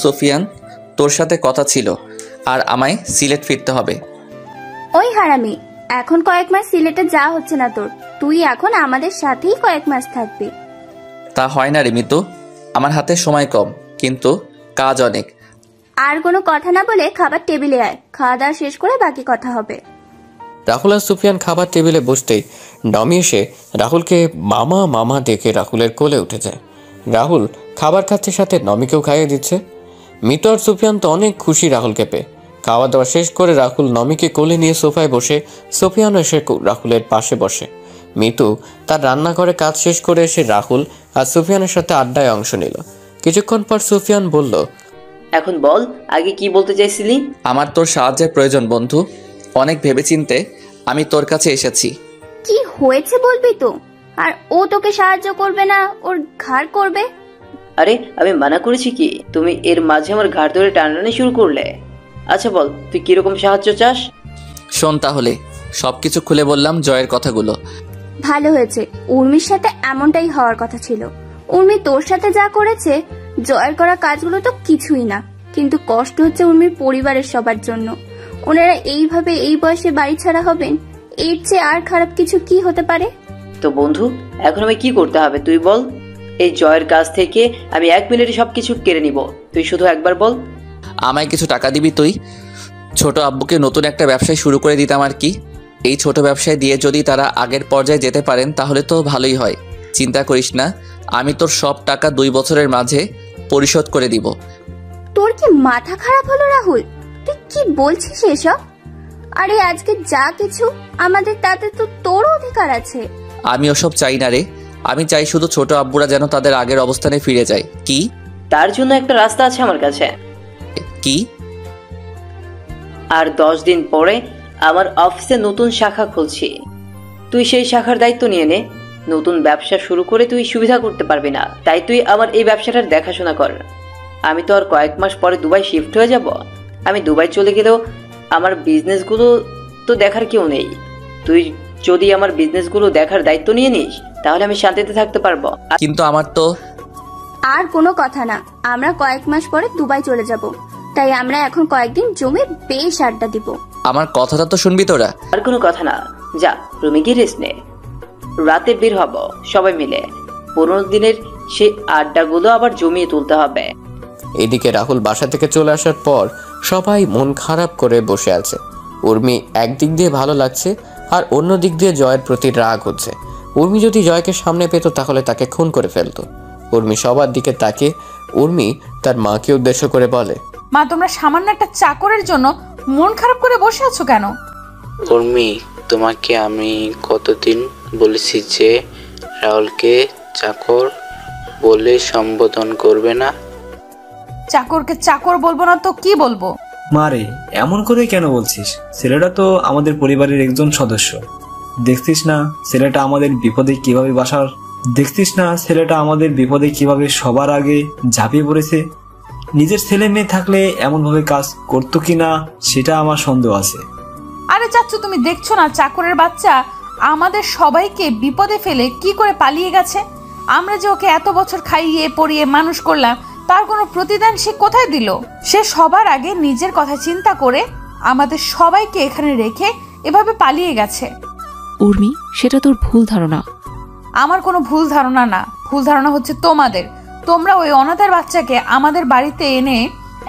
সুফিয়ান, তোর সাথে কথা ছিল, আর আমায় সিলেট ফিরতে হবে। ওই হারামি, এখন কয়েক মাস সিলেটে যাওয়া হচ্ছে না তোর। তুই এখন আমাদের সাথেই কয়েক মাস থাকবি। তা হয় না রে মিতু, আমার হাতে সময় কম, কিন্তু কাজ অনেক। আর কোনো কথা না বলে খাবার টেবিলে আয়, খাওয়া দাওয়া শেষ করে বাকি কথা হবে। রাহুল আর সুফিয়ান খাবার টেবিলে বসতেই ডমি এসে রাহুলকে মামা মামা ডেকে রাহুলের কোলে উঠে যায়। রাহুল খাবার খাচ্ছে, সাথে নমিকেও খাইয়ে দিচ্ছে। মিতু আর সুফিয়ান তো অনেক খুশি রাহুলকে পেয়ে। খাওয়া দাওয়া শেষ করে রাহুল নমিকে কোলে নিয়ে সোফায় বসে, সুফিয়ানও এসে রাহুলের পাশে বসে। মিতু তার রান্নাঘরে কাজ শেষ করে এসে রাহুল আর সুফিয়ানের সাথে আড্ডায় অংশ নিল। কিছুক্ষণ পর সুফিয়ান বলল, এখন বল, আগে কি বলতে চাইছিলি? আমার তোর সাহায্যের প্রয়োজন বন্ধু, অনেক ভেবেচিন্তে আমি তোর কাছে এসেছি। কি হয়েছে বলবি তো? আর ও তোকে সাহায্য করবে না, ওর ঘাড় করবে। আরে আমি মানা করেছি কি? তুমি এর মাঝে আমার ঘাড় ধরে টানাটানি শুরু করলে। আচ্ছা বল, তুই কিরকম সাহায্য চাস? শোন তাহলে, সবকিছু খুলে বললাম জয়ের কথাগুলো। ভালো হয়েছে, উর্মির সাথে এমনটাই হওয়ার কথা ছিল। উর্মি তোর সাথে যা করেছে, জয়ের করা কাজগুলো তো কিছুই না, কিন্তু কষ্ট হচ্ছে উর্মির পরিবারের সবার জন্য। ওনারা এইভাবে এই বয়সে বাড়ি ছাড়া হবেন, এর চেয়ে আর খারাপ কিছু কি হতে পারে? তো বন্ধু, এখন আমি কি করতে হবে তুই বল। এই জয়ের কাছ থেকে আমি 1 মিনিটে সবকিছু কেড়ে নিব, তুই শুধু একবার বল। আমায় কিছু টাকা দিবি তুই? ছোট আব্বুকে নতুন একটা ব্যবসায় শুরু করে দিতাম আর কি। এই ছোট ব্যবসায় দিয়ে যদি তারা আগের পর্যায়ে যেতে পারেন তাহলে তো ভালোই হয়। চিন্তা করিস না, আমি তোর সব টাকা 2 বছরের মাঝে পরিশোধ করে দিব। তোর কি মাথা খারাপ হলো রাহুল? তুই কি বলছিস এসব? আরে আজকে যা কিছু আমাদের, তাতে তো তোর অধিকার আছে। আমি ওসব চাই না রে, আমি চাই শুধু ছোট আব্বুরা যেন তাদের আগের অবস্থানে ফিরে যায়। কি? তার জন্য একটা রাস্তা আছে আমার কাছে। কি? আর 10 দিন পরে আমার অফিসে নতুন শাখা খুলছি, তুই সেই শাখার দায়িত্ব নিয়ে নে। নতুন ব্যবসা শুরু করে তুই সুবিধা করতে পারবি না, তাই তুই আমার এই ব্যবসাটার দেখাশোনা কর। আমি তো আর কয়েক মাস পরে দুবাই শিফট হয়ে যাব। আমি দুবাই চলে গেলেও আমার বিজনেসগুলো তো দেখার কেউ নেই। তুই যদি আমার বিজনেসগুলো দেখার দায়িত্ব নিয়ে নিস তাহলে আমি শান্তিতে থাকতে পারবো। কিন্তু আমার তো আর কোনো কথা না, আমরা কয়েক মাস পরে দুবাই চলে যাব, তাই আমরা এখন কয়েকদিন জমে বেশ আড্ডা দিব। আমার কথাটা তো শুনবি তোরা। আর কোনো কথা না, যা রুমে গিয়ে রেস্ট নে। রাতে বের হব সবাই মিলে, 15 দিনের সেই আড্ডাগুলো আবার জমিয়ে তুলতে হবে। এদিকে রাহুল বাসা থেকে চলে আসার পর সবাই মন খারাপ করে বসে আছে। উর্মি একদিক দিয়ে ভালো লাগছে, আর অন্য দিক দিয়ে জয়ের প্রতি রাগ হচ্ছে। উর্মি যদি জয়কে সামনে পেত তাহলে তাকে খুন করে ফেলতো। উর্মি সবার দিকে তাকিয়ে উর্মি তার মাকে উদ্দেশ্য করে বলে, মা, তোমরা সামান্য একটা চাকরের জন্য মন খারাপ করে বসে আছো কেন? উর্মি, তোমাকে আমি কতদিন বলেছি যে রাহুলকে চাকর বলে সম্বোধন করবে না। চাকরকে চাকর বলবো না তো কি বলবো? মারে, এমন করে কেন বলছিস? ছেলেটা তো আমাদের পরিবারের একজন সদস্য। দেখছিস না ছেলেটা আমাদের বিপদে কিভাবে সবার আগে ঝাঁপিয়ে পড়েছে। নিজের ছেলে মেয়ে থাকলে এমন ভাবে কাজ করতো কিনা সেটা আমার সন্দেহ আছে। আরে চাচ্চু, তুমি দেখছো না চাকরের বাচ্চা আমাদের সবাইকে বিপদে ফেলে কি করে পালিয়ে গেছে? আমরা যে ওকে এত বছর খাইয়ে পরিয়ে মানুষ করলাম, তার কোনো প্রতিদান সে কোথায় দিল? সে সবার আগে নিজের কথা চিন্তা করে আমাদের সবাইকে এখানে রেখে এভাবে পালিয়ে গেছে। উর্মি, সেটা তোর ভুল ধারণা। আমার কোনো ভুল ধারণা না, ভুল ধারণা হচ্ছে তোমাদের। তোমরা ওই অনাথের বাচ্চাকে আমাদের বাড়িতে এনে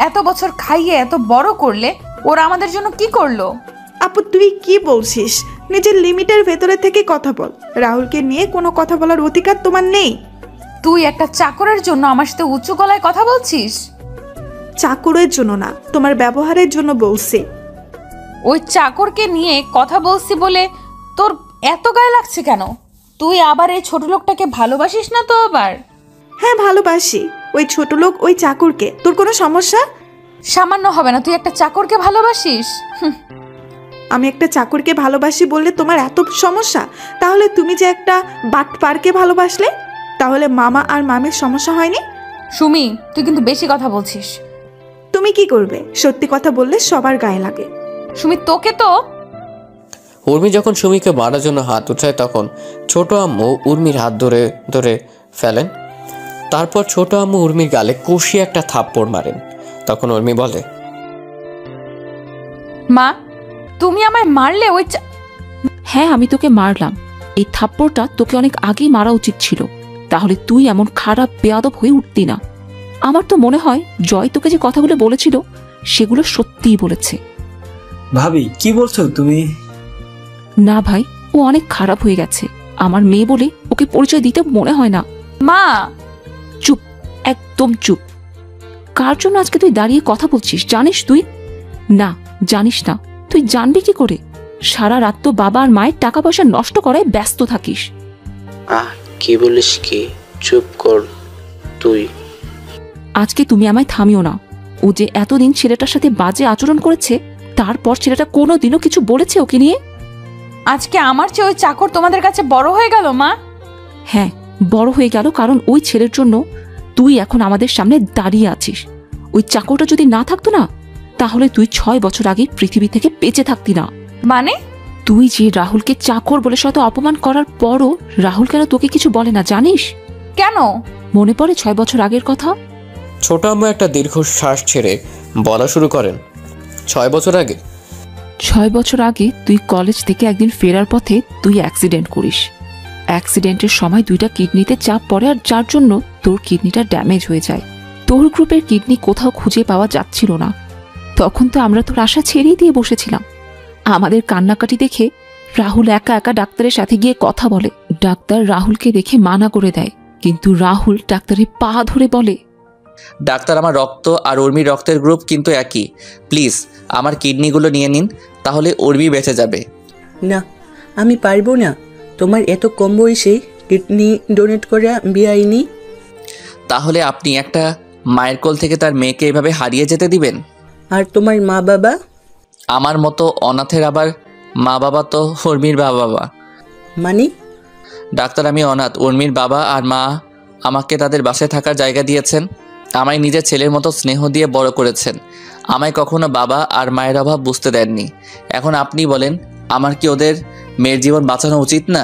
এত বছর খাইয়ে এত বড় করলে, ওরা আমাদের জন্য কি করলো? আপু, তুই কি বলছিস? নিজের লিমিটের ভেতরে থেকে কথা বল। রাহুলকে নিয়ে কোনো কথা বলার অধিকার তোমার নেই। তুই একটা চাকরের জন্য আমার সাথে উঁচু গলায় কথা বলছিস? চাকরের জন্য না, তোমার ব্যবহারের জন্য বলছি। ওই চাকরকে নিয়ে কথা বলছি বলে তোর এত গায়ে লাগছে কেন? তুই আবার এই ছোট লোকটাকে ভালোবাসিস না তো? আবার হ্যাঁ ভালোবাসি, ওই ছোট লোক ওই চাকরকে। তোর কোনো সমস্যা? সামান্য হবে না, তুই একটা চাকরকে ভালোবাসিস? আমি একটা চাকরকে ভালোবাসি বললে তোমার এত সমস্যা? তাহলে তুমি যে একটা বাটপারকে ভালোবাসলে, তাহলে মামা আর মামির সমস্যা হয়নি? সুমি, তুই কিন্তু বেশি কথা বলছিস। তুমি কি করবে? সত্যি কথা বললে সবার গায়ে লাগে। সুমি, তোকে তো। উর্মি যখন সুমিকে মারার জন্য হাত উঠায় তখন ছোট আম্মু উর্মির হাত ধরে ধরে ফেলেন। তারপর ছোট আম্মু উর্মির গালে কষিয়ে একটা থাপ্পড় মারেন। তখন উর্মি বলে, মা তুমি আমায় মারলে? ওই হ্যাঁ, আমি তোকে মারলাম। এই থাপ্পড়টা তোকে অনেক আগেই মারা উচিত ছিল, তাহলে তুই এমন খারাপ বেয়াদব হয়ে উঠতি না। আমার তো মনে হয় জয় তোকে যে কথাগুলো বলেছিল সেগুলো সত্যিই বলেছে। ভাবি, কি বলছো তুমি? না ভাই, ও অনেক খারাপ হয়ে গেছে। আমার মেয়ে বলে ওকে পরিচয় দিতে মনে হয় না। মা চুপ, একদম চুপ। কার জন্য আজকে তুই দাঁড়িয়ে কথা বলছিস জানিস তুই? না, জানিস না। তুই জানবি কি করে? সারা রাত তো বাবা আর মায়ের টাকা পয়সা নষ্ট করায় ব্যস্ত থাকিস। কি বলিস কি? চুপ কর তুই। আজকে তুমি আমায় থামিও না। ও যে এতদিন ছেলেটার সাথে বাজে আচরণ করেছে, তারপর ছেলেটা কোনোদিনও কিছু বলেছে ওকে নিয়ে? আজকে আমার চেয়ে ওই চাকর তোমাদের কাছে বড় হয়ে গেল মা। হ্যাঁ, বড় হয়ে গেল, কারণ ওই ছেলের জন্য তুই এখন আমাদের সামনে দাঁড়িয়ে আছিস। ওই চাকরটা যদি না থাকতো না, তাহলে তুই 6 বছর আগে পৃথিবী থেকে বেঁচে থাকতি না। মানে? তুই যে রাহুলকে চাকর বলে শত অপমান করার পরও রাহুল কেন তোকে কিছু বলে না জানিস? কেন? মনে পড়ে 6 বছর আগের কথা? ছোট আম্মু একটা দীর্ঘ শ্বাস ছেড়ে বলা শুরু করেন, 6 বছর আগে? 6 বছর আগে তুই কলেজ থেকে একদিন ফেরার পথে তুই অ্যাক্সিডেন্ট করিস। অ্যাক্সিডেন্টের সময় 2টা কিডনিতে চাপ পড়ে, আর যার জন্য তোর কিডনিটা ড্যামেজ হয়ে যায়। তোর গ্রুপের কিডনি কোথাও খুঁজে পাওয়া যাচ্ছিল না। তখন তো আমরা তোর আশা ছেড়েই দিয়ে বসেছিলাম। আমাদের কান্নাকাটি দেখে রাহুল একা একা ডাক্তারের সাথে গিয়ে কথা বলে। ডাক্তার রাহুলকে দেখে মানা করে দেয়, কিন্তু রাহুল ডাক্তারের পা ধরে বলে, ডাক্তার, আমার রক্ত আর উর্মির রক্তের গ্রুপ কিন্তু একই। প্লিজ আমার কিডনিগুলো নিয়ে নিন, তাহলে উর্মি বেঁচে যাবে। না, আমি পারবো না। তোমার এত কম বয়সে কিডনি ডোনেট করা বেআইনি। তাহলে আপনি একটা মায়ের কোল থেকে তার মেয়েকে এভাবে হারিয়ে যেতে দিবেন? আর তোমার মা বাবা? আমার মতো অনাথের আবার মা বাবা তো উর্মির বাবা। মানে? ডাক্তার, আমি অনাথ। উর্মির বাবা আর মা আমাকে তাদের বাসায় থাকার জায়গা দিয়েছেন। আমায় নিজের ছেলের মতো স্নেহ দিয়ে বড় করেছেন। আমায় কখনো বাবা আর মায়ের অভাব বুঝতে দেননি। এখন আপনি বলেন, আমার কি ওদের মেয়ের জীবন বাঁচানো উচিত না?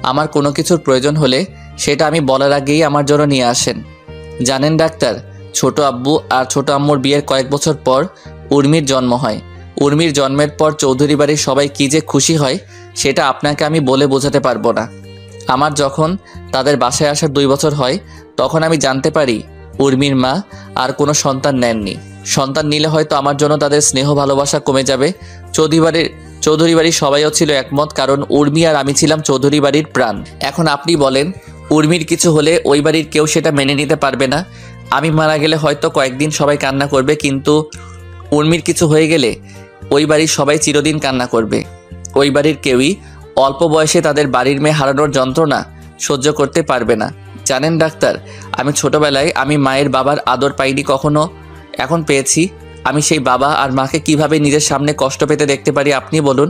আমার কোনো কিছুর প্রয়োজন হলে সেটা আমি বলার আগেই আমার জন্য নিয়ে আসেন। জানেন ডাক্তার, ছোট আব্বু আর ছোট আম্মুর বিয়ের কয়েক বছর পর উর্মির জন্ম হয়। উর্মির জন্মের পর চৌধুরী বাড়ির সবাই কী যে খুশি হয় সেটা আপনাকে আমি বলে বোঝাতে পারবো না। আমার যখন তাদের বাসায় আসার 2 বছর হয় তখন আমি জানতে পারি উর্মির মা আর কোনো সন্তান নেননি। সন্তান নিলে হয়তো আমার জন্য তাদের স্নেহ ভালোবাসা কমে যাবে। চৌধুরী বাড়ির সবাইও ছিল একমত, কারণ উর্মি আর আমি ছিলাম চৌধুরী বাড়ির প্রাণ। এখন আপনি বলেন, উর্মির কিছু হলে ওই বাড়ির কেউ সেটা মেনে নিতে পারবে না। আমি মারা গেলে হয়তো কয়েকদিন সবাই কান্না করবে, কিন্তু উর্মির কিছু হয়ে গেলে ওই বাড়ির সবাই চিরদিন কান্না করবে। ওই বাড়ির কেউই অল্প বয়সে তাদের বাড়ির মেয়ে হারানোর যন্ত্রণা সহ্য করতে পারবে না। জানেন ডাক্তার, আমি ছোটবেলায় আমি মায়ের বাবার আদর পাইনি কখনো, এখন পেয়েছি। আমি সেই বাবা আর মাকে কিভাবে নিজের সামনে কষ্ট পেতে দেখতে পারি আপনি বলুন।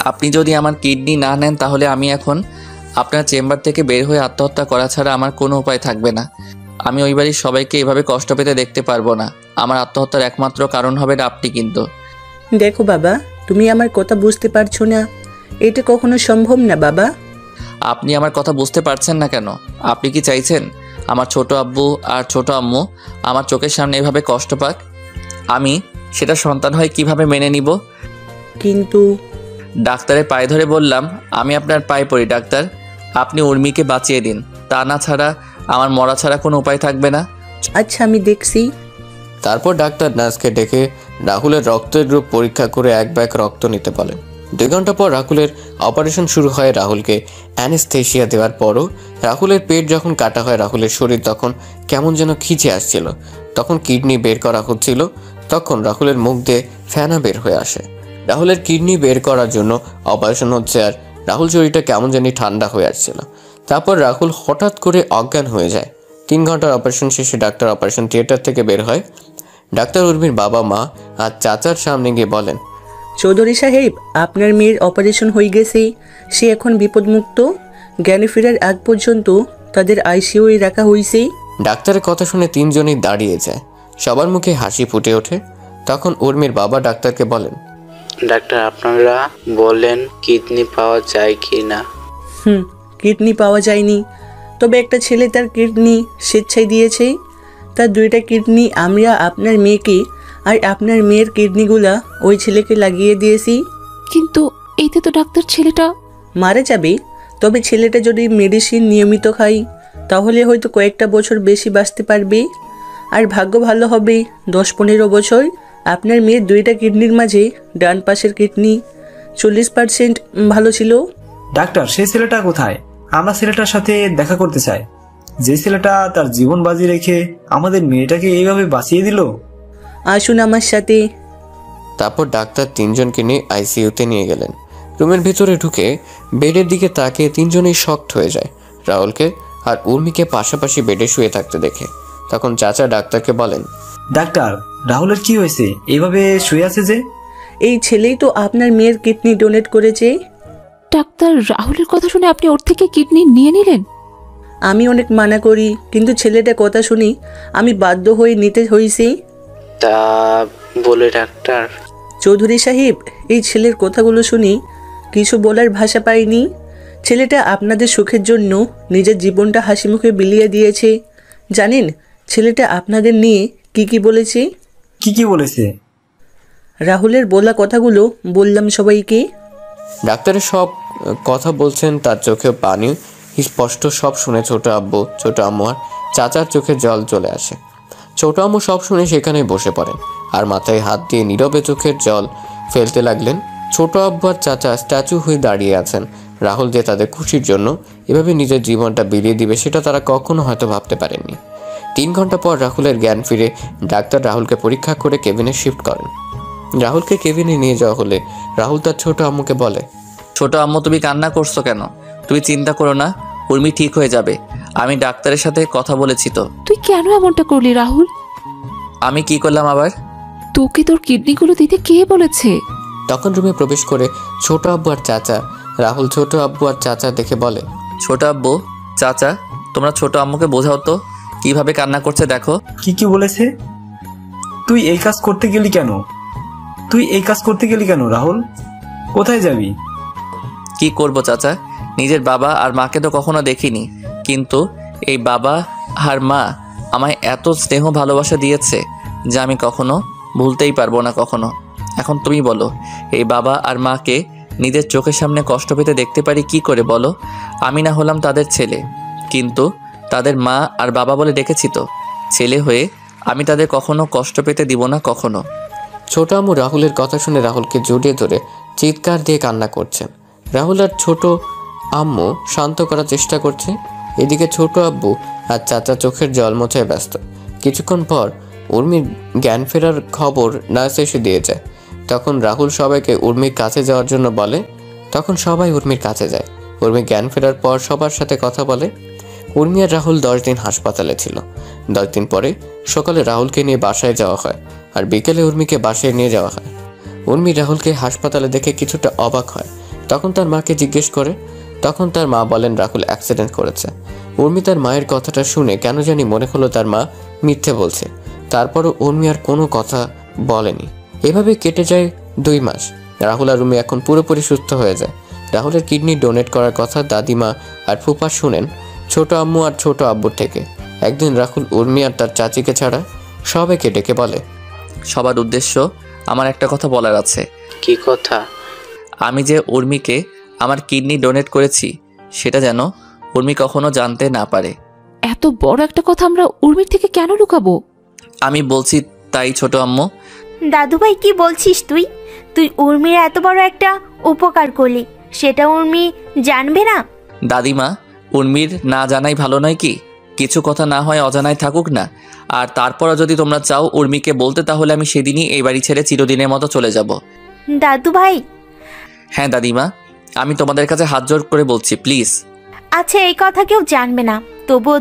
আপনি যদি আমার কিডনি না নেন তাহলে আমি এখন আপনার চেম্বার থেকে বের হয়ে আত্মহত্যা করা ছাড়া আমার কোনো উপায় থাকবে না। আমি ওই বাড়ির সবাইকে এভাবে কষ্ট পেতে দেখতে পারবো না। আমার আত্মহত্যার একমাত্র কারণ হবে না আপনি। কিন্তু দেখো বাবা, তুমি আমার কথা বুঝতে পারছো না। এটা কখনো সম্ভব না বাবা। আপনি আমার কথা বুঝতে পারছেন না কেন? আপনি কি চাইছেন আমার ছোট আব্বু আর ছোট আম্মু আমার চোখের সামনে এভাবে কষ্ট পাক? আমি সেটা সন্তান হয়ে কিভাবে মেনে নিব? কিন্তু ডাক্তারের পায়ে ধরে বললাম, আমি আপনার পায়ে পড়ি ডাক্তার, আপনি উর্মিকে বাঁচিয়ে দিন। তা না ছাড়া আমার মরা ছাড়া কোনো উপায় থাকবে না। আচ্ছা, আমি দেখছি। তারপর ডাক্তার নার্সকে ডেকে রাহুলের রক্তের গ্রুপ পরীক্ষা করে 1 ব্যাগ রক্ত নিতে বলেন। 2 ঘন্টা পর রাহুলের অপারেশন শুরু হয়। রাহুলকে অ্যানেস্থেশিয়া দেওয়ার পরও রাহুলের পেট যখন কাটা হয় রাহুলের শরীর তখন কেমন যেন খিচে আসছিল। তখন কিডনি বের করা হচ্ছিল। তখন রাহুলের মুখ দিয়ে ফেনা বের হয়ে আসে। রাহুলের কিডনি বের করার জন্য অপারেশন হচ্ছে, আর রাহুল শরীরটা কেমন জানি ঠান্ডা হয়ে আসছিল। তারপর রাহুল হঠাৎ করে অজ্ঞান হয়ে যায়। 3 ঘন্টার অপারেশন শেষে ডাক্তার অপারেশন থিয়েটার থেকে বের হয়। ডাক্তার উর্মির বাবা মা আর চাচার সামনে গিয়ে বলেন, চৌধুরী সাহেব, আপনার মেয়ের অপারেশন হয়ে গেছে, সে এখন বিপদমুক্ত। জ্ঞানে ফেরার আগ পর্যন্ত তাদের আইসিইউয়ে রাখা হয়েছে। ডাক্তারের কথা শুনে 3 জনই দাঁড়িয়ে যায়। সবার মুখে হাসি ফুটে ওঠে। তখন উর্মির বাবা ডাক্তারকে বলেন, ডাক্তার আপনারা বলেন কিডনি পাওয়া যায় কি না? কিডনি পাওয়া যায়নি, তবে একটা ছেলে তার কিডনি স্বেচ্ছায় দিয়েছে। তার 2টা কিডনি আমরা আপনার মেয়েকে আর আপনার মেয়ের কিডনিগুলা ওই ছেলেকে লাগিয়ে দিয়েছি। কিন্তু এতে তো ডাক্তার ছেলেটা মারা যাবে, তবে ছেলেটা যদি মেডিসিন নিয়মিত খায় তাহলে হয়তো কয়েকটা বছর বেশি বাঁচতে পারবে। আর ভাগ্য ভালো হবে 10-15 বছর। আপনার মেয়ের 2টা কিডনির মাঝে ডান পাশের কিডনি 40% ভালো ছিল। ডাক্তার, সেই ছেলেটা কোথায়? আমরা ছেলেটার সাথে দেখা করতে চাই, যে ছেলেটা তার জীবন বাজি রেখে আমাদের মেয়েটাকে এইভাবে বাঁচিয়ে দিল। আসুন আমার সাথে। তারপর ডাক্তার 3 জনকে নিয়ে আইসিইউতে নিয়ে গেলেন। রুমের ভিতরে ঢুকে বেডের দিকে তাকিয়ে 3 জনই শকড হয়ে যায় রাহুলকে আর উর্মিকে পাশাপাশি বেডে শুয়ে থাকতে দেখে। তখন চাচা ডাক্তারকে বলেন, ডাক্তার, রাহুলের কি হয়েছে? এইভাবে শুয়ে আছে যে? এই ছেলেই তো আপনার মেয়ের কিডনি ডোনেট করেছে। ডাক্তার, রাহুলের কথা শুনে আপনি ওর থেকে কিডনি নিয়ে নিলেন? আমি অনেক মানা করি, কিন্তু ছেলেটা কথা শুনি আমি বাধ্য হয়ে নিতে হয়েছি। তা বলে ডাক্তার? চৌধুরী সাহেব, এই ছেলের কথাগুলো শুনি কিছু বলার ভাষা পাইনি। ছেলেটা আপনাদের সুখের জন্য নিজের জীবনটা হাসি মুখে বিলিয়ে দিয়েছে। জানেন ছেলেটা আপনাদের নিয়ে কি বলেছে? কি বলেছে? রাহুলের বলা কথাগুলো বললাম সবাইকে। ডাক্তারের সব কথা বলছেন, তার চোখে পানি স্পষ্ট। সব শুনে ছোট আব্বু, ছোট আম্মু আর চাচার চোখে জল চলে আসে। ছোট আম্মু সব শুনে সেখানে বসে পড়েন আর মাথায় হাত দিয়ে নীরবে চোখের জল ফেলতে লাগলেন। ছোট আব্বু আর চাচা স্ট্যাচু হয়ে দাঁড়িয়ে আছেন। রাহুল যে তাদের খুশির জন্য এভাবে নিজের জীবনটা বিলিয়ে দিবে সেটা তারা কখনো হয়তো ভাবতে পারেননি। 3 ঘন্টা পর রাহুলের জ্ঞান ফিরে ডাক্তার রাহুলকে পরীক্ষা করে কেবিনে শিফট করেন। রাহুলকে কেবিনে নিয়ে যাওয়া হলে রাহুল তার ছোট আম্মুকে বলে, ছোট আম্মু, তুমি কান্না করছো কেন? তুমি চিন্তা করো না, উর্মি ঠিক হয়ে যাবে। আমি ডাক্তারের সাথে কথা বলেছি তো। তুই কেন এমনটা করলি রাহুল? আমি কি করলাম আবার? তোকে তোর কিডনিগুলো দিতে কে বলেছে? তখন রুমে প্রবেশ করে ছোট আব্বু আর চাচা। রাহুল ছোট আব্বু আর চাচা দেখে বলে, ছোট আব্বু, চাচা, তোমরা ছোট আম্মুকে বোঝাও তো কিভাবে কান্না করছে দেখো। কি বলেছে? তুই এই কাজ করতে গেলি কেন রাহুল? কোথায় যাবি? কি করব চাচা, নিজের বাবা আর মাকে তো কখনো দেখিনি, কিন্তু এই বাবা আর মা আমায় এত স্নেহ ভালোবাসা দিয়েছে যা আমি কখনো ভুলতেই পারবো না কখনো। এখন তুমি বলো, এই বাবা আর মাকে নিজের চোখের সামনে কষ্ট পেতে দেখতে পারি কি করে বলো? আমি না হলাম তাদের ছেলে, কিন্তু তাদের মা আর বাবা বলে ডেকেছি তো। ছেলে হয়ে আমি তাদের কখনো কষ্ট পেতে দিব না কখনো। ছোট আম্মু রাহুলের কথা শুনে রাহুলকে জড়িয়ে ধরে চিৎকার দিয়ে কান্না করছেন। রাহুল আর ছোট আম্মু শান্ত করার চেষ্টা করছে। এদিকে ছোট আব্বু আর চাচা চোখের জল মোছায় ব্যস্ত। কিছুক্ষণ পর উর্মির জ্ঞান ফেরার খবর নার্স এসে দিয়ে যায়। তখন রাহুল সবাইকে উর্মির কাছে যাওয়ার জন্য বলে। তখন সবাই উর্মির কাছে যায়। উর্মি জ্ঞান ফেরার পর সবার সাথে কথা বলে। উর্মি আর রাহুল 10 দিন হাসপাতালে ছিল। 10 দিন পরে সকালে রাহুলকে নিয়ে বাসায় যাওয়া হয় আর বিকেলে উর্মিকে বাসায় নিয়ে যাওয়া হয়। উর্মি রাহুলকে হাসপাতালে দেখে কিছুটা অবাক হয়। তখন তার মাকে জিজ্ঞেস করে। তখন তার মা বলেন রাহুল অ্যাক্সিডেন্ট করেছে। উর্মি তার মায়ের কথাটা শুনে কেন জানি মনে হলো তার মা মিথ্যে বলছে। তারপরও উর্মি আর কোনো কথা বলেনি। এভাবে কেটে যায় 2 মাস। রাহুল আর উর্মি এখন পুরোপুরি সুস্থ হয়ে যায়। রাহুলের কিডনি ডোনেট করার কথা দাদিমা আর ফুপা শুনেন ছোট আম্মু আর ছোট আব্বুর থেকে। একদিন রাহুল উর্মি আর তার চাচিকে ছাড়া সবাইকে ডেকে বলে, সবার উদ্দেশ্য আমার একটা কথা বলার আছে। কি কথা? আমি যে উর্মিকে আমার কিডনি ডোনেট করেছি সেটা যেন উর্মি কখনো জানতে না পারে। এত বড় একটা কথা আমরা উর্মির থেকে কেন লুকাবো? আমি বলছি তাই ছোট আম্মু। দাদু ভাই, কি বলছিস তুই? তুই উর্মির এত বড় একটা উপকার করলি, সেটা উর্মি জানবে না? দাদিমা, উর্মির না জানাই ভালো নয় কি? কিছু কথা না হয় অজানায় থাকুক না। আর তারপরও যদি তোমরা চাও উর্মিকে বলতে, তাহলে আমি সেদিনই এই বাড়ি ছেড়ে চিরদিনের মতো চলে যাব। দাদু ভাই। হ্যাঁ দাদিমা, আমি তোমাদের কাছে হাত জোড় করে বলছি, প্লিজ। আচ্ছা, এই কথা কেউ জানবে না, তবু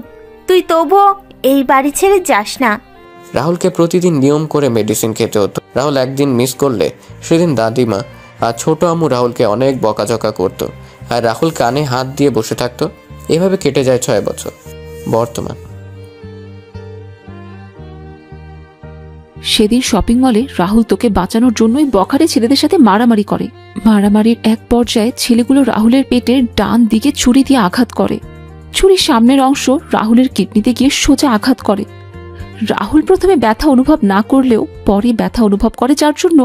তুই তবুও এই বাড়ি ছেড়ে যাস না। রাহুলকে প্রতিদিন নিয়ম করে মেডিসিন খেতে হতো। রাহুল একদিন মিস করলে সেদিন দাদিমা আর ছোট আম্মু রাহুলকে অনেক বকাঝকা করতো, আর রাহুল কানে হাত দিয়ে বসে থাকতো। এভাবে কেটে যায় 6 বছর। বর্তমান সেদিন শপিং মলে রাহুল তোকে বাঁচানোর জন্যই বখারে ছেলেদের সাথে মারামারি করে। মারামারির এক পর্যায়ে ছেলেগুলো রাহুলের পেটের ডান দিকে ছুরি দিয়ে আঘাত করে। ছুরির সামনের অংশ রাহুলের কিডনিতে গিয়ে সোজা আঘাত করে। রাহুল প্রথমে ব্যথা অনুভব না করলেও পরে ব্যথা অনুভব করে, যার জন্য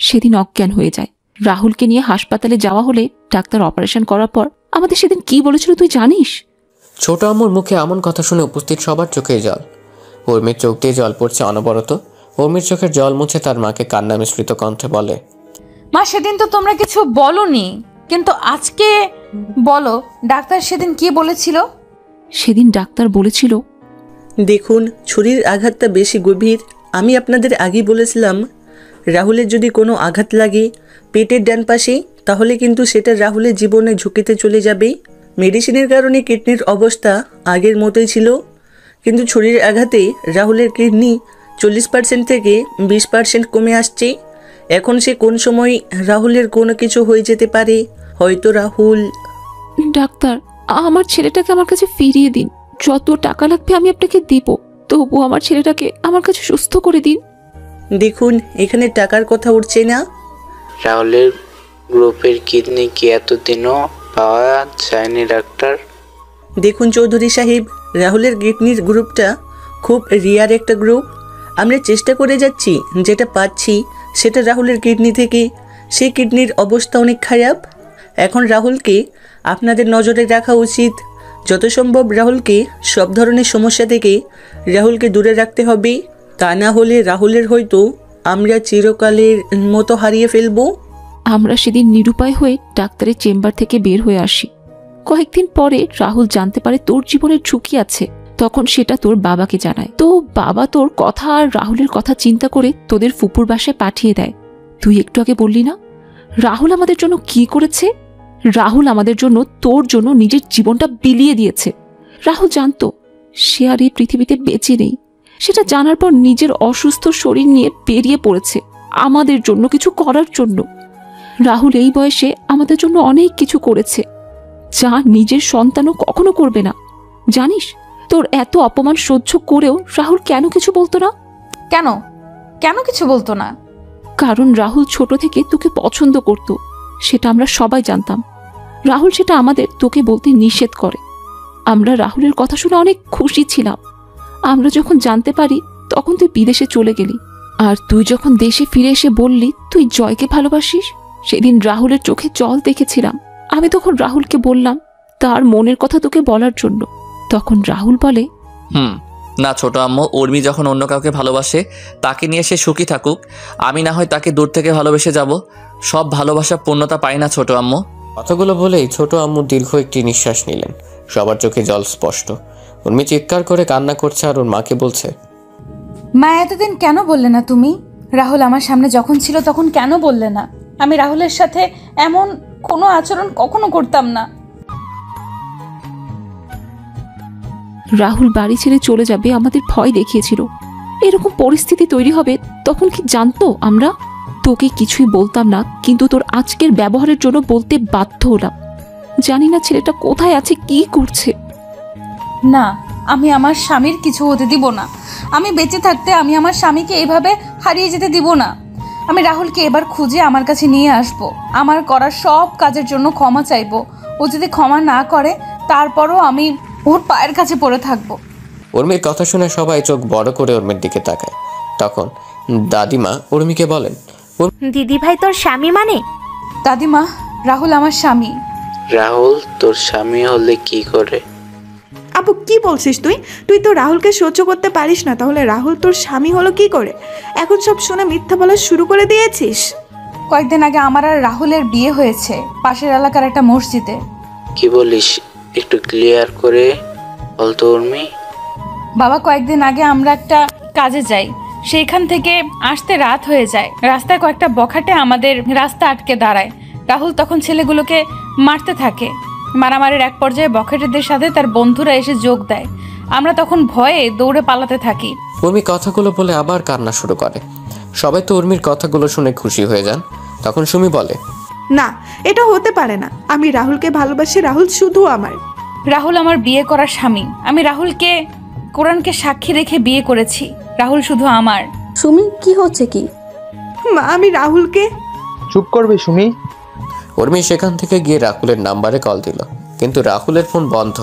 সেদিন অজ্ঞান হয়ে যায়। রাহুলকে নিয়ে হাসপাতালে যাওয়া হলে ডাক্তার অপারেশন করার পর আমাদের সেদিন কি বলেছিল তুই জানিস? ছোট আম্মুর মুখে এমন কথা শুনে উপস্থিত সবার চোখে জল। উর্মির চোখ দিয়ে জল পড়ছে অনবরত। উর্মির চোখের জল মুছে তার মাকে কান্না মিশ্রিত কণ্ঠে বলে, মা সেদিন তো তোমরা কিছু বলনি, কিন্তু আজকে বলো ডাক্তার সেদিন কি বলেছিল? সেদিন ডাক্তার বলেছিল, দেখুন ছুরির আঘাতটা বেশি গভীর। আমি আপনাদের আগেই বলেছিলাম রাহুলের যদি কোনো আঘাত লাগে পেটের ডান পাশে, তাহলে কিন্তু সেটা রাহুলের জীবনে ঝুঁকিতে চলে যাবে। মেডিসিনের কারণে কিডনির অবস্থা আগের মতোই ছিল, কিন্তু ছুরির আঘাতে রাহুলের কিডনি 40% থেকে 20% কমে আসছে। এখন সে কোন সময় রাহুলের কোনো কিছু হয়ে যেতে পারে। হয়তো রাহুল। ডাক্তার আমার ছেলেটাকে আমার কাছে ফিরিয়ে দিন, যত টাকা লাগবে আমি আপনাকে দিব, তবু আমার ছেলেটাকে আমার কাছে সুস্থ করে দিন। দেখুন এখানে টাকার কথা উঠছে না। রাহুলের গ্রুপের কিডনি কি এতদিনও পাওয়া যায়নি ডাক্তার? দেখুন চৌধুরী সাহেব, রাহুলের কিডনির গ্রুপটা খুব রিয়ার একটা গ্রুপ। আমরা চেষ্টা করে যাচ্ছি, যেটা পাচ্ছি সেটা রাহুলের কিডনি থেকে। সেই কিডনির অবস্থা অনেক খারাপ। এখন রাহুলকে আপনাদের নজরে রাখা উচিত। যত সম্ভব রাহুলকে সব ধরনের সমস্যা থেকে রাহুলকে দূরে রাখতে হবে। তা না হলে রাহুলের হয়তো আমরা চিরকালের মতো হারিয়ে ফেলবো। আমরা সেদিন নিরুপায় হয়ে ডাক্তারের চেম্বার থেকে বের হয়ে আসি। কয়েকদিন পরে রাহুল জানতে পারে তোর জীবনের ঝুঁকি আছে। তখন সেটা তোর বাবাকে জানায়। তো বাবা তোর কথা আর রাহুলের কথা চিন্তা করে তোদের ফুপুর বাসায় পাঠিয়ে দেয়। তুই একটু আগে বললি না রাহুল আমাদের জন্য কি করেছে? রাহুল আমাদের জন্য তোর জন্য নিজের জীবনটা বিলিয়ে দিয়েছে। রাহুল জানতো সে আর এই পৃথিবীতে বেঁচে নেই। সেটা জানার পর নিজের অসুস্থ শরীর নিয়ে বেরিয়ে পড়েছে আমাদের জন্য কিছু করার জন্য। রাহুল এই বয়সে আমাদের জন্য অনেক কিছু করেছে, যা নিজের সন্তানও কখনো করবে না। জানিস তোর এত অপমান সহ্য করেও রাহুল কেন কিছু বলতো না? কেন কেন কিছু বলতো না? কারণ রাহুল ছোট থেকে তোকে পছন্দ করত, সেটা আমরা সবাই জানতাম। রাহুল সেটা আমাদের তোকে বলতে নিষেধ করে। আমরা রাহুলের কথা শুনে অনেক খুশি ছিলাম। আমরা যখন জানতে পারি তখন তুই বিদেশে চলে গেলি, আর তুই যখন দেশে ফিরে এসে বললি তুই জয়কে ভালোবাসিস, সেদিন রাহুলের চোখে জল দেখেছিলাম। আমি তখন রাহুলকে বললাম তার মনের কথা তোকে বলার জন্য। তখন রাহুল বলে, না ছোট আম্মু, উর্মি যখন অন্য কাউকে ভালোবাসে তাকে নিয়ে সে সুখী থাকুক, আমি না হয় তাকে দূর থেকে ভালোবেসে যাব। সব ভালোবাসা পূর্ণতা পায় না ছোট আম্মু। কথাগুলো বলেই ছোট আম্মু দীর্ঘ একটি নিঃশ্বাস নিলেন। সবার চোখে জল স্পষ্ট। উর্মি চিৎকার করে কান্না করছে আর ওর মাকে বলছে, মা এতদিন কেন বললে না তুমি? রাহুল আমার সামনে যখন ছিল তখন কেন বললে না? আমি রাহুলের সাথে এমন কোনো আচরণ কখনো করতাম না। রাহুল বাড়ি ছেড়ে চলে যাবে আমাদের ভয় দেখিয়েছিল। এরকম পরিস্থিতি তৈরি হবে তখন কি জানতো আমরা? তোকে কিছুই বলতাম না, কিন্তু তোর আজকের ব্যবহারের জন্য বলতে বাধ্য হলাম। জানি না ছেলেটা কোথায় আছে, কি করছে। না, আমি আমার স্বামীর কিছু হতে দিব না। আমি বেঁচে থাকতে আমি আমার স্বামীকে এভাবে হারিয়ে যেতে দিব না। আমি রাহুলকে এবার খুঁজে আমার কাছে নিয়ে আসব। আমার করার সব কাজের জন্য ক্ষমা চাইব। ও যদি ক্ষমা না করে তারপরও আমি ওর পায়ের কাছে পড়ে থাকবো। উর্মির কথা শুনে সবাই চোখ বড় করে উর্মির দিকে তাকায়। তখন দাদিমা উর্মিকে বলেন, দিদি ভাই তোর স্বামী মানে? দাদিমা, রাহুল আমার স্বামী। রাহুল তোর স্বামী হলে কি করে? আপু কি বলছিস তুই? তুই তো রাহুলকে সহ্য করতে পারিস না, তাহলে রাহুল তোর স্বামী হলো কি করে? এখন সব শুনে মিথ্যা বলা শুরু করে দিয়েছিস। কয়েকদিন আগে আমার আর রাহুলের বিয়ে হয়েছে পাশের এলাকার একটা মসজিদে। কি বলিস, একটু ক্লিয়ার করে বলতো উর্মি। বাবা, কয়েকদিন আগে আমরা একটা কাজে যাই, সেইখান থেকে আসতে রাত হয়ে যায়। রাস্তায় কয়েকটা বখাটে আমাদের রাস্তা আটকে দাঁড়ায়। রাহুল তখন ছেলেগুলোকে মারতে থাকে। মারামারির এক পর্যায়ে বখাটেদের সাথে তার বন্ধুরা এসে যোগ দেয়। আমরা তখন ভয়ে দৌড়ে পালাতে থাকি। উর্মি কথাগুলো বলে আবার কান্না শুরু করে। সবাই তো উর্মির কথাগুলো শুনে খুশি হয়ে যান। তখন সুমি বলে, না, এটা হতে পারে না। আমি রাহুলকে ভালোবাসি, রাহুল শুধু আমার। রাহুল আমার বিয়ে করা স্বামী। আমি রাহুলকে কোরআনকে সাক্ষী রেখে বিয়ে করেছি। রাহুল শুধু আমার। সুমি, কি হচ্ছে কি? মা, আমি রাহুলকে। চুপ করবে সুমি। উর্মি সেখান থেকে গিয়ে রাহুলের নাম্বারে কল দিল, কিন্তু রাহুলের ফোন বন্ধ।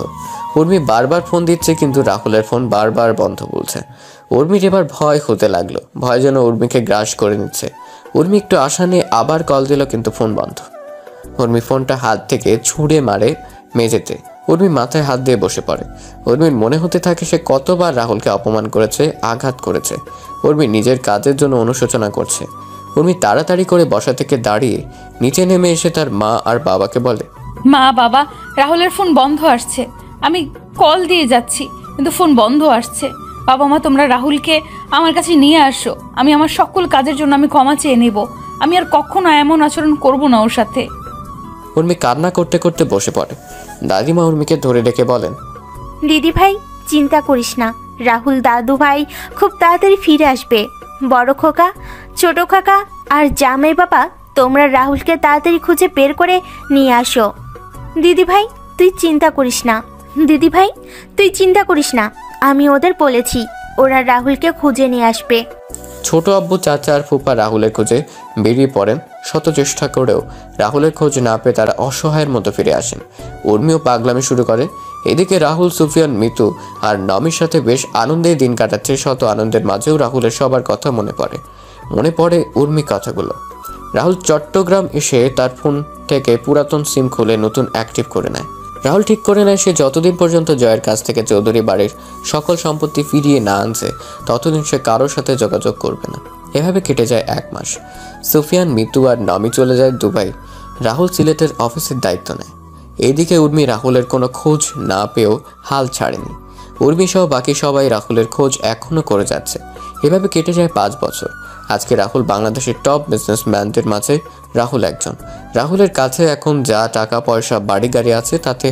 উর্মি বারবার ফোন দিচ্ছে, কিন্তু রাহুলের ফোন বারবার বন্ধ বলছে। উর্মির এবার ভয় হতে লাগলো, ভয় যেন উর্মিকে গ্রাস করে নিচ্ছে। উর্মি একটু আশা নিয়ে আবার কল দিল, কিন্তু ফোন বন্ধ। উর্মি ফোনটা হাত থেকে ছুঁড়ে মারে মেঝেতে। উর্মি মাথায় হাত দিয়ে বসে পড়ে। উর্মির মনে হতে থাকে সে কতবার রাহুলকে অপমান করেছে, আঘাত করেছে। উর্মি নিজের কাজের জন্য অনুশোচনা করছে। উর্মি তাড়াতাড়ি করে বসা থেকে দাঁড়িয়ে নিচে নেমে এসে তার মা আর বাবাকে বলে, মা, বাবা, রাহুলের ফোন বন্ধ আসছে। আমি কল দিয়ে যাচ্ছি, কিন্তু ফোন বন্ধ আসছে। বাবা মা, তোমরা রাহুলকে আমার কাছে নিয়ে আসো। আমি আমার সকল কাজের জন্য আমি ক্ষমা চেয়ে নেব। আমি আর কখনো এমন আচরণ করব না ওর সাথে। উর্মি কান্না করতে করতে বসে পড়ে। দাদিমা উর্মিকে ধরে রেখে বলেন, দিদি ভাই, চিন্তা করিস না। রাহুল দাদু ভাই খুব তাড়াতাড়ি ফিরে আসবে। বড় খোকা, ছোট কাকা আর জামাই বাবা, তোমরা রাহুলকে তাড়াতাড়ি খুঁজে বের করে নিয়ে আসো। দিদি ভাই, তুই চিন্তা করিস না। দিদি ভাই, তুই চিন্তা করিস না। আমি ওদের বলেছি, ওরা রাহুলকে খুঁজে নিয়ে আসবে। ছোট আব্বু, চাচা আর ফুপা রাহুলের খোঁজে বেরিয়ে পড়েন। শত চেষ্টা করেও রাহুলের খোঁজ না পেয়ে তারা অসহায়ের মতো ফিরে আসেন। উর্মিও পাগলামি শুরু করে। এদিকে রাহুল, সুফিয়ান, মিতু আর নমির সাথে বেশ আনন্দের দিন কাটাচ্ছে। শত আনন্দের মাঝেও রাহুলের সবার কথা মনে পড়ে উর্মি কথাগুলো। রাহুল চট্টগ্রাম এসে তার ফোন থেকে পুরাতন সিম খুলে নতুন অ্যাক্টিভ করে নেয়। রাহুল ঠিক করে নেয় সে যতদিন পর্যন্ত জয়ের কাছ থেকে চৌধুরী বাড়ির সকল সম্পত্তি ফিরিয়ে না আনছে ততদিন সে কারোর সাথে যোগাযোগ করবে না। এভাবে কেটে যায় 1 মাস। সুফিয়ান, মিতু আর নমি চলে যায় দুবাই। রাহুল সিলেটের অফিসের দায়িত্ব নেয়। এইদিকে উর্মি রাহুলের কোনো খোঁজ না পেয়েও হাল ছাড়েনি। উর্মি সহ বাকি সবাই রাহুলের খোঁজ এখনও করে যাচ্ছে। এভাবে কেটে যায় 5 বছর। আজকে রাহুল বাংলাদেশের টপ বিজনেসম্যানদের মাঝে রাহুল একজন। রাহুলের কাছে এখন যা টাকা পয়সা, বাড়ি গাড়ি আছে, তাতে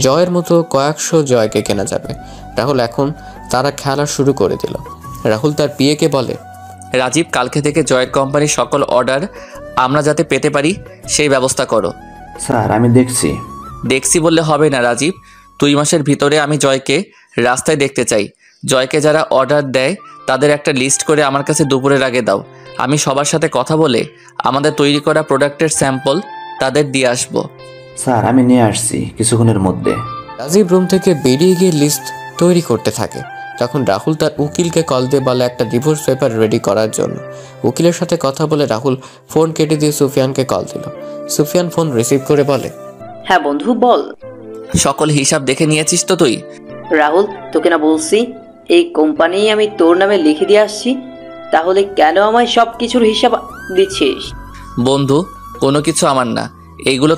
জয়ের মতো কয়েকশো জয়কে কেনা যাবে। রাহুল এখন তারা খেলা শুরু করে দিল। রাহুল তার পিএকে বলে, রাজীব, কালকে থেকে জয়ের কোম্পানির সকল অর্ডার আমরা যাতে পেতে পারি সেই ব্যবস্থা করো। স্যার, আমি দেখছি বললে হবে না রাজীব। 2 মাসের ভিতরে আমি জয়কে রাস্তায় দেখতে চাই। জয়কে যারা অর্ডার দেয় তাদের একটা লিস্ট করে আমার কাছে দুপুরের আগে দাও। আমি সবার সাথে কথা বলে আমাদের তৈরি করা প্রোডাক্টের স্যাম্পল তাদের দিয়ে আসবো। স্যার, আমি নিয়ে আসছি কিছুক্ষণের মধ্যে। রাজীব রুম থেকে বেরিয়ে গিয়ে লিস্ট তৈরি করতে থাকে। তখন রাহুল তার উকিলকে কল দিয়ে বলে একটা ডিভোর্স পেপার রেডি করার জন্য। উকিলের সাথে কথা বলে রাহুল ফোন কেটে দিয়ে সুফিয়ানকে কল দিল। সুফিয়ান ফোন রিসিভ করে বলে, হ্যাঁ বন্ধু, বল। সকল হিসাব দেখে নিয়েছিস তো তুই? রাহুল, তোকে না বলছি এই কোম্পানি আমি তোর নামে লিখে দিয়ে আসছি, তাহলে কেন আমায় সব কিছুর হিসাব দিচ্ছিস? বন্ধু, কোনো কিছু আমার না, এইগুলো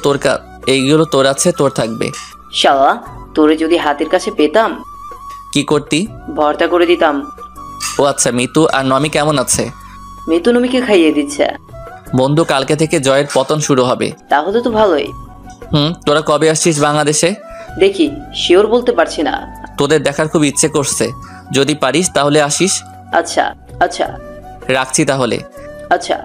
তোর আছে, তোর থাকবে। শালা, তোরে যদি হাতের কাছে পেতাম কি করতি? ভর্তা করে দিতাম। ও আচ্ছা, মিতু আর নমি কেমন আছে? মিতু নমিকে খাইয়ে দিচ্ছে। বন্ধু, কালকে থেকে জয়ের পতন শুরু হবে। তাহলে তো ভালোই। তোরা কবে আসছিস বাংলাদেশে? দেখি, শিওর বলতে পারছি না। তোদের দেখার খুব ইচ্ছে করছে, যদি পারিস তাহলে আসিস। আচ্ছা আচ্ছা, রাখছি তাহলে। আচ্ছা।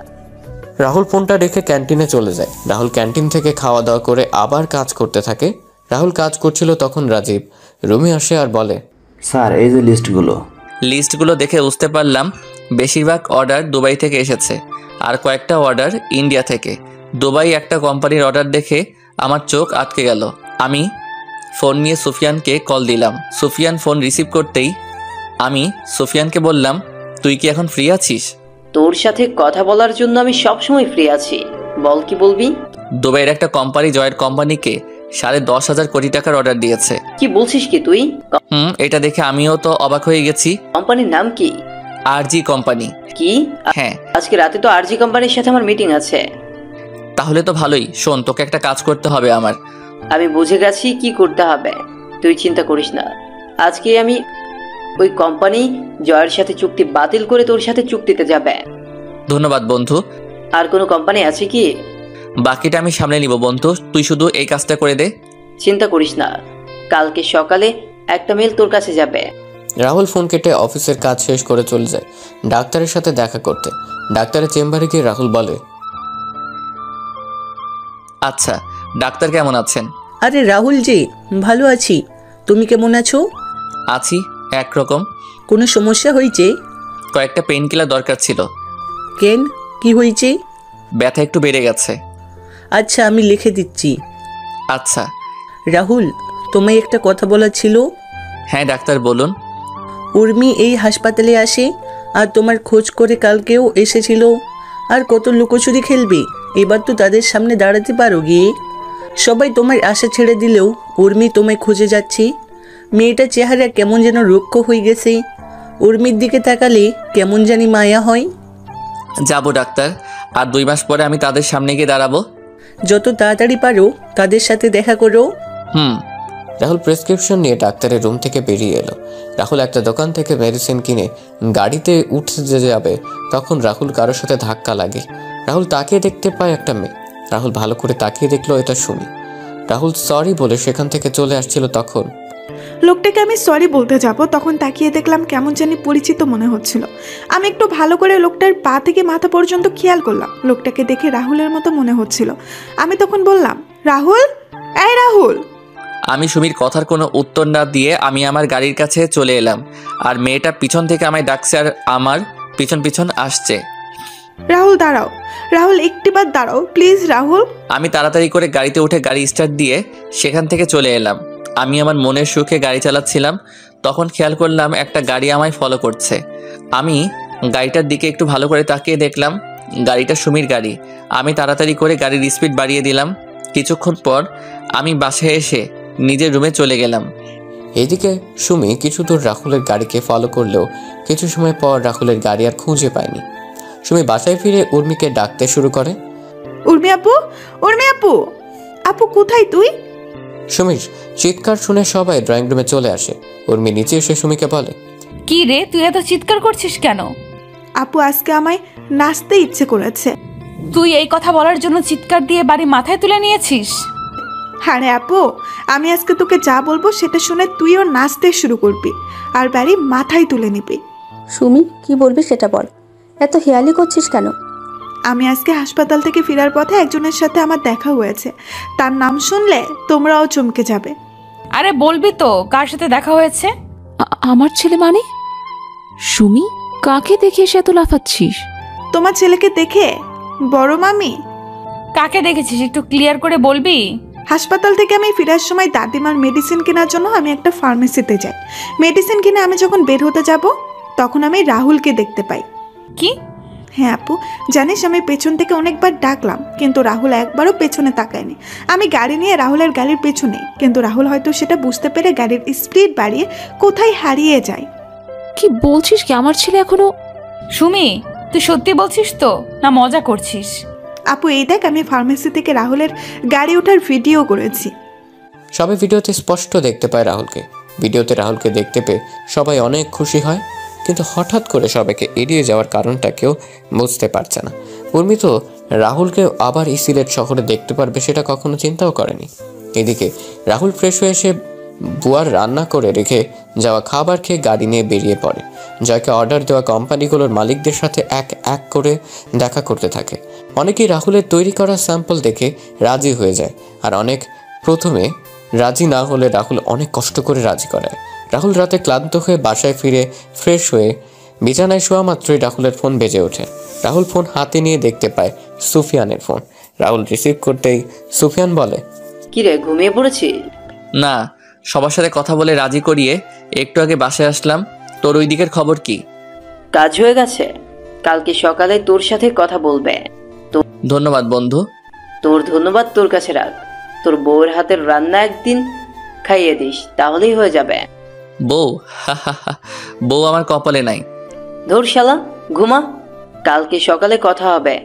রাহুল ফোনটা রেখে ক্যান্টিনে চলে যায়। রাহুল ক্যান্টিন থেকে খাওয়া দাওয়া করে আবার কাজ করতে থাকে। রাহুল কাজ করছিল, তখন রাজীব রুমে আসে আর বলে, স্যার, এই যে লিস্টগুলো দেখে বুঝতে পারলাম বেশিরভাগ অর্ডার দুবাই থেকে এসেছে, আর কয়েকটা অর্ডার ইন্ডিয়া থেকে। দুবাই একটা কোম্পানির অর্ডার দেখে আমার চোখ আটকে গেল। আমি ফোন নিয়ে সুফিয়ানকে কল দিলাম। সুফিয়ান ফোন রিসিভ করতেই আমি সুফিয়ানকে বললাম, তুই কি এখন ফ্রি আছিস? তোর সাথে কথা বলার জন্য আমি সবসময় ফ্রি আছি, বল কি বলবি? দুবাইয়ের একটা কোম্পানি জয়ের কোম্পানিকে 10,500 কোটি টাকার অর্ডার দিয়েছে। কি বলছিস কি তুই? এটা দেখে আমিও তো অবাক হয়ে গেছি। কোম্পানির নাম কি? আরজি কোম্পানি। কি? হ্যাঁ, আজকে রাতে তো আরজি কোম্পানির সাথে আমার মিটিং আছে। তাহলে তো ভালোই। শোন, তোকে একটা কাজ করতে হবে আমার। আমি বুঝে গেছি কি করতে হবে, তুই চিন্তা করিস না। আজকে আমি ওই কোম্পানি জয়ের সাথে চুক্তি বাতিল করে তোর সাথে চুক্তিতে যাবে। ধন্যবাদ বন্ধু। আর কোনো কোম্পানি আছে কি? বাকিটা আমি সামলে নিব বন্ধু, তুই শুধু এই কাজটা করে দে। চিন্তা করিস না, কালকে সকালে একটা মেল তোর কাছে যাবে। রাহুল ফোন কেটে অফিসের কাজ শেষ করে চলে যায় ডাক্তারের সাথে দেখা করতে। ডাক্তারের চেম্বারে গিয়ে রাহুল বলে, আচ্ছা, ডাক্তার কেমন আছেন? আরে রাহুল জি, ভালো আছি। তুমি কেমন আছো? আছি একরকম। কোনো সমস্যা হয়েছে? কয়েকটা পেইন কিলার দরকার ছিল। কেন, কি হয়েছে? ব্যথা একটু বেড়ে গেছে। আচ্ছা, আমি লিখে দিচ্ছি। আচ্ছা। রাহুল, তোমায় একটা কথা বলার ছিল। হ্যাঁ ডাক্তার, বলুন। উর্মি এই হাসপাতালে আসে আর তোমার খোঁজ করে কালকেও এসেছিল। আর কত লুকোচুরি খেলবে? এবার তো তাদের সামনে দাঁড়াতে পারো গিয়ে। সবাই তোমার আশা ছেড়ে দিলেও উর্মি তোমায় খুঁজে যাচ্ছে। মেয়েটার চেহারা কেমন যেন রুক্ষ হয়ে গেছে। উর্মির দিকে তাকালে কেমন জানি মায়া হয়। যাব ডাক্তার, আর 2 মাস পরে আমি তাদের সামনে গিয়ে দাঁড়াবো। যত তাড়াতাড়ি পারো তাদের সাথে দেখা করো। রাহুল প্রেসক্রিপশন নিয়ে ডাক্তারের রুম থেকে বেরিয়ে এলো। রাহুল একটা দোকান থেকে মেডিসিন কিনে গাড়িতে উঠতে যাবে, তখন রাহুল কারোর সাথে ধাক্কা লাগে। রাহুল তাকিয়ে দেখতে পায় একটা মেয়ে। রাহুল ভালো করে তাকিয়ে দেখলো এটা সুমি। রাহুল সরি বলে সেখান থেকে চলে আসছিল, তখন লোকটাকে আমি সরি বলতে যাব, তখন তাকিয়ে দেখলাম কেমন জানি পরিচিত মনে হচ্ছিল। আমি একটু ভালো করে লোকটার পা থেকে মাথা পর্যন্ত খেয়াল করলাম। লোকটাকে দেখে রাহুলের মতো মনে হচ্ছিল। আমি তখন বললাম, রাহুল, এই রাহুল। আমি সুমির কথার কোনো উত্তর না দিয়ে আমি আমার গাড়ির কাছে চলে এলাম, আর মেয়েটা পিছন থেকে আমায় ডাকছে আর আমার পিছন পিছন আসছে। রাহুল দাঁড়াও, রাহুল একটিবার দাঁড়াও প্লিজ রাহুল। আমি তাড়াতাড়ি করে গাড়িতে উঠে গাড়ি স্টার্ট দিয়ে সেখান থেকে চলে এলাম। আমি আমার মনের সুখে গাড়ি চালাচ্ছিলাম, তখন খেয়াল করলাম একটা গাড়ি আমায় ফলো করছে। আমি গাড়িটার দিকে একটু ভালো করে তাকিয়ে দেখলাম গাড়িটা সুমির গাড়ি। আমি তাড়াতাড়ি করে গাড়ির স্পিড বাড়িয়ে দিলাম। কিছুক্ষণ পর আমি বাসায় এসে নিজের রুমে চলে গেলাম। এদিকে সুমি কিছু দূর রাহুলের গাড়িকে ফলো করলেও কিছু সময় পর রাহুলের গাড়ি আর খুঁজে পায়নি। সুমি বাসায় ফিরে উর্মিকে ডাকতে শুরু করে, উর্মি আপু, উর্মি আপু, আপু কোথায় তুই? সুমির চিৎকার শুনে সবাই ড্রয়িং রুমে চলে আসে। উর্মি নিচে এসে সুমিকে বলে, কি রে, তুই এত চিৎকার করছিস কেন? আপু আজকে আমায় নাচতে ইচ্ছে করেছে। তুই এই কথা বলার জন্য চিৎকার দিয়ে বাড়ি মাথায় তুলে নিয়েছিস? আরে আপু, আমি আজকে তোকে যা বলবো সেটা শুনে তুইও নাচতে শুরু করবি আর বাড়ি মাথায় তুলে নিবি। সুমি, কি বলবি সেটা বল, এত হেয়ালি করছিস কেন? আমি আজকে হাসপাতাল থেকে ফেরার পথে একজনের সাথে আমার দেখা হয়েছে। তার নাম শুনলে তোমরাও চমকে যাবে। আরে বলবি তো, কার সাথে দেখা হয়েছে? আমার ছেলে মানে? সুমি, কাকে দেখে এসে এত লাফাচ্ছিস? তোমার ছেলেকে দেখে বড় মামি। কাকে দেখেছিস একটু ক্লিয়ার করে বলবি? হাসপাতাল থেকে আমি ফেরার সময় দাদিমার মেডিসিন কেনার জন্য আমি একটা ফার্মেসিতে যাই। মেডিসিন কিনে আমি যখন বের হতে যাব তখন আমি রাহুলকে দেখতে পাই। কি? হ্যাঁ আপু, জানিস আমি পেছন থেকে অনেকবার ডাকলাম কিন্তু রাহুল একবারও পেছনে তাকায়নি। আমি গাড়ি নিয়ে রাহুলের গাড়ির পেছনে, কিন্তু রাহুল হয়তো সেটা বুঝতে পেরে গাড়ির স্পিড বাড়িয়ে কোথায় হারিয়ে যায়। কি বলছিস কি? আমার ছেলে এখনো? সুমি, তুই সত্যি বলছিস তো না মজা করছিস? আপু এই দেখ, আমি ফার্মেসি থেকে রাহুলের গাড়ি ওঠার ভিডিও করেছি। সবাই ভিডিওতে স্পষ্ট দেখতে পায় রাহুলকে। ভিডিওতে রাহুলকে দেখতে পেয়ে সবাই অনেক খুশি হয়, কিন্তু হঠাৎ করে সবাইকে এড়িয়ে যাওয়ার কারণটা কেউ বুঝতে পারছে না। উর্মি তো রাহুলকে আবার এই সিলেট শহরে দেখতে পারবে সেটা কখনো চিন্তাও করেনি। এদিকে রাহুল ফ্রেশ হয়ে এসে বুয়ার রান্না করে রেখে যাওয়া খাবার খেয়ে গাড়ি নিয়ে বেরিয়ে পড়ে। জয়কে অর্ডার দেওয়া কোম্পানিগুলোর মালিকদের সাথে এক এক করে দেখা করতে থাকে। অনেকেই রাহুলের তৈরি করা স্যাম্পল দেখে রাজি হয়ে যায়, আর অনেক প্রথমে রাজি না হলে রাহুল অনেক কষ্ট করে রাজি করায়। রাহুল রাতে ক্লান্ত হয়ে বাসায় ফিরে ফ্রেশ হয়ে বিছানায় শোয়া মাত্রই রাহুলের ফোন বেজে ওঠে। রাহুল ফোন হাতে নিয়ে দেখতে পায় সুফিয়ানের ফোন। রাহুল রিসিভ করতেই সুফিয়ান বলে, কি রে, ঘুমিয়ে পড়েছি? না, সবার সাথে কথা বলে রাজি করিয়ে একটু আগে বাসায় আসলাম। তোর ওই দিকের খবর কি? কাজ হয়ে গেছে, কালকে সকালে তোর সাথে কথা বলবে। ধন্যবাদ বন্ধু। তোর ধন্যবাদ তোর কাছে রাখ। তোর বউয়ের হাতের রান্না একদিন খাইয়ে দিস, তাহলেই হয়ে যাবে। বউ? বউ আমার কপালে নাই। ধুর শালা, ঘুমা, কালকে সকালে কথা হবে।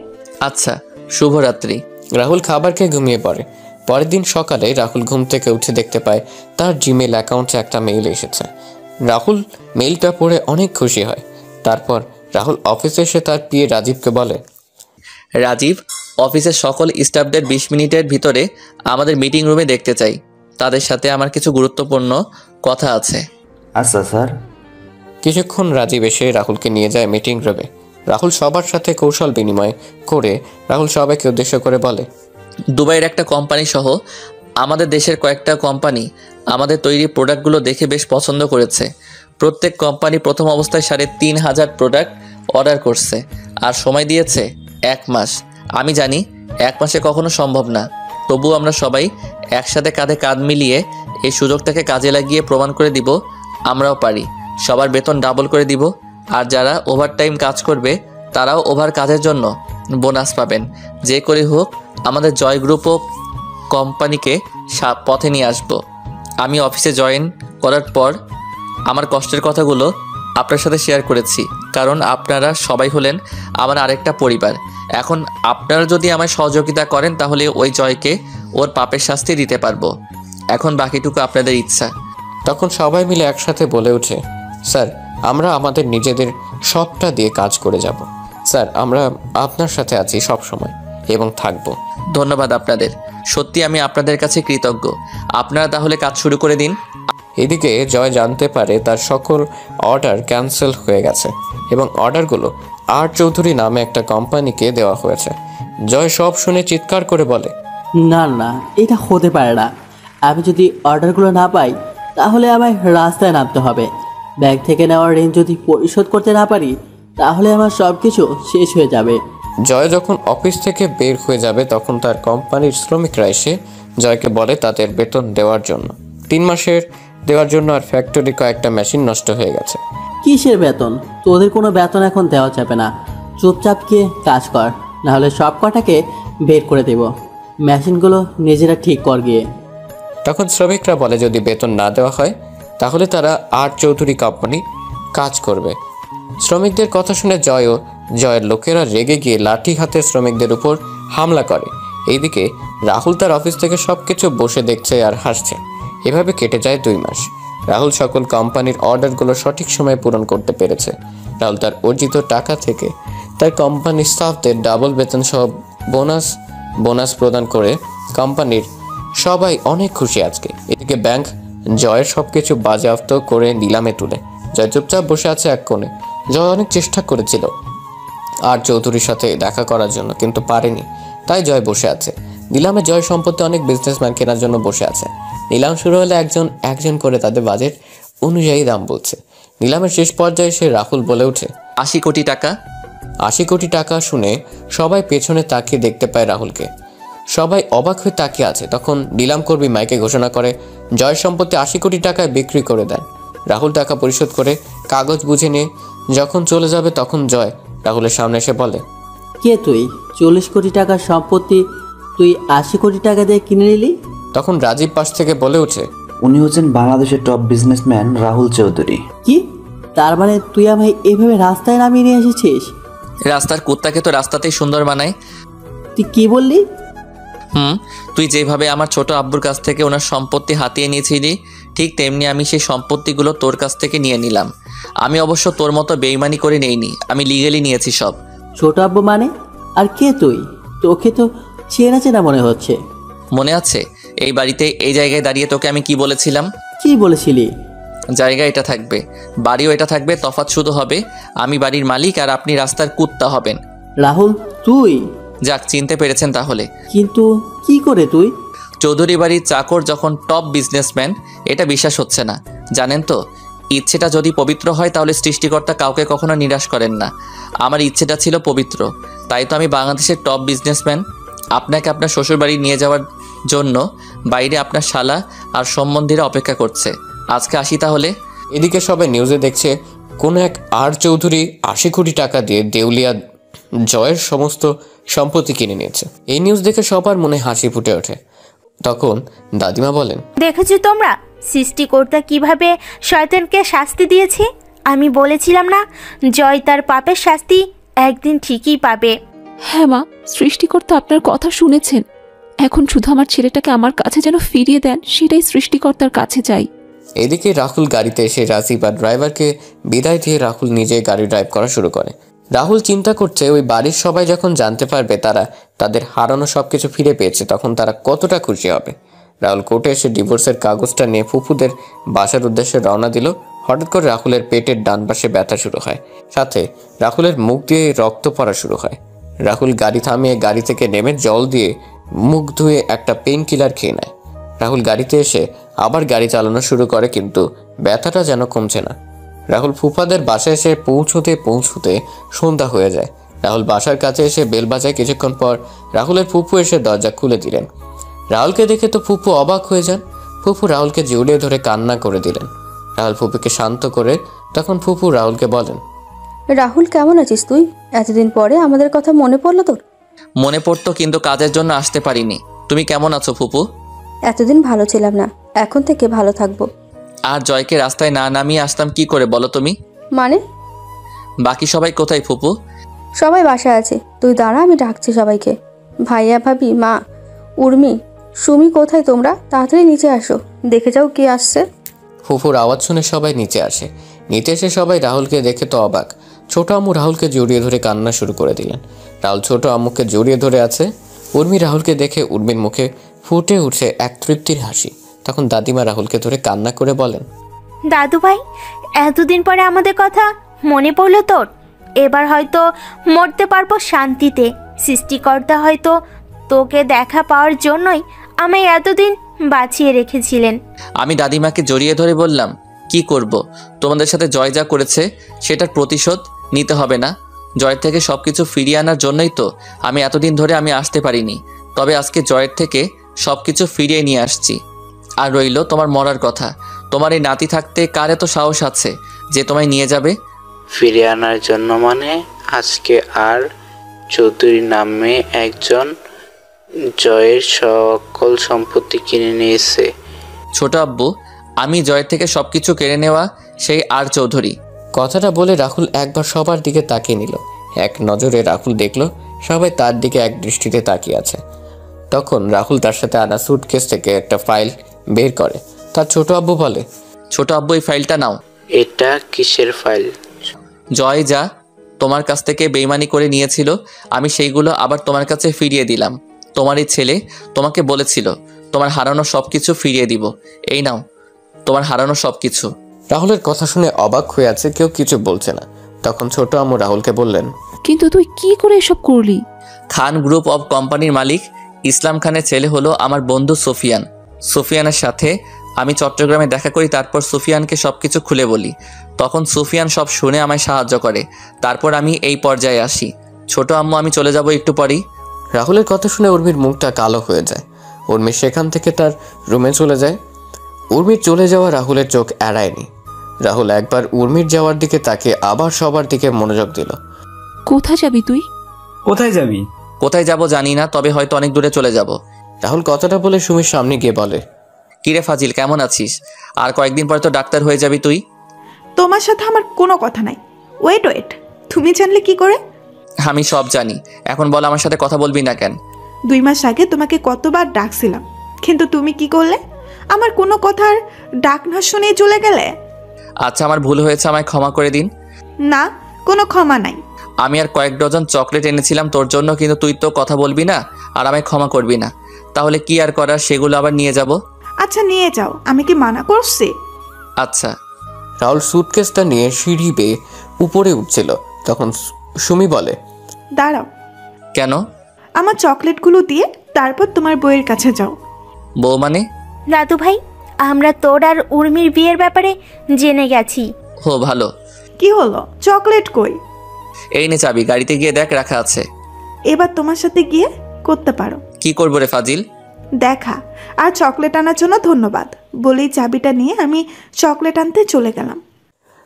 আচ্ছা, শুভরাত্রি। রাহুল খাবার খেয়ে ঘুমিয়ে পড়ে। পরের দিন সকালে রাহুল ঘুম থেকে উঠে দেখতে পায় তার জিমেল অ্যাকাউন্টে একটা মেইল এসেছে। রাহুল মেইলটা পড়ে অনেক খুশি হয়। তারপর রাহুল অফিসে এসে তার পিএ রাজীবকে বলে, রাজীব, অফিসের সকল স্টাফদের 20 মিনিটের ভিতরে আমাদের মিটিং রুমে দেখতে চাই। তাদের সাথে আমার কিছু গুরুত্বপূর্ণ কথা আছে। আচ্ছা স্যার। কিছুক্ষণ রাজীব এসে রাহুলকে নিয়ে যায় মিটিং রুমে। রাহুল সবার সাথে কৌশল বিনিময় করে রাহুল সবাইকে উদ্দেশ্য করে বলে, দুবাইয়ের একটা কোম্পানি সহ আমাদের দেশের কয়েকটা কোম্পানি আমাদের তৈরি প্রোডাক্টগুলো দেখে বেশ পছন্দ করেছে। প্রত্যেক কোম্পানি প্রথম অবস্থায় 3,500 প্রোডাক্ট অর্ডার করছে আর সময় দিয়েছে 1 মাস। আমি জানি 1 মাসে কখনো সম্ভব না, তবুও আমরা সবাই একসাথে কাঁধে কাঁধ মিলিয়ে এই সুযোগটাকে কাজে লাগিয়ে প্রমাণ করে দিব আমরাও পারি। সবার বেতন ডাবল করে দিব, আর যারা ওভারটাইম কাজ করবে তারাও ওভার কাজের জন্য বোনাস পাবেন। যে করে হোক আমাদের জয় গ্রুপ ও কোম্পানিকে পথে নিয়ে আসবো। আমি অফিসে জয়েন করার পর আমার কষ্টের কথাগুলো আপনার সাথে শেয়ার করেছি, কারণ আপনারা সবাই হলেন আমার আরেকটা পরিবার। এখন আপনারা যদি আমায় সহযোগিতা করেন তাহলে ওই জয়কে ওর পাপের শাস্তি দিতে পারবো। এখন বাকিটুকু আপনাদের ইচ্ছা। তখন সবাই মিলে একসাথে বলে ওঠে, স্যার আমরা আমাদের নিজেদের সবটা দিয়ে কাজ করে যাব। স্যার আমরা আপনার সাথে আছি সব সময় এবং থাকবো। ধন্যবাদ আপনাদের, সত্যি আমি আপনাদের কাছে কৃতজ্ঞ। আপনারা তাহলে কাজ শুরু করে দিন। এদিকে জয় জানতে পারে তার সকল অর্ডার ক্যান্সেল হয়ে গেছে এবং অর্ডারগুলো আর চৌধুরী নামে একটা কোম্পানিকে দেওয়া হয়েছে। জয় সব শুনে চিৎকার করে বলে, না না, এটা হতে পারে না। আমি যদি অর্ডারগুলো না পাই তাহলে আমায় রাস্তায় নামতে হবে। ব্যাংক থেকে নেওয়ার ঋণ যদি পরিশোধ করতে না পারি তাহলে আমার সব কিছু শেষ হয়ে যাবে। জয় যখন অফিস থেকে বের হয়ে যাবে তখন তার কোম্পানির শ্রমিকরা এসে জয়কে বলে তাদের বেতন দেওয়ার জন্য। 3 মাসের দেওয়ার জন্য আর ফ্যাক্টরি কয়েকটা মেশিন নষ্ট হয়ে গেছে। কিসের বেতন? তোদের কোনো বেতন এখন দেওয়া যাবে না। চুপচাপ গিয়ে কাজ কর, নাহলে সব কটাকে বের করে দেব। মেশিনগুলো নিজেরা ঠিক কর গিয়ে। তখন শ্রমিকরা বলে যদি বেতন না দেওয়া হয় তাহলে তারা আর চৌধুরী কোম্পানি কাজ করবে। শ্রমিকদের কথা শুনে জয়ের লোকেরা রেগে গিয়ে লাঠি হাতে শ্রমিকদের উপর হামলা করে। এইদিকে রাহুল তার অফিস থেকে সবকিছু বসে দেখছে আর হাসছে। এভাবে কেটে যায় 2 মাস। রাহুল সকল কোম্পানির অর্ডারগুলো সঠিক সময়ে পূরণ করতে পেরেছে। রাহুল তার অর্জিত টাকা থেকে তার কোম্পানির স্টাফদের ডাবল বেতন সহ বোনাস প্রদান করে কোম্পানির সবাই অনেক খুশি আজকে। এদিকে ব্যাংক জয়ের সবকিছু বাজেয়াপ্ত করে নিলামে তুলে। জয় চুপচাপ বসে আছে এক কোণে। জয় অনেক চেষ্টা করেছিল আর চৌধুরীর সাথে দেখা করার জন্য, কিন্তু পারেনি, তাই জয় বসে আছে। নিলামে জয় সম্পত্তি অনেক বিজনেসম্যান কেনার জন্য বসে আছে। নিলাম শুরু হলে একজন করে তাদের বাজেট অনুযায়ী দাম বলছে। নিলামের শেষ পর্যায়ে এসে রাহুল বলে ওঠে, 80 কোটি টাকা। 80 কোটি টাকা শুনে সবাই পেছনে তাকিয়ে দেখতে পায় রাহুলকে। সবাই অবাক হয়ে তাকিয়ে আছে। তখন নিলাম কর্মী মাইকে ঘোষণা করে জয়ের সম্পত্তি 80 কোটি টাকায় বিক্রি করে দেন। রাহুল টাকা পরিশোধ করে কাগজ বুঝে নিয়ে যখন চলে যাবে তখন জয় রাহুলের সামনে এসে বলে, কে তুই? 40 কোটি টাকার সম্পত্তি তুই 80 কোটি টাকা দিয়ে কিনে নিলি? তখন রাজীব পাশ থেকে বলে ওঠে, উনি হচ্ছেন বাংলাদেশের টপ বিজনেসম্যান রাহুল চৌধুরী। কি? তার মানে তুই আমায় এইভাবে রাস্তায় নামিয়ে নিয়ে এসেছিস? রাস্তার কুত্তাকে তো রাস্তাতেই সুন্দর বানায়। তুই কি বললি? তুই যেভাবে আমার ছোট আব্বুর কাছ থেকে ওনার সম্পত্তি হাতিয়ে নিয়েছিলি ঠিক তেমনি আমি সেই সম্পত্তিগুলো তোর কাছ থেকে নিয়ে নিলাম। আমি অবশ্য তোর মতো বেইমানি করে নেইনি, আমি লিগেলি নিয়েছি সব। ছোট আব্বু মানে? আর কে তুই? তোকে তো চেনা চেনা মনে হচ্ছে। মনে আছে এই বাড়িতে এই জায়গায় দাঁড়িয়ে তোকে আমি কি বলেছিলাম? কি বলেছিলি? জায়গা এটা থাকবে, বাড়িও এটা থাকবে, তফাৎ শুধু হবে আমি বাড়ির মালিক আর আপনি রাস্তার কুত্তা হবেন। রাহুল তুই? যাক, চিনতে পেরেছেন তাহলে। কিন্তু কি করে তুই? চৌধুরী বাড়ির চাকর যখন টপ বিজনেসম্যান, এটা বিশ্বাস হচ্ছে না। জানেন তো, ইচ্ছেটা যদি পবিত্র হয় তাহলে সৃষ্টিকর্তা কাউকে কখনো নিরাশ করেন না। আমার ইচ্ছেটা ছিল পবিত্র, তাই তো আমি বাংলাদেশের টপ বিজনেসম্যান। আপনাকে আপনার শ্বশুরবাড়ি নিয়ে যাওয়ার জন্য বাইরে আপনার শালা আর সম্বন্ধীরা অপেক্ষা করছে। আজকে আসি তাহলে। এদিকে সবাই নিউজে দেখছে কোনো এক আর চৌধুরী 80 কোটি টাকা দিয়ে দেউলিয়া জয়ের সমস্ত সম্পত্তি কিনে নিয়েছে। এই নিউজ দেখে সবার মনে হাসি ফুটে ওঠে। তখন দাদিমা বলেন, দেখেছো তোমরা সৃষ্টিকর্তা কিভাবে শয়তানকে শাস্তি দিয়েছে? আমি বলেছিলাম না, জয় তার পাপের শাস্তি একদিন ঠিকই পাবে। হ্যাঁ মা, সৃষ্টিকর্তা আপনার কথা শুনেছেন। এখন শুধু আমার ছেলেটাকে আমার কাছে যেন ফিরিয়ে দেন, সেটাই সৃষ্টিকর্তার কাছে চাই। এদিকে রাহুল গাড়িতে এসে রাজীব আর ড্রাইভারকে বিদায় দিয়ে রাহুল নিজে গাড়ি ড্রাইভ করা শুরু করে। রাহুল চিন্তা করছে ওই বাড়ির সবাই যখন জানতে পারবে তারা তাদের হারানো সবকিছু ফিরে পেয়েছে তখন তারা কতটা খুশি হবে। রাহুল কোর্টে এসে ডিভোর্সের কাগজটা নিয়ে ফুপুদের বাসার উদ্দেশ্যে রওনা দিল। হঠাৎ করে রাহুলের পেটের ডান পাশে ব্যথা শুরু হয়, সাথে রাহুলের মুখ দিয়ে রক্ত পড়া শুরু হয়। রাহুল গাড়ি থামিয়ে গাড়ি থেকে নেমে জল দিয়ে মুখ ধুয়ে একটা পেইন কিলার খেয়ে নেয়। রাহুল গাড়িতে এসে আবার গাড়ি চালানো শুরু করে, কিন্তু ব্যথাটা যেন কমছে না। রাহুল ফুফাদের বাসায় এসে পৌঁছতে সন্ধ্যা হয়ে যায়। রাহুল বাসার কাছে এসে বেল বাজায়। কিছুক্ষণ পর রাহুলের ফুফু এসে দরজা খুলে দিলেন। রাহুলকে দেখে তো ফুফু অবাক হয়ে যান। ফুফু রাহুলকে জড়িয়ে ধরে কান্না করে দিলেন। রাহুল ফুপুকে শান্ত করে তখন ফুফু রাহুলকে বলেন, রাহুল কেমন আছিস তুই? এতদিন পরে আমাদের কথা মনে পড়লো তোর? মনে পড়তো, কিন্তু কাজের জন্য আসতে পারিনি। তুমি কেমন আছো ফুপু? এতদিন ভালো ছিলাম না, এখন থেকে ভালো থাকবো। আর জয়কে রাস্তায় না নামিয়ে আসতাম কি করে বলো তুমি? মানে? বাকি সবাই কোথায় ফুপু? সবাই বাসায় আছে, তুই দাঁড়া, আমি ডাকছি সবাইকে। ভাইয়া, ভাবি, মা, উর্মি, সুমি কোথায় তোমরা? তাড়াতাড়ি নিচে আসো, দেখে যাও কে আসছে। ফুফুর আওয়াজ শুনে সবাই নিচে আসে। নিচে এসে সবাই রাহুলকে দেখে তো অবাক। ছোট আম্মু রাহুলকে জড়িয়ে ধরে কান্না শুরু করে দিলেন। রাহুল ছোট আম্মুকে জড়িয়ে ধরে আছে। উর্মি রাহুলকে দেখে উর্মির মুখে ফুটে উঠছে এক তৃপ্তির হাসি। তখন দাদিমা রাহুলকে ধরে কান্না করে বলেন, দাদু ভাই, এতদিন পরে আমাদের কথা মনে পড়লো তোর? এবার হয়তো মরতে পারবো শান্তিতে। সৃষ্টিকর্তা হয়তো তোকে দেখা পাওয়ার জন্যই আমায় এতদিন বাঁচিয়ে রেখেছিলেন। আমি দাদিমাকে জড়িয়ে ধরে বললাম, কি করব? তোমাদের সাথে জয় যা করেছে সেটার প্রতিশোধ নিতে হবে না? জয়ের থেকে সবকিছু ফিরিয়ে আনার জন্যই তো আমি এতদিন ধরে আমি আসতে পারিনি। তবে আজকে জয়ের থেকে সবকিছু ফিরিয়ে নিয়ে আসছি। আর রইল তোমার মরার কথা। তোমার এই নাতি থাকতে কার এত সাহস আছে যে তোমায় নিয়ে যাবে? ফিরিয়ে আনার জন্য মানে আজকে আর চৌধুরী নামে একজন জয়ের সকল সম্পত্তি কিনে নিয়েছে। ছোট আব্বু, আমি জয়ের থেকে সবকিছু কেড়ে নেওয়া সেই আর চৌধুরী। কথাটা বলে রাহুল একবার সবার দিকে তাকিয়ে নিল। এক নজরে রাহুল দেখল সবাই তার দিকে এক দৃষ্টিতে তাকিয়ে আছে। তখন রাহুল তার সাথে আনা সুটকেস থেকে একটা ফাইল বের করে। তার ছোট আব্বু বলে, ছোট আব্বু, এই ফাইলটা নাও। এটা কিসের ফাইল? জয় যা তোমার কাছ থেকে বেইমানি করে নিয়েছিল, আমি সেইগুলো আবার তোমার কাছে ফিরিয়ে দিলাম। তোমারই ছেলে তোমাকে বলেছিল তোমার হারানো সবকিছু ফিরিয়ে দিব। এই নাও তোমার হারানো সবকিছু। রাহুলের কথা শুনে অবাক হয়ে আছে, কেউ কিছু বলছে না। তখন ছোট আম্মু রাহুলকে বললেন, কিন্তু তুই কি করে এসব করলি? খান গ্রুপ অফ কোম্পানির মালিক ইসলাম খানের ছেলে হলো আমার বন্ধু সুফিয়ান। সুফিয়ানের সাথে আমি চট্টগ্রামে দেখা করি, তারপর সুফিয়ানকে সবকিছু খুলে বলি। তখন সুফিয়ান সব শুনে আমায় সাহায্য করে। তারপর আমি এই পর্যায়ে আসি। ছোট আম্মু, আমি চলে যাব একটু পরেই। রাহুলের কথা শুনে উর্মির মুখটা কালো হয়ে যায়। উর্মি সেখান থেকে তার রুমে চলে যায়। উর্মির চলে যাওয়া রাহুলের চোখ এড়ায়নি। রাহুল একবার উর্মির যাওয়ার দিকে তাকিয়ে আবার সবার দিকে মনোযোগ দিল। কোথায় যাবি তুই? কোথায় যাবি? কোথায় যাব জানি না, তবে হয়তো অনেক দূরে চলে যাব। রাহুল কথাটা বলে সুমির সামনে গিয়ে বলে, কিরে ফাজিল, কেমন আছিস? আর কয়েকদিন পরে তো ডাক্তার হয়ে যাবি তুই। তোমার সাথে আমার কোনো কথা নাই। ওয়েট, তুমি জানলে কি করে? আমি সব জানি। এখন বল, আমার সাথে কথা বলবি না কেন? 2 মাস আগে তোমাকে কতবার ডাকছিলাম, কিন্তু তুমি কি করলে? আমার কোনো কথার ডাক না শুনে চলে গেলে। আচ্ছা, আমার ভুল হয়েছে, আমায় ক্ষমা করে দিন। না, কোনো ক্ষমা নাই। আমি আর কয়েক ডজন চকলেট এনেছিলাম তোর জন্য, কিন্তু তুই তো কথা বলবি না আর আমায় ক্ষমা করবি না। তাহলে কি আর করার, সেগুলো আবার নিয়ে যাব। আচ্ছা, নিয়ে যাও, আমি কি মানা করছি? আচ্ছা। রাহুল সুটকেসটা নিয়ে সিঁড়ি বেয়ে উপরে উঠছিল। তখন সুমি বলে, দাঁড়াও। কেন? আমার চকলেটগুলো দিয়ে তারপর তোমার বউয়ের কাছে যাও। বউ মানে? দাদু ভাই, আমরা তোর আর উর্মির বিয়ের ব্যাপারে জেনে গেছি। ও ভালো। কি হলো? চকলেট কই? এই নে চাবি, গাড়িতে গিয়ে দেখ রাখা আছে। এবার তোমার সাথে গিয়ে করতে পারো। কি করবো রে ফাজিল? দেখা। আর চকলেট আনার জন্য ধন্যবাদ বলেই চাবিটা নিয়ে আমি চকলেট আনতে চলে গেলাম।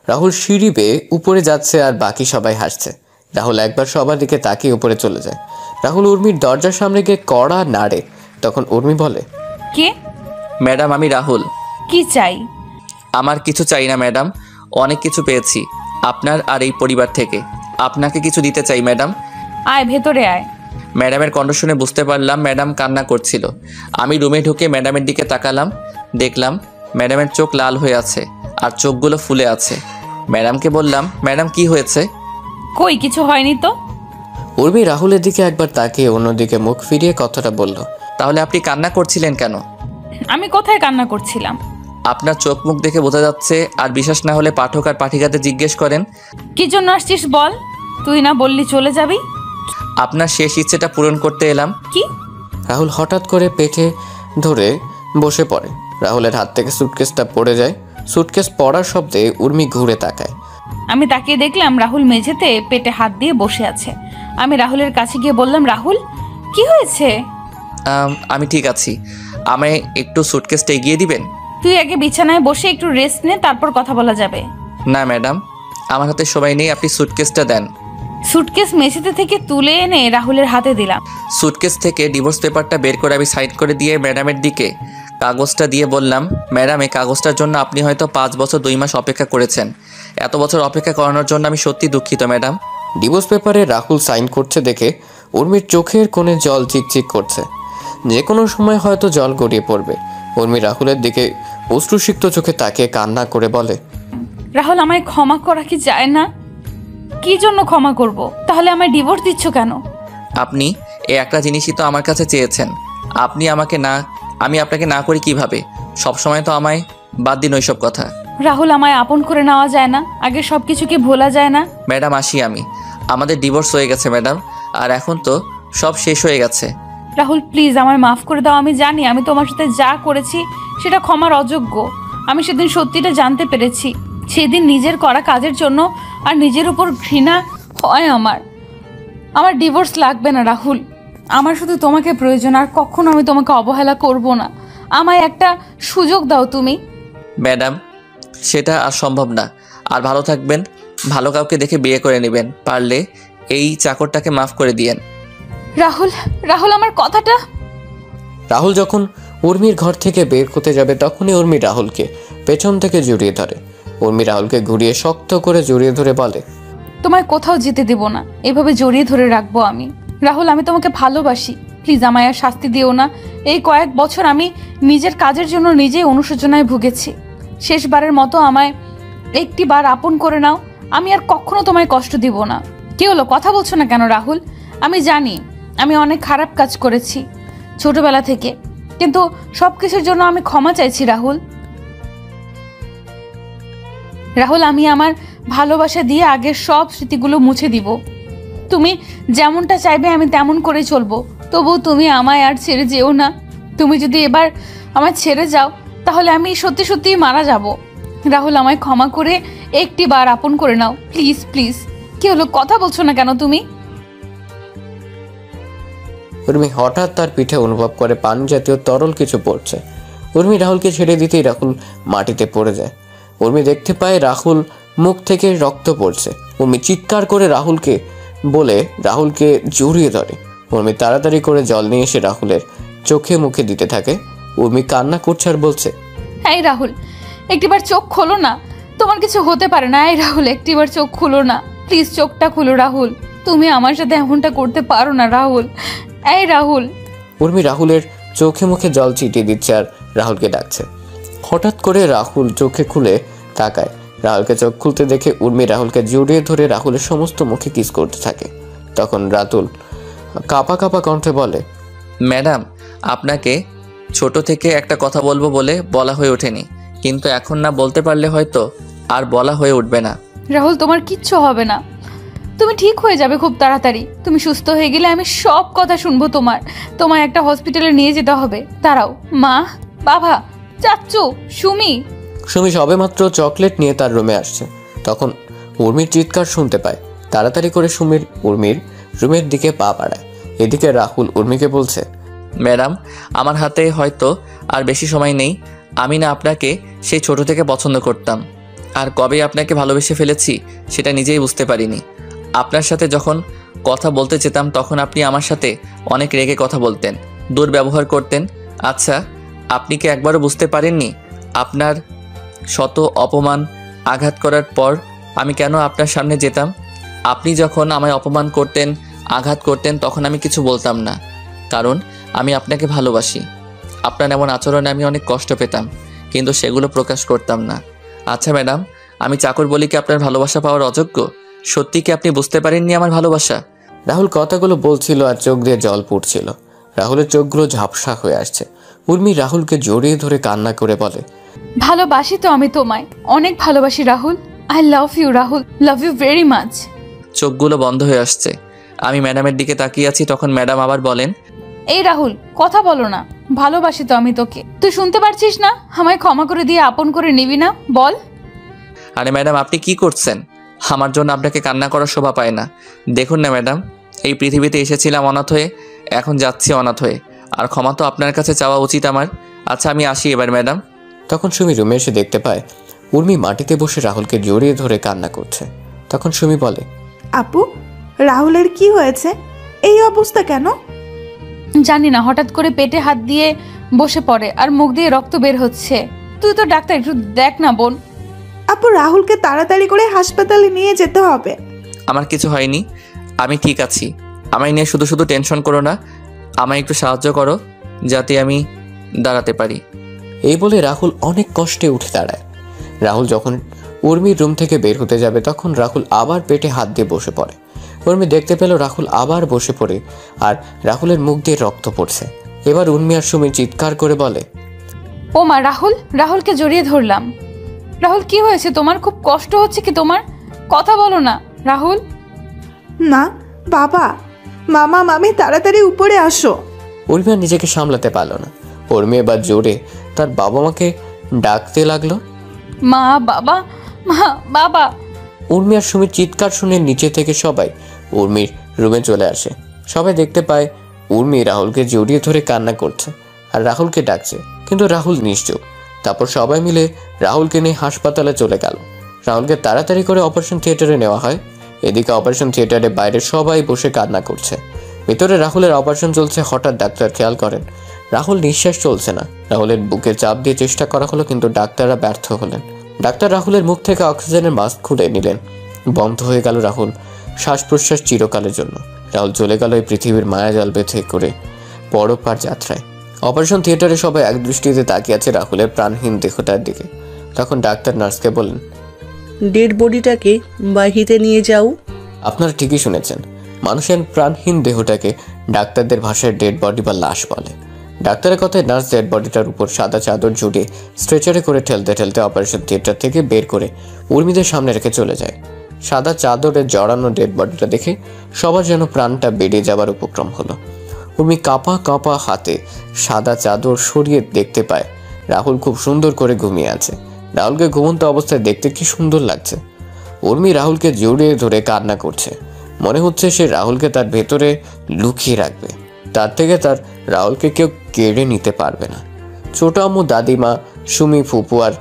রাহুল সিঁড়ি বেয়ে উপরে যাচ্ছে আর বাকি সবাই হাসছে। রাহুল একবার সবার দিকে তাকিয়ে উপরে চলে যায়। রাহুল উর্মির দরজার সামনে গিয়ে কড়া নাড়ে। তখন উর্মি বলে, কে? ম্যাডাম, আমি রাহুল। কি চাই? আমার কিছু চাই না ম্যাডাম, অনেক কিছু পেয়েছি আপনার আর এই পরিবার থেকে। আপনাকে কিছু দিতে চাই ম্যাডাম। আয়, ভেতরে আয়। ম্যাডামের কণ্ঠ শুনে বুঝতে পারলাম ম্যাডাম কান্না করছিল। আমি রুমে ঢুকে ম্যাডামের দিকে তাকালাম, দেখলাম ম্যাডামের চোখ লাল হয়ে আছে আর চোখগুলো ফুলে আছে। ম্যাডামকে বললাম, ম্যাডাম কি হয়েছে? কই, কিছু হয়নি তো। উর্মি রাহুলের দিকে একবার তাকিয়ে অন্যদিকে মুখ ফিরিয়ে কথাটা বলল, তাহলে আপনি কান্না করছিলেন কেন? আমি কোথায় কান্না করছিলাম? আপনার চোখ মুখ দেখে বোঝা যাচ্ছে, আর বিশ্বাস না হলে পাঠক আর পাঠিকাতে জিজ্ঞেস করেন। কি জন্য আসছিস বল? তুই না বললি চলে যাবি? আপনার শেষ ইচ্ছেটা পূরণ করতে এলাম। কি? রাহুল হঠাৎ করে পেটে ধরে বসে পড়ে। রাহুলের হাত থেকে সুটকেসটা পড়ে যায়। সুটকেস পড়ার শব্দে উর্মি ঘুরে তাকায়। আমি তাকিয়ে দেখলাম রাহুল মেঝেতে পেটে হাত দিয়ে বসে আছে। আমি রাহুলের কাছে গিয়ে বললাম, রাহুল কি হয়েছে? আমি ঠিক আছি, আমায় একটু সুটকেসটা এগিয়ে দিবেন? তুই আগে বিছানায় বসে একটু রেস্ট নে, তারপর কথা বলা যাবে। না ম্যাডাম, আমার হাতে সময় নেই, আপনি সুটকেসটা দেন। সুটকেস মেঝেতে থেকে তুলে এনে রাহুলের হাতে দিলাম। সুটকেস থেকে ডিভোর্স পেপারটা বের করে আমি সাইন করে দিয়ে ম্যাডামের দিকে কাগজটা দিয়ে বললাম, ম্যাডাম এই কাগজটার জন্য আপনি হয়তো 5 বছর 2 মাস অপেক্ষা করেছেন। এত বছর অপেক্ষা করানোর জন্য আমি সত্যি দুঃখিত ম্যাডাম। ডিভোর্স পেপারে রাহুল সাইন করছে দেখে উর্মির চোখের কোণে জল চিকচিক করছে। যে কোনো সময় হয়তো জল গড়িয়ে পড়বে। উর্মি রাহুলের দিকে অশ্রুসিক্ত চোখে তাকিয়ে কান্না করে বলে, রাহুল আমায় ক্ষমা করা কি যায় না? কি জন্য ক্ষমা করব? তাহলে আমায় ডিভোর্স দিচ্ছ কেন? আপনি এই একটা জিনিসই তো আমার কাছে চেয়েছেন, আপনি আমাকে না, আমি আপনাকে না করি কিভাবে? সবসময় তো আমায় বাদ দিন ওইসব কথা। রাহুল আমায় আপন করে নেওয়া যায় না? আগে সব কিছু কি ভোলা যায় না? ম্যাডাম আসি আমি, আমাদের ডিভোর্স হয়ে গেছে ম্যাডাম, আর এখন তো সব শেষ হয়ে গেছে। রাহুল প্লিজ আমায় মাফ করে দাও। আমি জানি আমি তোমার সাথে যা করেছি সেটা ক্ষমার অযোগ্য। আমি সেদিন সত্যিটা জানতে পেরেছি। সেদিন নিজের করা কাজের জন্য আর নিজের উপর ঘৃণা হয় আমার ডিভোর্স লাগবে না রাহুল। আমার শুধু তোমাকে প্রয়োজন, আর কখনো আমি তোমাকে অবহেলা করব না। আমায় একটা সুযোগ দাও তুমি। ম্যাডাম সেটা আর সম্ভব না। আর ভালো থাকবেন, ভালো কাউকে দেখে বিয়ে করে নেবেন, পারলে এই চাকরটাকে মাফ করে দিয়েন। রাহুল, রাহুল আমার কথাটা। রাহুল যখন উর্মির ঘর থেকে বের হতে যাবে তখনই উর্মি রাহুলকে পেছন থেকে জড়িয়ে ধরে। উর্মি রাহুলকে ঘুরিয়ে শক্ত করে জড়িয়ে ধরে বলে, তোমায় কোথাও যেতে দেব না, এভাবে জড়িয়ে ধরে রাখবো আমি। রাহুল আমি তোমাকে ভালোবাসি, প্লিজ আমায় আর শাস্তি দিও না। এই কয়েক বছর আমি নিজের কাজের জন্য নিজেই অনুশোচনায় ভুগেছি। শেষবারের মতো আমায় একটি বার আপন করে নাও। আমি আর কখনো তোমায় কষ্ট দিব না। কি হলো, কথা বলছো না কেন রাহুল? আমি জানি আমি অনেক খারাপ কাজ করেছি ছোটবেলা থেকে, কিন্তু সবকিছুর জন্য আমি ক্ষমা চাইছি রাহুল। রাহুল আমি আমার ভালোবাসা দিয়ে আগের সব স্মৃতিগুলো মুছে দিব। তুমি যেমনটা চাইবে আমি তেমন করে চলবো, তবু তুমি আমায় আর ছেড়ে যেও না। তুমি যদি এবার আমায় ছেড়ে যাও তাহলে আমি সত্যি সত্যি মারা যাব। রাহুল আমায় ক্ষমা করে একটি বার আপন করে নাও, প্লিজ প্লিজ। কি হলো, কথা বলছো না কেন তুমি? উর্মি হঠাৎ তার পিঠে অনুভব করে পানি জাতীয় তরল কিছু পড়ছে। উর্মি রাহুলকে ছেড়ে দিতেই রাহুল মাটিতে পড়ে যায়। উর্মি দেখতে পায় রাহুল মুখ থেকে রক্ত পড়ছে। উর্মি চিৎকার করে রাহুলকে বলে রাহুলকে জড়িয়ে ধরে। উর্মি তাড়াতাড়ি করে জল নিয়ে এসে রাহুলের চোখে মুখে দিতে থাকে। উর্মি কান্না করছে আর বলছে, এই রাহুল একটিবার চোখ খোলো না, তোমার কিছু হতে পারে না। এই রাহুল একটিবার চোখ খুলো না, প্লিজ চোখটা খুলো রাহুল। তুমি আমার সাথে এমনটা করতে পারো না রাহুল। এই রাহুল। উর্মি রাহুলের চোখে মুখে জল ছিটিয়ে দিচ্ছে আর রাহুলকে ডাকছে। হঠাৎ করে রাহুল চোখে খুলে তাকায়। রাহুলকে চোখ খুলতে দেখে উর্মি রাহুলকে জড়িয়ে ধরে রাহুলের সমস্ত মুখে কিস করতে থাকে। তখন রাতুল কাঁপা কাঁপা কণ্ঠে বলে, ম্যাডাম আপনাকে ছোট থেকে একটা কথা বলবো বলে বলা হয়ে ওঠেনি, কিন্তু এখন না বলতে পারলে হয়তো আর বলা হয়ে উঠবে না। রাহুল তোমার কিচ্ছু হবে না, তুমি ঠিক হয়ে যাবে খুব তাড়াতাড়ি। তুমি সুস্থ হয়ে গেলে আমি সব কথা শুনবো তোমার। তোমায় একটা হসপিটালে নিয়ে যেতে হবে। দাঁড়াও, মা, বাবা, চাচ্চু, সুমি। সুমি সবেমাত্র চকলেট নিয়ে তার রুমে আসছে। তখন উর্মির চিৎকার শুনতে পায়। তাড়াতাড়ি করে উর্মির রুমের দিকে পা বাড়ায়। এদিকে রাহুল উর্মিকে বলছে, ম্যাডাম আমার হাতে হয়তো আর বেশি সময় নেই। আমি না আপনাকে সেই ছোট থেকে পছন্দ করতাম, আর কবে আপনাকে ভালোবেসে ফেলেছি সেটা নিজেই বুঝতে পারিনি। আপনার সাথে যখন কথা বলতে চেতাম তখন আপনি আমার সাথে অনেক রেগে কথা বলতেন, দুর্ব্যবহার করতেন। আচ্ছা আপনি কি একবারও বুঝতে পারেননি আপনার শত অপমান আঘাত করার পর আমি কেন আপনার সামনে যেতাম? আপনি যখন আমায় অপমান করতেন, আঘাত করতেন, তখন আমি কিছু বলতাম না, কারণ আমি আপনাকে ভালোবাসি। আপনার এমন আচরণে আমি অনেক কষ্ট পেতাম, কিন্তু সেগুলো প্রকাশ করতাম না। আচ্ছা ম্যাডাম, আমি চাকর বলি কি আপনার ভালোবাসা পাওয়ার অযোগ্য? সত্যি কি আপনি বুঝতে পারেননি আমার ভালোবাসা? রাহুল কথাগুলো বলছিল আর চোখ দিয়ে জল পড়ছিল। রাহুলের চোখগুলো ঝাপসা হয়ে আসছে। উর্মি রাহুলকে জড়িয়ে ধরে কান্না করে বলে, ভালোবাসি তো আমি তোমায়, অনেক ভালোবাসি Rahul. I love you Rahul, love you very much. চোখগুলো বন্ধ হয়ে আসছে। আমি ম্যাডামের দিকে তাকিয়ে আছি, তখন ম্যাডাম আবার বলেন, এই রাহুল কথা বলো না, ভালোবাসি তো আমি তোকে, তুই শুনতে পারছিস না? আমায় ক্ষমা করে দিয়ে আপন করে নিবি না, বল। আরে ম্যাডাম আপনি কি করছেন? আমার জন্য আপনাকে কান্না করার শোভা পায় না। দেখুন না ম্যাডাম, এই পৃথিবীতে এসেছিলাম অনাথ হয়ে, এখন যাচ্ছি অনাথ হয়ে, আর ক্ষমা তো আপনার কাছে চাওয়া উচিত আমার। আচ্ছা আমি আসি এবার ম্যাডাম। তখন সুমি রুমে এসে দেখতে পায় উর্মি মাটিতে বসে রাহুলকে জড়িয়ে ধরে কান্না করছে। তখন সুমি বলে, আপু, রাহুলের কি হয়েছে? এই অবস্থা কেন? জানি না, হঠাৎ করে পেটে হাত দিয়ে বসে পড়ে আর মুখ দিয়ে রক্ত বের হচ্ছে। তুই তো ডাক্তার, একটু দেখ না বোন। আপু, রাহুলকে তাড়াতাড়ি করে হাসপাতালে নিয়ে যেতে হবে। আমার কিছু হয়নি, আমি ঠিক আছি। আমায় নিয়ে শুধু শুধু টেনশন করো না, আমায় একটু সাহায্য করো যাতে আমি দাঁড়াতে পারি। এই বলে রাহুল অনেক কষ্টে উঠে দাঁড়ায়। রাহুল যখন উর্মির রুম থেকে বের হতে যাবে তখন রাহুল আবার পেটে হাত দিয়ে বসে পড়ে। উর্মি দেখতে পেল রাহুল আবার বসে পড়ে আর রাহুলের মুখ দিয়ে রক্ত পড়ছে। এবার উর্মি আর সুমি চিৎকার করে বলে, ও মা, রাহুল, রাহুলকে জড়িয়ে ধরলাম। রাহুল কি হয়েছে তোমার? খুব কষ্ট হচ্ছে কি তোমার? কথা বলো না রাহুল। না বাবা, মামা মামি তাড়াতাড়ি উপরে আসো। উর্মি আর নিজেকে সামলাতে পারল না। উর্মি এবার জোরে তার বাবা মাকে ডাকতে লাগলো, মা, বাবা, মা, বাবা। উর্মি আর সুমির চিৎকার শুনে নিচে থেকে সবাই উর্মির রুমে চলে আসে। সবাই দেখতে পায় উর্মি রাহুলকে জড়িয়ে ধরে কান্না করছে আর রাহুলকে ডাকছে, কিন্তু রাহুল নিশ্চুপ। তারপর সবাই মিলে রাহুলকে নিয়ে হাসপাতালে চলে গেল। রাহুলকে তাড়াতাড়ি করে অপারেশন থিয়েটারে নেওয়া হয়। এদিকে অপারেশন থিয়েটারে বাইরে সবাই বসে কান্না করছে। ভিতরে রাহুলের অপারেশন চলছে। হঠাৎ ডাক্তার খেয়াল করেন রাহুল নিঃশ্বাস চলছে না। রাহুলের বুকে চাপ দিয়ে চেষ্টা করা হলো, কিন্তু ডাক্তাররা ব্যর্থ হলেন। ডাক্তার রাহুলের মুখ থেকে অক্সিজেনের মাস্ক খুলে নিলেন। বন্ধ হয়ে গেল রাহুল শ্বাস প্রশ্বাস চিরকালের জন্য। রাহুল চলে গেল এই পৃথিবীর মায়াজাল বেঁধে করে পরপার যাত্রায়। অপারেশন থিয়েটারে সবাই এক দৃষ্টিতে তাকিয়ে আছে রাহুলের প্রাণহীন দেহটার দিকে। তখন ডাক্তার নার্সকে বললেন, ডেড বডিটাকে বাহিরে নিয়ে যাও। আপনারা ঠিকই শুনেছেন, মানুষের প্রাণহীন দেহটাকে ডাক্তারদের ভাষায় ডেড বডি বা লাশ বলে। ডাক্তারের কথায় নার্স ডেড বডিটার উপর সাদা চাদর জুড়ে স্ট্রেচারে করে ঠেলতে ঠেলতে অপারেশন থিয়েটার থেকে বের করে উর্মিদের সামনে রেখে চলে যায়। সাদা চাদরে জড়ানো ডেড বডিটা দেখে সবার যেন প্রাণটা বেরিয়ে যাবার উপক্রম হলো। উর্মি কাঁপা কাঁপা হাতে সাদা চাদর সরিয়ে দেখতে পায় রাহুল খুব সুন্দর করে ঘুমিয়ে আছে। রাহুলকে ঘুমন্ত অবস্থায় দেখতে কি সুন্দর লাগছে। উর্মি রাহুলকে জড়িয়ে ধরে কান্না করছে। মনে হচ্ছে সে রাহুলকে তার ভেতরে লুকিয়ে রাখবে, তার থেকে তার রাহুলকে কেউ কেড়ে নিতে পারবে না। ছোট আম্মু, দাদিমা, সুমি, ফুপু আর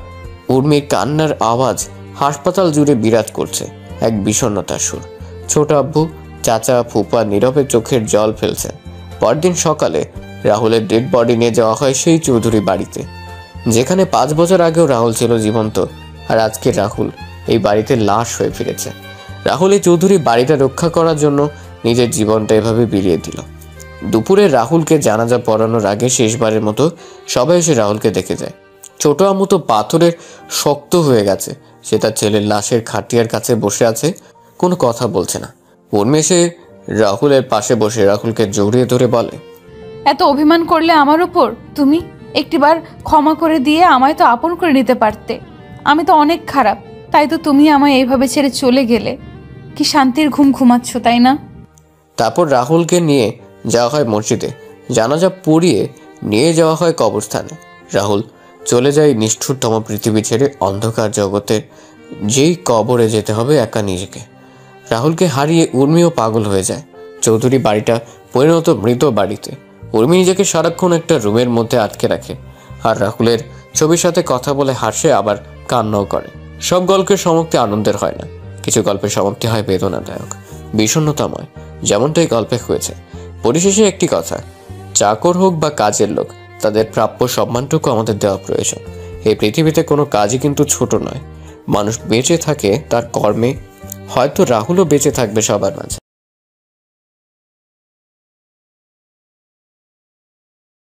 উর্মির কান্নার আওয়াজ হাসপাতাল জুড়ে বিরাজ করছে এক বিষণ্ণতার সুর। ছোট আব্বু, চাচা, ফুপা নীরবে চোখের জল ফেলছে। পরদিন সকালে রাহুলের ডেড বডি নিয়ে যাওয়া হয় সেই চৌধুরী বাড়িতে, যেখানে 5 বছর আগেও রাহুল ছিল জীবন্ত, আর আজকে রাহুল এই বাড়িতে লাশ হয়ে ফিরেছে। রাহুল এই চৌধুরী বাড়িটা রক্ষা করার জন্য নিজের জীবনটা এভাবে বিলিয়ে দিল। দুপুরে রাহুলকে জানাজা পড়ানোর আগে শেষবারের মতো সবাই এসে রাহুলকে দেখে যায়। ছোট আম্মু তো পাথরের শক্ত হয়ে গেছে। সে তার ছেলের লাশের খাটিয়ার কাছে বসে আছে, কোনো কথা বলছে না। উর্মি এসে রাহুলের পাশে বসে রাহুলকে জড়িয়ে ধরে বলে, এত অভিমান করলে আমার উপর তুমি? একটিবার ক্ষমা করে দিয়ে আমায় তো আপন করে নিতে পারতে। আমি তো অনেক খারাপ, তাই তো তুমি আমায় এইভাবে ছেড়ে চলে গেলে। কি শান্তির ঘুম ঘুমাচ্ছ, তাই না? তারপর রাহুলকে নিয়ে যাওয়া হয় মসজিদে। জানাজা পড়িয়ে নিয়ে যাওয়া হয় কবরস্থানে। রাহুল চলে যায় নিষ্ঠুরতম পৃথিবী ছেড়ে অন্ধকার জগতে, যেই কবরে যেতে হবে একা নিজেকে। রাহুলকে হারিয়ে উর্মিও পাগল হয়ে যায়। চৌধুরী বাড়িটা পরিণত মৃত বাড়িতে। উর্মি নিজেকে সারাক্ষণ একটা রুমের মধ্যে আটকে রাখে আর রাহুলের ছবির সাথে কথা বলে হাসে, আবার কান্নাও করে। সব গল্পের সমাপ্তি আনন্দের হয় না, কিছু গল্পের সমাপ্তি হয় বেদনাদায়ক, বিষণ্ণতাময়, যেমনটাই গল্পে হয়েছে। পরিশেষে একটি কথা, চাকর হোক বা কাজের লোক, তাদের প্রাপ্য সম্মানটুকু আমাদের দেওয়া প্রয়োজন। এই পৃথিবীতে কোনো কাজই কিন্তু ছোট নয়। মানুষ বেঁচে থাকে তার কর্মে। হয়তো রাহুলও বেঁচে থাকবে সবার মাঝে।